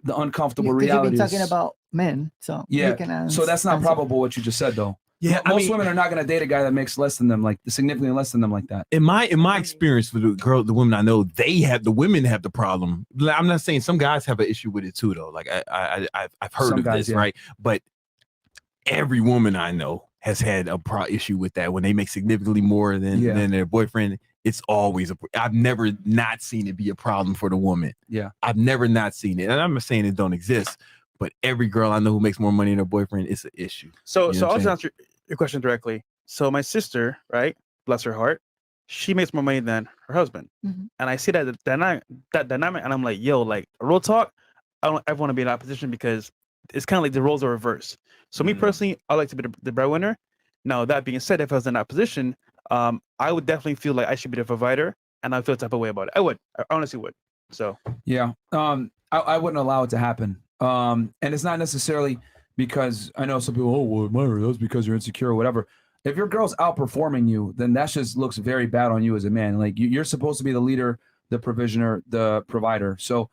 the uncomfortable Because reality. you've been talking is- about men, so you yeah. can So that's not answer. probable what you just said though. Yeah, I Most mean- women are not going to date a guy that makes less than them, like significantly less than them, like that. In my experience with the women I know, the women have the problem. I'm not saying some guys have an issue with it too, though. Like I've heard Some of guys, this, yeah. right? But every woman I know has had a issue with that when they make significantly more than their boyfriend. It's always I've never not seen it be a problem for the woman. Yeah, I've never not seen it, and I'm not saying it don't exist. But every girl I know who makes more money than her boyfriend, it's an issue. So You know I'll what I'm just saying? answer your question directly. So my sister, right, bless her heart, she makes more money than her husband, Mhm. and I see that dynamic, and I'm like, yo, like real talk, I don't ever want to be in that position because it's kind of like the roles are reversed. So me personally, I like to be the breadwinner. Now that being said, if I was in that position, I would definitely feel like I should be the provider, and I feel the type of way about it. I honestly would. So yeah, I wouldn't allow it to happen. And it's not necessarily because I know some people, oh, well, Myron, that's because you're insecure or whatever. If your girl's outperforming you, then that just looks very bad on you as a man. Like you're supposed to be the leader, the provisioner, the provider. So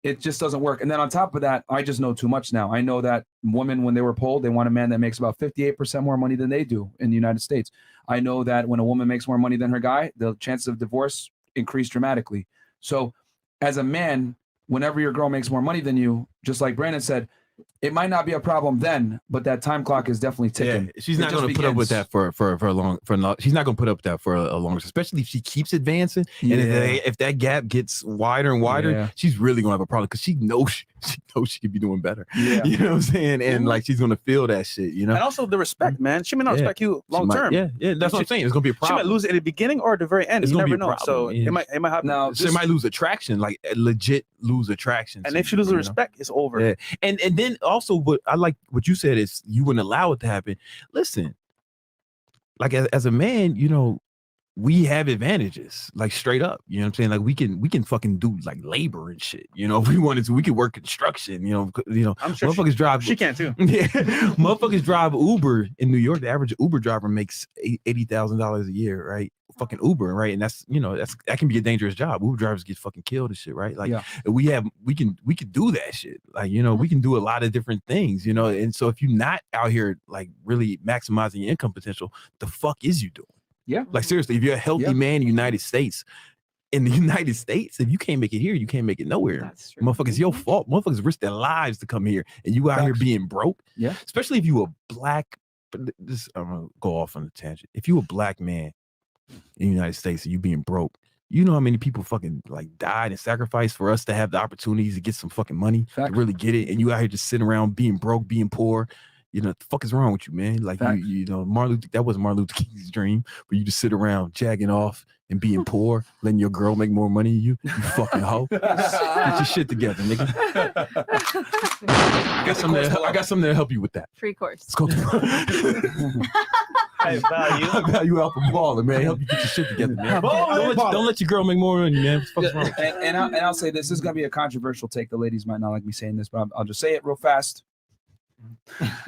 it just doesn't work. And then on top of that, I just know too much now. I know that women, when they were polled, they want a man that makes about 58% more money than they do in the United States. I know that when a woman makes more money than her guy, the chances of divorce increase dramatically. So as a man, whenever your girl makes more money than you, just like Brandon said, it might not be a problem then, but that time clock is definitely ticking. Yeah, she's not going to put up with that for a long. She's not going to put up with that for a long, especially if she keeps advancing. And if that gap gets wider and wider, she's really going to have a problem because she knows she could be doing better. Yeah. You know what I'm saying? And like she's going to feel that shit. You know. And also the respect, man. She may not respect you long term. That's what I'm saying. It's going to be a problem. She might lose it at the beginning or at the very end. It's You gonna never be a know. So problem. it might happen. Now, she might lose attraction, like legit lose attraction. And if she loses respect, it's over. Yeah. And then also what I like what you said is you wouldn't allow it to happen. Listen, like as a man, you know, we have advantages, like straight up. You know what I'm saying? Like we can fucking do like labor and shit. You know, if we wanted to, we could work construction. You know, I'm sure motherfuckers drive. She can too. Yeah, motherfuckers drive Uber in New York. The average Uber driver makes $80,000 a year, right? Fucking Uber, right? And that's that can be a dangerous job. Uber drivers get fucking killed and shit, right? Like we can do that shit. Like we can do a lot of different things, And so if you're not out here like really maximizing your income potential, the fuck is you doing? Yeah. Like seriously, if you're a healthy man in the United States, if you can't make it here, you can't make it nowhere. That's true. Motherfuckers, your fault. Motherfuckers risk their lives to come here, and you out here being broke. Yeah. Especially if you a black. I'm gonna go off on a tangent. If you a black man in the United States and you being broke, you know how many people fucking like died and sacrificed for us to have the opportunities to get some fucking money to really get it, and you out here just sitting around being broke, being poor. What the fuck is wrong with you, man? Like that wasn't Martin Luther King's dream, for you to sit around jagging off and being poor, letting your girl make more money than you. You fucking hoe. Get your shit together, nigga. I got something to help you with that. Free course. It's called High value. High value alpha baller, man. Help you get your shit together, man. Don't let your girl make more money, man. What's wrong? And I'll say this is going to be a controversial take. The ladies might not like me saying this, but I'll just say it real fast.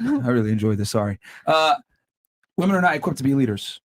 I really enjoyed this. Sorry. Women are not equipped to be leaders.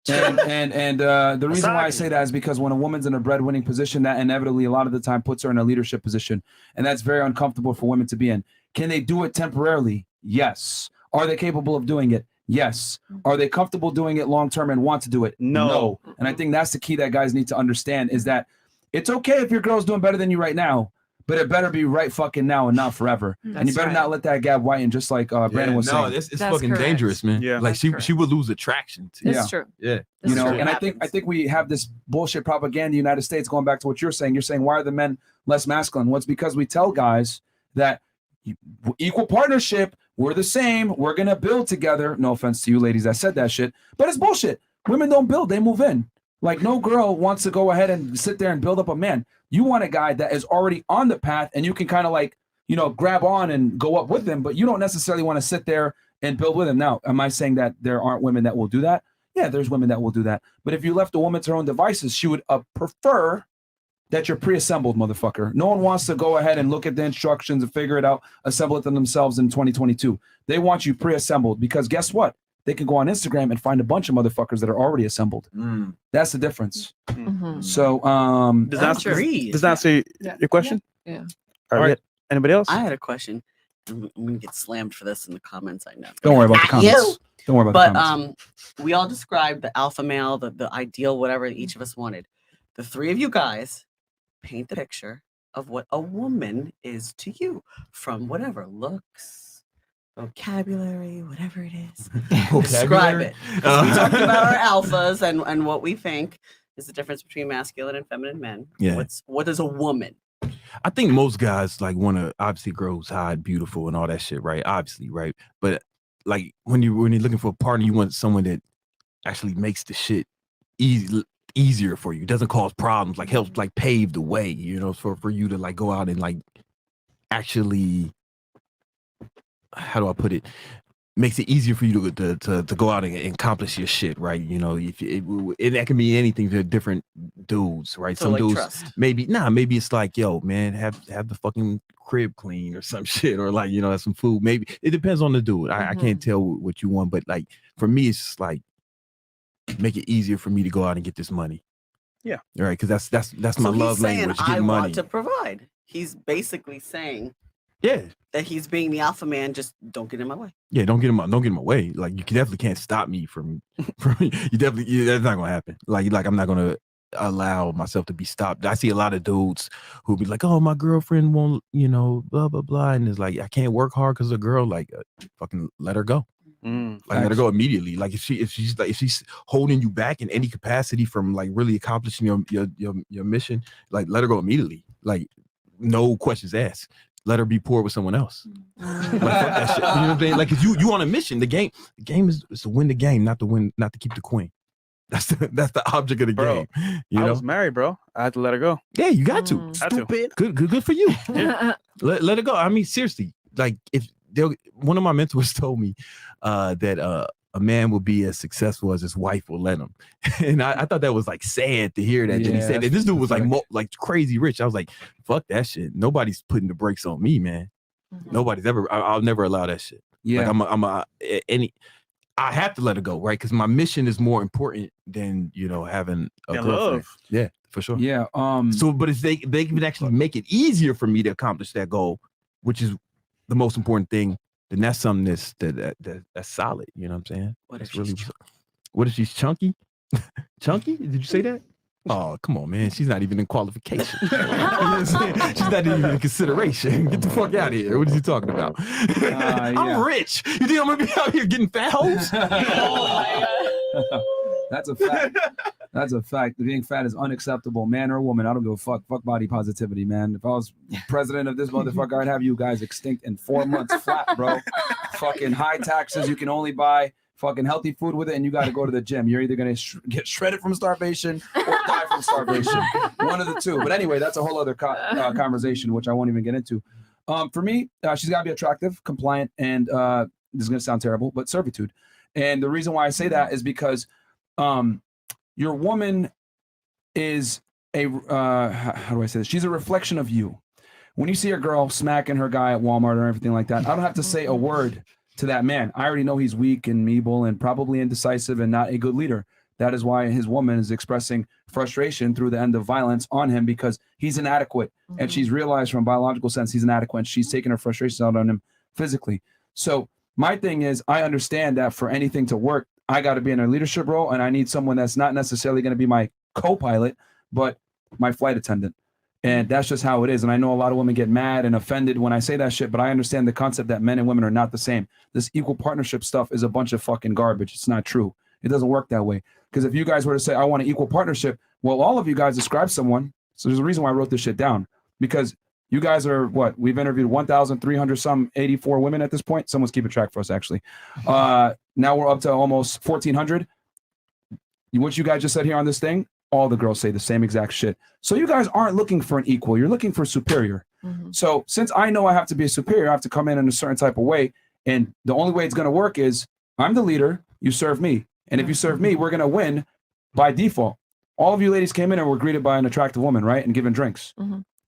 And the reason why I say that is because when a woman's in a breadwinning position, that inevitably a lot of the time puts her in a leadership position. And that's very uncomfortable for women to be in. Can they do it temporarily? Yes. Are they capable of doing it? Yes. Are they comfortable doing it long term and want to do it? No. And I think that's the key that guys need to understand is that it's okay if your girl's doing better than you right now, but it better be right fucking now and not forever. And you better not let that gap widen, just like Brandon was saying. It's fucking dangerous, man. Yeah. Like she would lose attraction to It's true. Yeah. And I think we have this bullshit propaganda in the United States, going back to what you're saying. You're saying, why are the men less masculine? Well, it's because we tell guys that equal partnership, we're the same, we're going to build together. No offense to you ladies that said that shit, but it's bullshit. Women don't build, they move in. Like no girl wants to go ahead and sit there and build up a man. You want a guy that is already on the path and you can kind of like, grab on and go up with him, but you don't necessarily want to sit there and build with him. Now, am I saying that there aren't women that will do that? Yeah, there's women that will do that. But if you left a woman to her own devices, she would prefer that you're pre-assembled, motherfucker. No one wants to go ahead and look at the instructions and figure it out, assemble it to themselves in 2022. They want you pre-assembled because guess what? They can go on Instagram and find a bunch of motherfuckers that are already assembled. That's the difference. So, does that answer your question? Yeah. All right. Anybody else? I had a question. I'm gonna get slammed for this in the comments. I know. Don't worry about the comments. Don't worry about the comments. We all described the alpha male, the ideal, whatever each of us wanted. The three of you guys paint the picture of what a woman is to you, from whatever looks, vocabulary, whatever it is. Describe it. We talked about our alphas and what we think is the difference between masculine and feminine men. Yeah. What is a woman? I think most guys like want to obviously girls hot, beautiful, and all that shit, right? Obviously, right? But like when you're looking for a partner, you want someone that actually makes the shit easier for you, doesn't cause problems, like helps like pave the way, for you to like go out and like actually how do I put it? Makes it easier for you to go out and accomplish your shit, right? You know, if that can be anything to different dudes, right? So, Some like, dudes trust. maybe it's like, yo, man, have the fucking crib clean or some shit, or like, you know, some food. Maybe it depends on the dude. I can't tell what you want, but like for me, it's just like make it easier for me to go out and get this money. Yeah, right. Because that's So my he's love saying, language. I Get money. want to provide. He's basically saying, yeah, that he's being the alpha man. Just don't get in my way. Yeah, don't get him away. Like you definitely can't stop me from that's not gonna happen. Like I'm not gonna allow myself to be stopped. I see a lot of dudes who be like, oh, my girlfriend won't, you know, blah blah blah, and it's like I can't work hard because a girl. Like fucking let her go. Like let her go immediately. Like if she's holding you back in any capacity from like really accomplishing your mission, like let her go immediately. Like no questions asked. Let her be poor with someone else. Like, fuck that shit. You know what I'm saying? Like if you on a mission, the game is to win the game, not to keep the queen. That's the object of the game. You know? I was married, bro. I had to let her go. Yeah, you got to. Had to. Stupid. Good for you. Let it go. I mean, seriously. Like if one of my mentors told me that a man will be as successful as his wife will let him, and I thought that was like sad to hear that. Yeah, He said that this dude was like crazy rich. I was like, fuck that shit. Nobody's putting the brakes on me, man. Nobody's ever. I'll never allow that shit. Yeah, like I have to let it go, right? Because my mission is more important than having a girlfriend. Love. Yeah, for sure. Yeah. So, but if they can actually make it easier for me to accomplish that goal, which is the most important thing, then that's something that's solid. You know what I'm saying? What if she's chunky? Chunky? Did you say that? Oh, come on, man. She's not even in qualification. You know what I'm saying? She's not even in consideration. Get the fuck out of here. What are you talking about? I'm rich. You think I'm going to be out here getting fat hoes? That's a fact. That's a fact. Being fat is unacceptable, man or woman. I don't give a fuck. Fuck body positivity, man. If I was president of this motherfucker, I'd have you guys extinct in 4 months flat, bro. Fucking high taxes. You can only buy fucking healthy food with it, and you got to go to the gym. You're either going to get shredded from starvation or die from starvation. One of the two. But anyway, that's a whole other conversation, which I won't even get into. For me, she's got to be attractive, compliant, and this is going to sound terrible, but servitude. And the reason why I say that is because your woman is a, how do I say this? She's a reflection of you. When you see a girl smacking her guy at Walmart or everything like that, I don't have to say a word to that man. I already know he's weak and meeble and probably indecisive and not a good leader. That is why his woman is expressing frustration through the end of violence on him, because he's inadequate. And she's realized from a biological sense he's inadequate. And she's taking her frustrations out on him physically. So my thing is, I understand that for anything to work, I got to be in a leadership role, and I need someone that's not necessarily going to be my co-pilot, but my flight attendant. And that's just how it is. And I know a lot of women get mad and offended when I say that shit, but I understand the concept that men and women are not the same. This equal partnership stuff is a bunch of fucking garbage. It's not true. It doesn't work that way. Because if you guys were to say, I want an equal partnership, well, all of you guys describe someone. So there's a reason why I wrote this shit down. Because you guys are what? We've interviewed 1,384 women at this point. Someone's keeping track for us, actually. Now we're up to almost 1,400. What you guys just said here on this thing, all the girls say the same exact shit. So you guys aren't looking for an equal. You're looking for superior. So since I know I have to be a superior, I have to come in a certain type of way. And the only way it's going to work is I'm the leader. You serve me. And if you serve me, we're going to win by default. All of you ladies came in and were greeted by an attractive woman, right? And given drinks.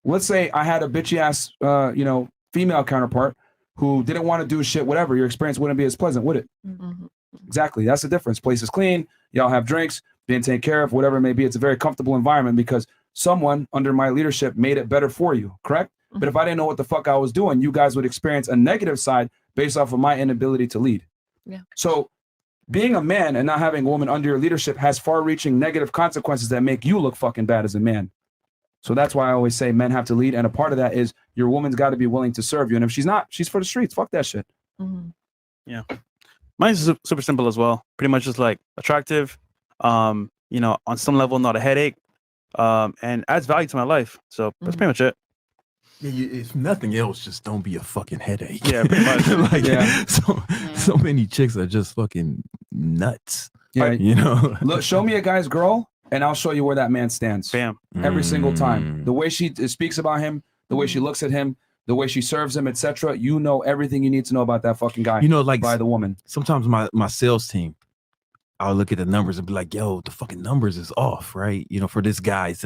Let's say I had a bitchy ass, female counterpart who didn't want to do shit, whatever. Your experience wouldn't be as pleasant, would it? Exactly. That's the difference. Place is clean. Y'all have drinks, being taken care of, whatever it may be. It's a very comfortable environment because someone under my leadership made it better for you. Correct? But if I didn't know what the fuck I was doing, you guys would experience a negative side based off of my inability to lead. Yeah. So being a man and not having a woman under your leadership has far-reaching negative consequences that make you look fucking bad as a man. So that's why I always say men have to lead. And a part of that is your woman's got to be willing to serve you. And if she's not, she's for the streets. Fuck that shit. Yeah. Mine's super simple as well. Pretty much just like attractive, on some level, not a headache, and adds value to my life. So that's pretty much it. Yeah, if nothing else, just don't be a fucking headache. Yeah, pretty much. So many chicks are just fucking nuts. Yeah, Look, show me a guy's girl, and I'll show you where that man stands. Bam. Every single time. The way she speaks about him, the way she looks at him, the way she serves him, etc. You know everything you need to know about that fucking guy. You know, like by the woman. Sometimes my sales team, I'll look at the numbers and be like, yo, the fucking numbers is off, right? You know, for this guy, it's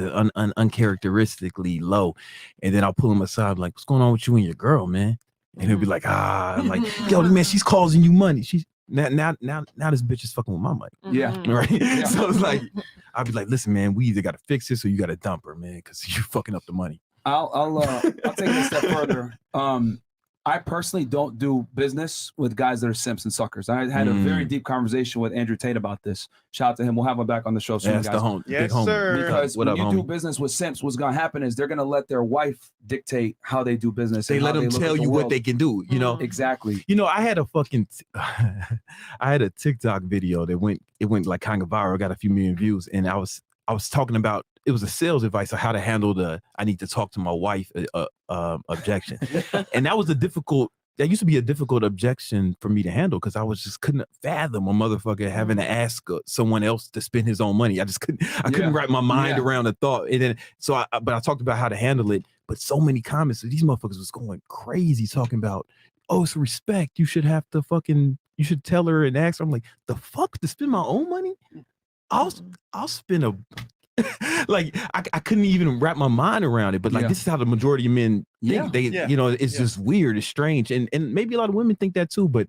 uncharacteristically low. And then I'll pull him aside, like, what's going on with you and your girl, man? And he'll be like, like, yo, man, she's causing you money. She's now this bitch is fucking with my money. Yeah. Right. Yeah. So it's like, I'll be like, listen, man, we either got to fix this or you got to dump her, man, because you're fucking up the money. I'll take it a step further. I personally don't do business with guys that are simps and suckers. I had a very deep conversation with Andrew Tate about this. Shout out to him. We'll have him back on the show soon, That's guys. the home. Yes, big home. sir. Because What when up, you do homie? business with simps, what's gonna happen is they're gonna let their wife dictate how they do business. They and let how them look at tell the you what world. they can do, you know? Exactly. You know, I had a fucking, I had a TikTok video that went like kind of viral, got a few million views. And I was talking about, it was a sales advice on how to handle I need to talk to my wife objection. And that used to be a difficult objection for me to handle because I couldn't fathom a motherfucker having to ask someone else to spend his own money. I couldn't wrap my mind around the thought. And then, but I talked about how to handle it, but so many comments, these motherfuckers was going crazy talking about, oh, it's respect. You should tell her and ask her. I'm like, the fuck, to spend my own money? I'll spend like I couldn't even wrap my mind around it, but like this is how the majority of men think. You know, it's just weird, it's strange, and maybe a lot of women think that too. But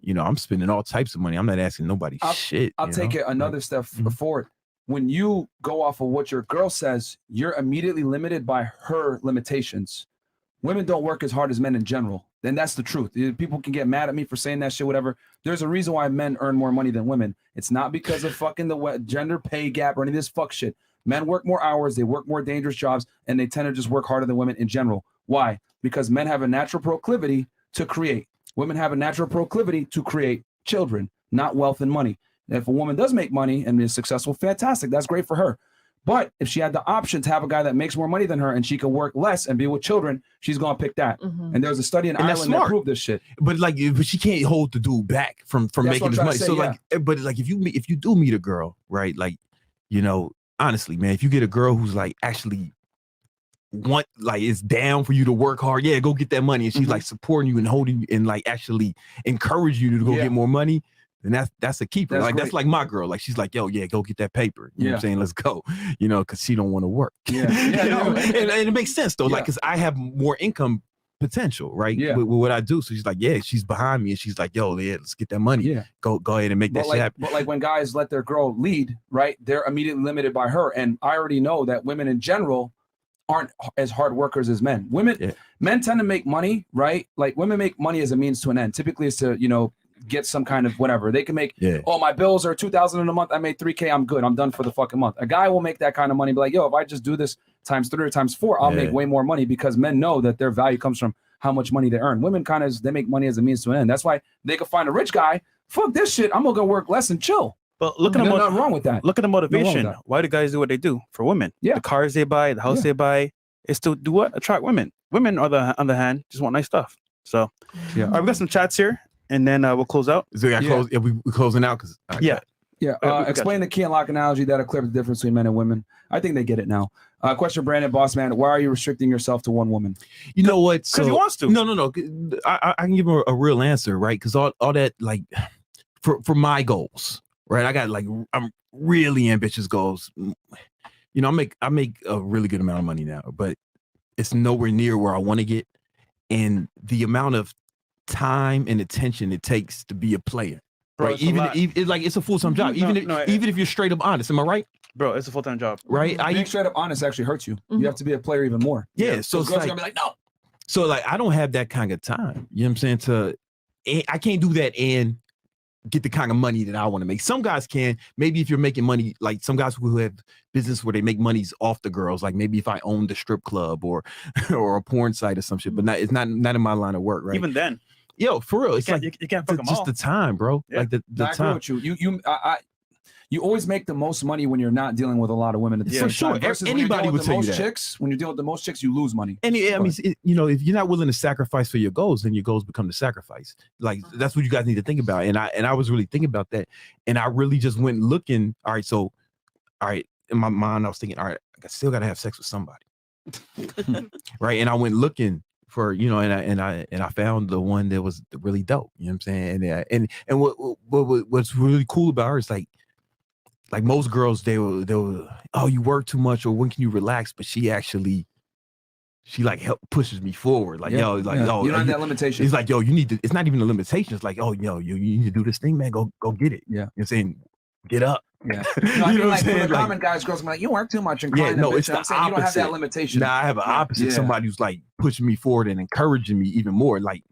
you know, I'm spending all types of money. I'm not asking nobody shit. I'll take it another step forward. When you go off of what your girl says, you're immediately limited by her limitations. Women don't work as hard as men in general. Then that's the truth. People can get mad at me for saying that shit, whatever. There's a reason why men earn more money than women. It's not because of fucking the gender pay gap or any of this fuck shit. Men work more hours, they work more dangerous jobs, and they tend to just work harder than women in general. Why? Because men have a natural proclivity to create. Women have a natural proclivity to create children, not wealth and money. And if a woman does make money and is successful, fantastic. That's great for her. But if she had the option to have a guy that makes more money than her and she can work less and be with children, she's gonna pick that. And there's a study in Ireland that proved this shit. But she can't hold the dude back from making his money. But like if you do meet a girl, right? Like, you know, honestly, man, if you get a girl who's like actually is down for you to work hard, go get that money, and she's like supporting you and holding you and like actually encourage you to go get more money, then that's a keeper. That's like my girl. Like she's like, yo, go get that paper. You know what I'm saying? Let's go. You know, because she don't want to work. You know? and it makes sense though, like because I have more income potential, right? With what I do. So she's like, she's behind me, and she's like, yo, let's get that money. Go ahead and make that shit happen. But like when guys let their girl lead, right? They're immediately limited by her. And I already know that women in general aren't as hard workers as men. Men tend to make money, right? Like women make money as a means to an end. Typically it's to, you know, get some kind of whatever. They can make, oh, my bills are $2,000 in a month. I made $3,000. I'm good. I'm done for the fucking month. A guy will make that kind of money. Be like, yo, if I just do this times 3 or times 4, I'll make way more money, because men know that their value comes from how much money they earn. Women they make money as a means to an end. That's why they can find a rich guy. Fuck this shit. I'm gonna go work less and chill. But look at There's nothing wrong with that. Look at the motivation. that. Why do guys do what they do for women? The cars they buy, the house they buy, is to do what? Attract women. Women, on the other hand, just want nice stuff. So, all right, we got some chats here, and then we'll close out. So we're closing out because Explain the key and lock analogy that'll clear the difference between men and women. I think they get it now. Question, Brandon, boss man, why are you restricting yourself to one woman? You know what? Because he wants to. No. I can give him a real answer, right? Because all that, like, for my goals, right? I got I'm really ambitious goals. You know, I make a really good amount of money now, but it's nowhere near where I want to get, and the amount of time and attention it takes to be a player. Bro, right, even it's a full-time job. Even if you're straight up honest, am I right? Bro, it's a full-time job. Right? Being straight up honest actually hurts you. You have to be a player even more. Yeah, so it's girls like, are gonna be like, no. So like I don't have that kind of time. You know what I'm saying? I can't do that and get the kind of money that I want to make. Some guys can. Maybe if you're making money, like some guys who have business where they make monies off the girls, like maybe if I owned a strip club or a porn site or some shit, but it's not in my line of work, right? Even then. Yo, for real, it's you can't fuck them just all. the time, bro. Like the I agree time. with you. You always make the most money when you're not dealing with a lot of women at the same time. Versus Anybody would tell you that. Chicks, when you're dealing with the most chicks, you lose money. And I mean, you know, if you're not willing to sacrifice for your goals, then your goals become the sacrifice. Like that's what you guys need to think about. And I was really thinking about that, and I really just went looking. All right, in my mind, I was thinking, all right, I still got to have sex with somebody, right? And I went looking for and I found the one that was really dope. You know what I'm saying? And what's really cool about her is like most girls, they were oh, you work too much, or when can you relax? But she like pushes me forward. Like, yo, like, yo, you don't have that limitation. It's like, yo, you need to, it's not even a limitation. It's like, oh, yo, you need to do this thing, man. Go get it. Yeah. You know what I'm saying? Get up. Yeah. You I mean, know what like, I'm for saying? the common guys, girls, I'm like, you work too much and crying. No, it's I'm the saying you don't have that opposite. limitation. Nah, I have an opposite. Yeah. Somebody who's like pushing me forward and encouraging me even more, like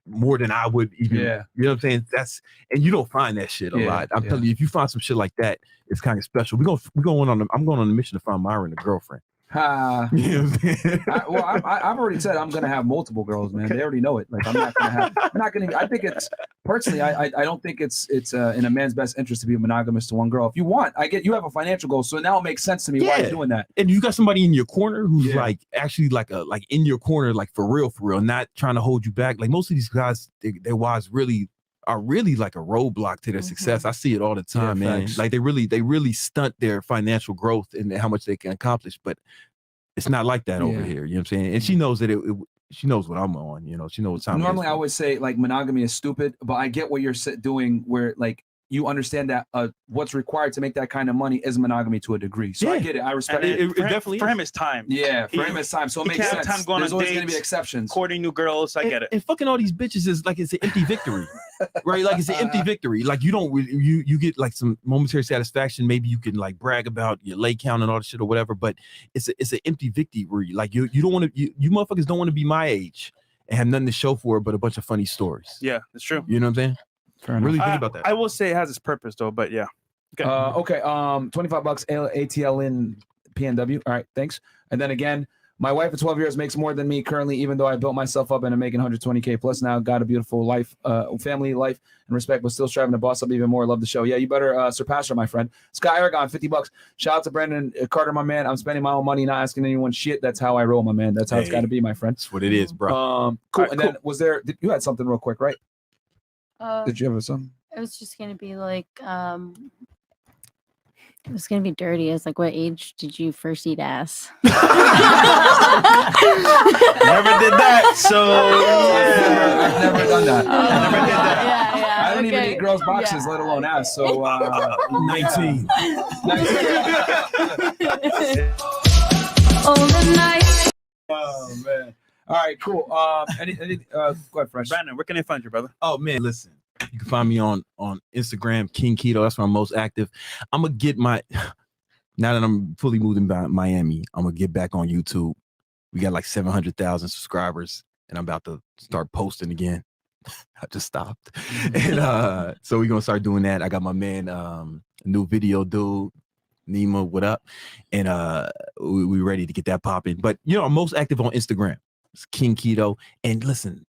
more than I would even. Yeah. You know what I'm saying? And you don't find that shit a lot. I'm telling you, if you find some shit like that, it's kind of special. I'm going on a mission to find Myron a girlfriend. You know I've already said I'm gonna have multiple girls, man. They already know it. Like I'm not gonna. I think it's personally. I don't think it's in a man's best interest to be monogamous to one girl. If you want, I get you have a financial goal, so now it makes sense to me why you're doing that. And you got somebody in your corner who's like actually like in your corner, like for real, not trying to hold you back. Like most of these guys, their wives are really like a roadblock to their success. I see it all the time, man. Facts. Like they really stunt their financial growth and how much they can accomplish, but it's not like that over here. You know what I'm saying? And she knows that she knows what I'm on. You know, she knows what time. Normally, I always say like monogamy is stupid, but I get what you're doing. Where like you understand that what's required to make that kind of money is monogamy to a degree. So I get it. I respect it. It definitely for him it's time. Yeah, for him it's time. So it makes sense. There's always going to be exceptions. Courting new girls. I get it. And fucking all these bitches is like it's an empty victory, right? Like it's an empty victory. Like you don't you get like some momentary satisfaction. Maybe you can like brag about your leg count and all the shit or whatever. But it's an empty victory. Like you don't want to you motherfuckers don't want to be my age and have nothing to show for it but a bunch of funny stories. Yeah, that's true. You know what I'm saying? Really think about that. I will say it has its purpose though, but yeah. Okay. $25 ATL in PNW. All right, thanks. And then again, my wife of 12 years makes more than me currently, even though I built myself up and I'm making 120K plus now. Got a beautiful life, family life and respect, but still striving to boss up even more. Love the show. Yeah, you better surpass her, my friend. Sky Aragon, $50. Shout out to Brandon Carter, my man. I'm spending my own money, not asking anyone shit. That's how I roll, my man. That's how it's got to be, my friend. That's what it is, bro. Cool. Right, and then you had something real quick, right? Did you have something? It was just gonna be like it was gonna be dirty. It's like, what age did you first eat ass? Never did that. So I've never done that. I never did that. Yeah. I don't even eat girls' boxes, let alone ass. So 19. Oh man. All right, cool. Go ahead, Fresh. Brandon, where can I find you, brother? Oh man, listen. You can find me on Instagram, King Keto. That's where I'm most active. I'm gonna get now that I'm fully moved in Miami, I'm gonna get back on YouTube. We got like 700,000 subscribers, and I'm about to start posting again. I just stopped, and so we're gonna start doing that. I got my man, new video dude, Nima. What up? And we ready to get that popping. But I'm most active on Instagram. It's King Keto, and listen,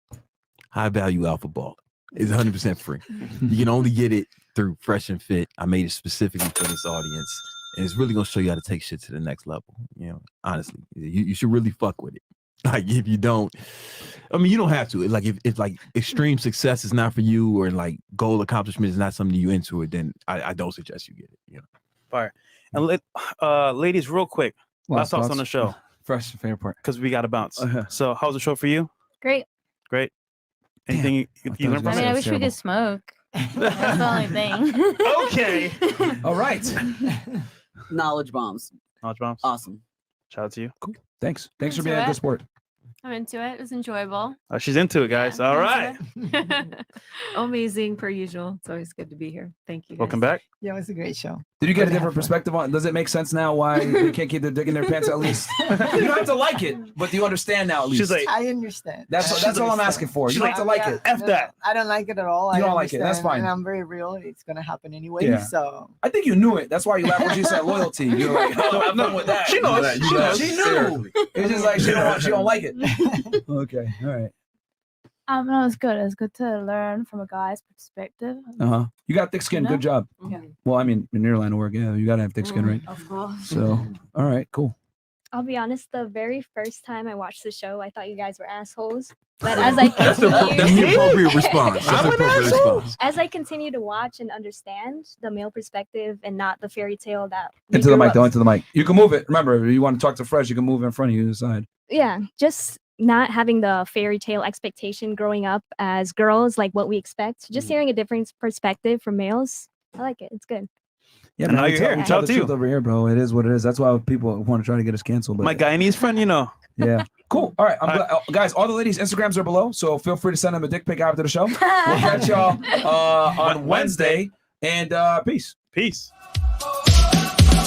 high value alpha ball. It's 100% free. You can only get it through Fresh and Fit. I made it specifically for this audience, and it's really gonna show you how to take shit to the next level. Honestly, you should really fuck with it. Like if you don't, I mean, you don't have to. It's like if like extreme success is not for you, or like goal accomplishment is not something you into it, then I don't suggest you get it. Fire. And ladies, real quick, last thoughts on the show. Fresh favorite part, because we got to bounce. So, how's the show for you? Great. Anything you learned from I mean, it? I wish we could smoke. That's the only thing. Okay. All right. Knowledge bombs. Awesome. Shout out to you. Cool. Thanks for Into being a it. good sport. I'm into it. It was enjoyable. She's into it, guys. All right. Amazing per usual. It's always good to be here. Thank you. Welcome back. Yeah, it was a great show. Did you get a Good to have different fun. perspective on? Does it make sense now why they can't keep their dick in their pants at least? You don't have to like it, but do you understand now at least? She's like, I understand. That's all I'm asking for. You don't have to like it. F that. I don't like it at all. You I don't like it. That's understand, fine. And I'm very real. It's gonna happen anyway. Yeah. So I think you knew it. That's why you laughed when she said loyalty. You're like, oh, I'm done with that. She knows. She knew. It's just like she don't like it. Okay. All right. No, it's good. It's good to learn from a guy's perspective. You got thick skin. You know? Good job. Yeah. Well, I mean, in your line of work, yeah, you gotta have thick skin, right? Of course. So, all right, cool. I'll be honest, the very first time I watched the show, I thought you guys were assholes. But as I That's the appropriate response. That's the appropriate response. as I continue to watch and understand the male perspective and not the fairy tale that we Into the grew mic, up though. Into the mic. You can move it. Remember, if you want to talk to Fresh, you can move in front of you to the side. yeah, just not having the fairy tale expectation growing up as girls, like what we expect. Just hearing a different perspective from males. I like it. It's good. Yeah, And now man, you're here. we Shout tell out the to you. truth over here, bro. It is what it is. That's why people want to try to get us canceled. But My Guyanese friend, you know. yeah. Cool. All right. I'm glad, guys, all the ladies' Instagrams are below, so feel free to send them a dick pic after the show. We'll catch y'all on Wednesday. And peace. Peace.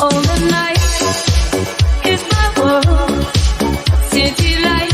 All the night is my world. City lights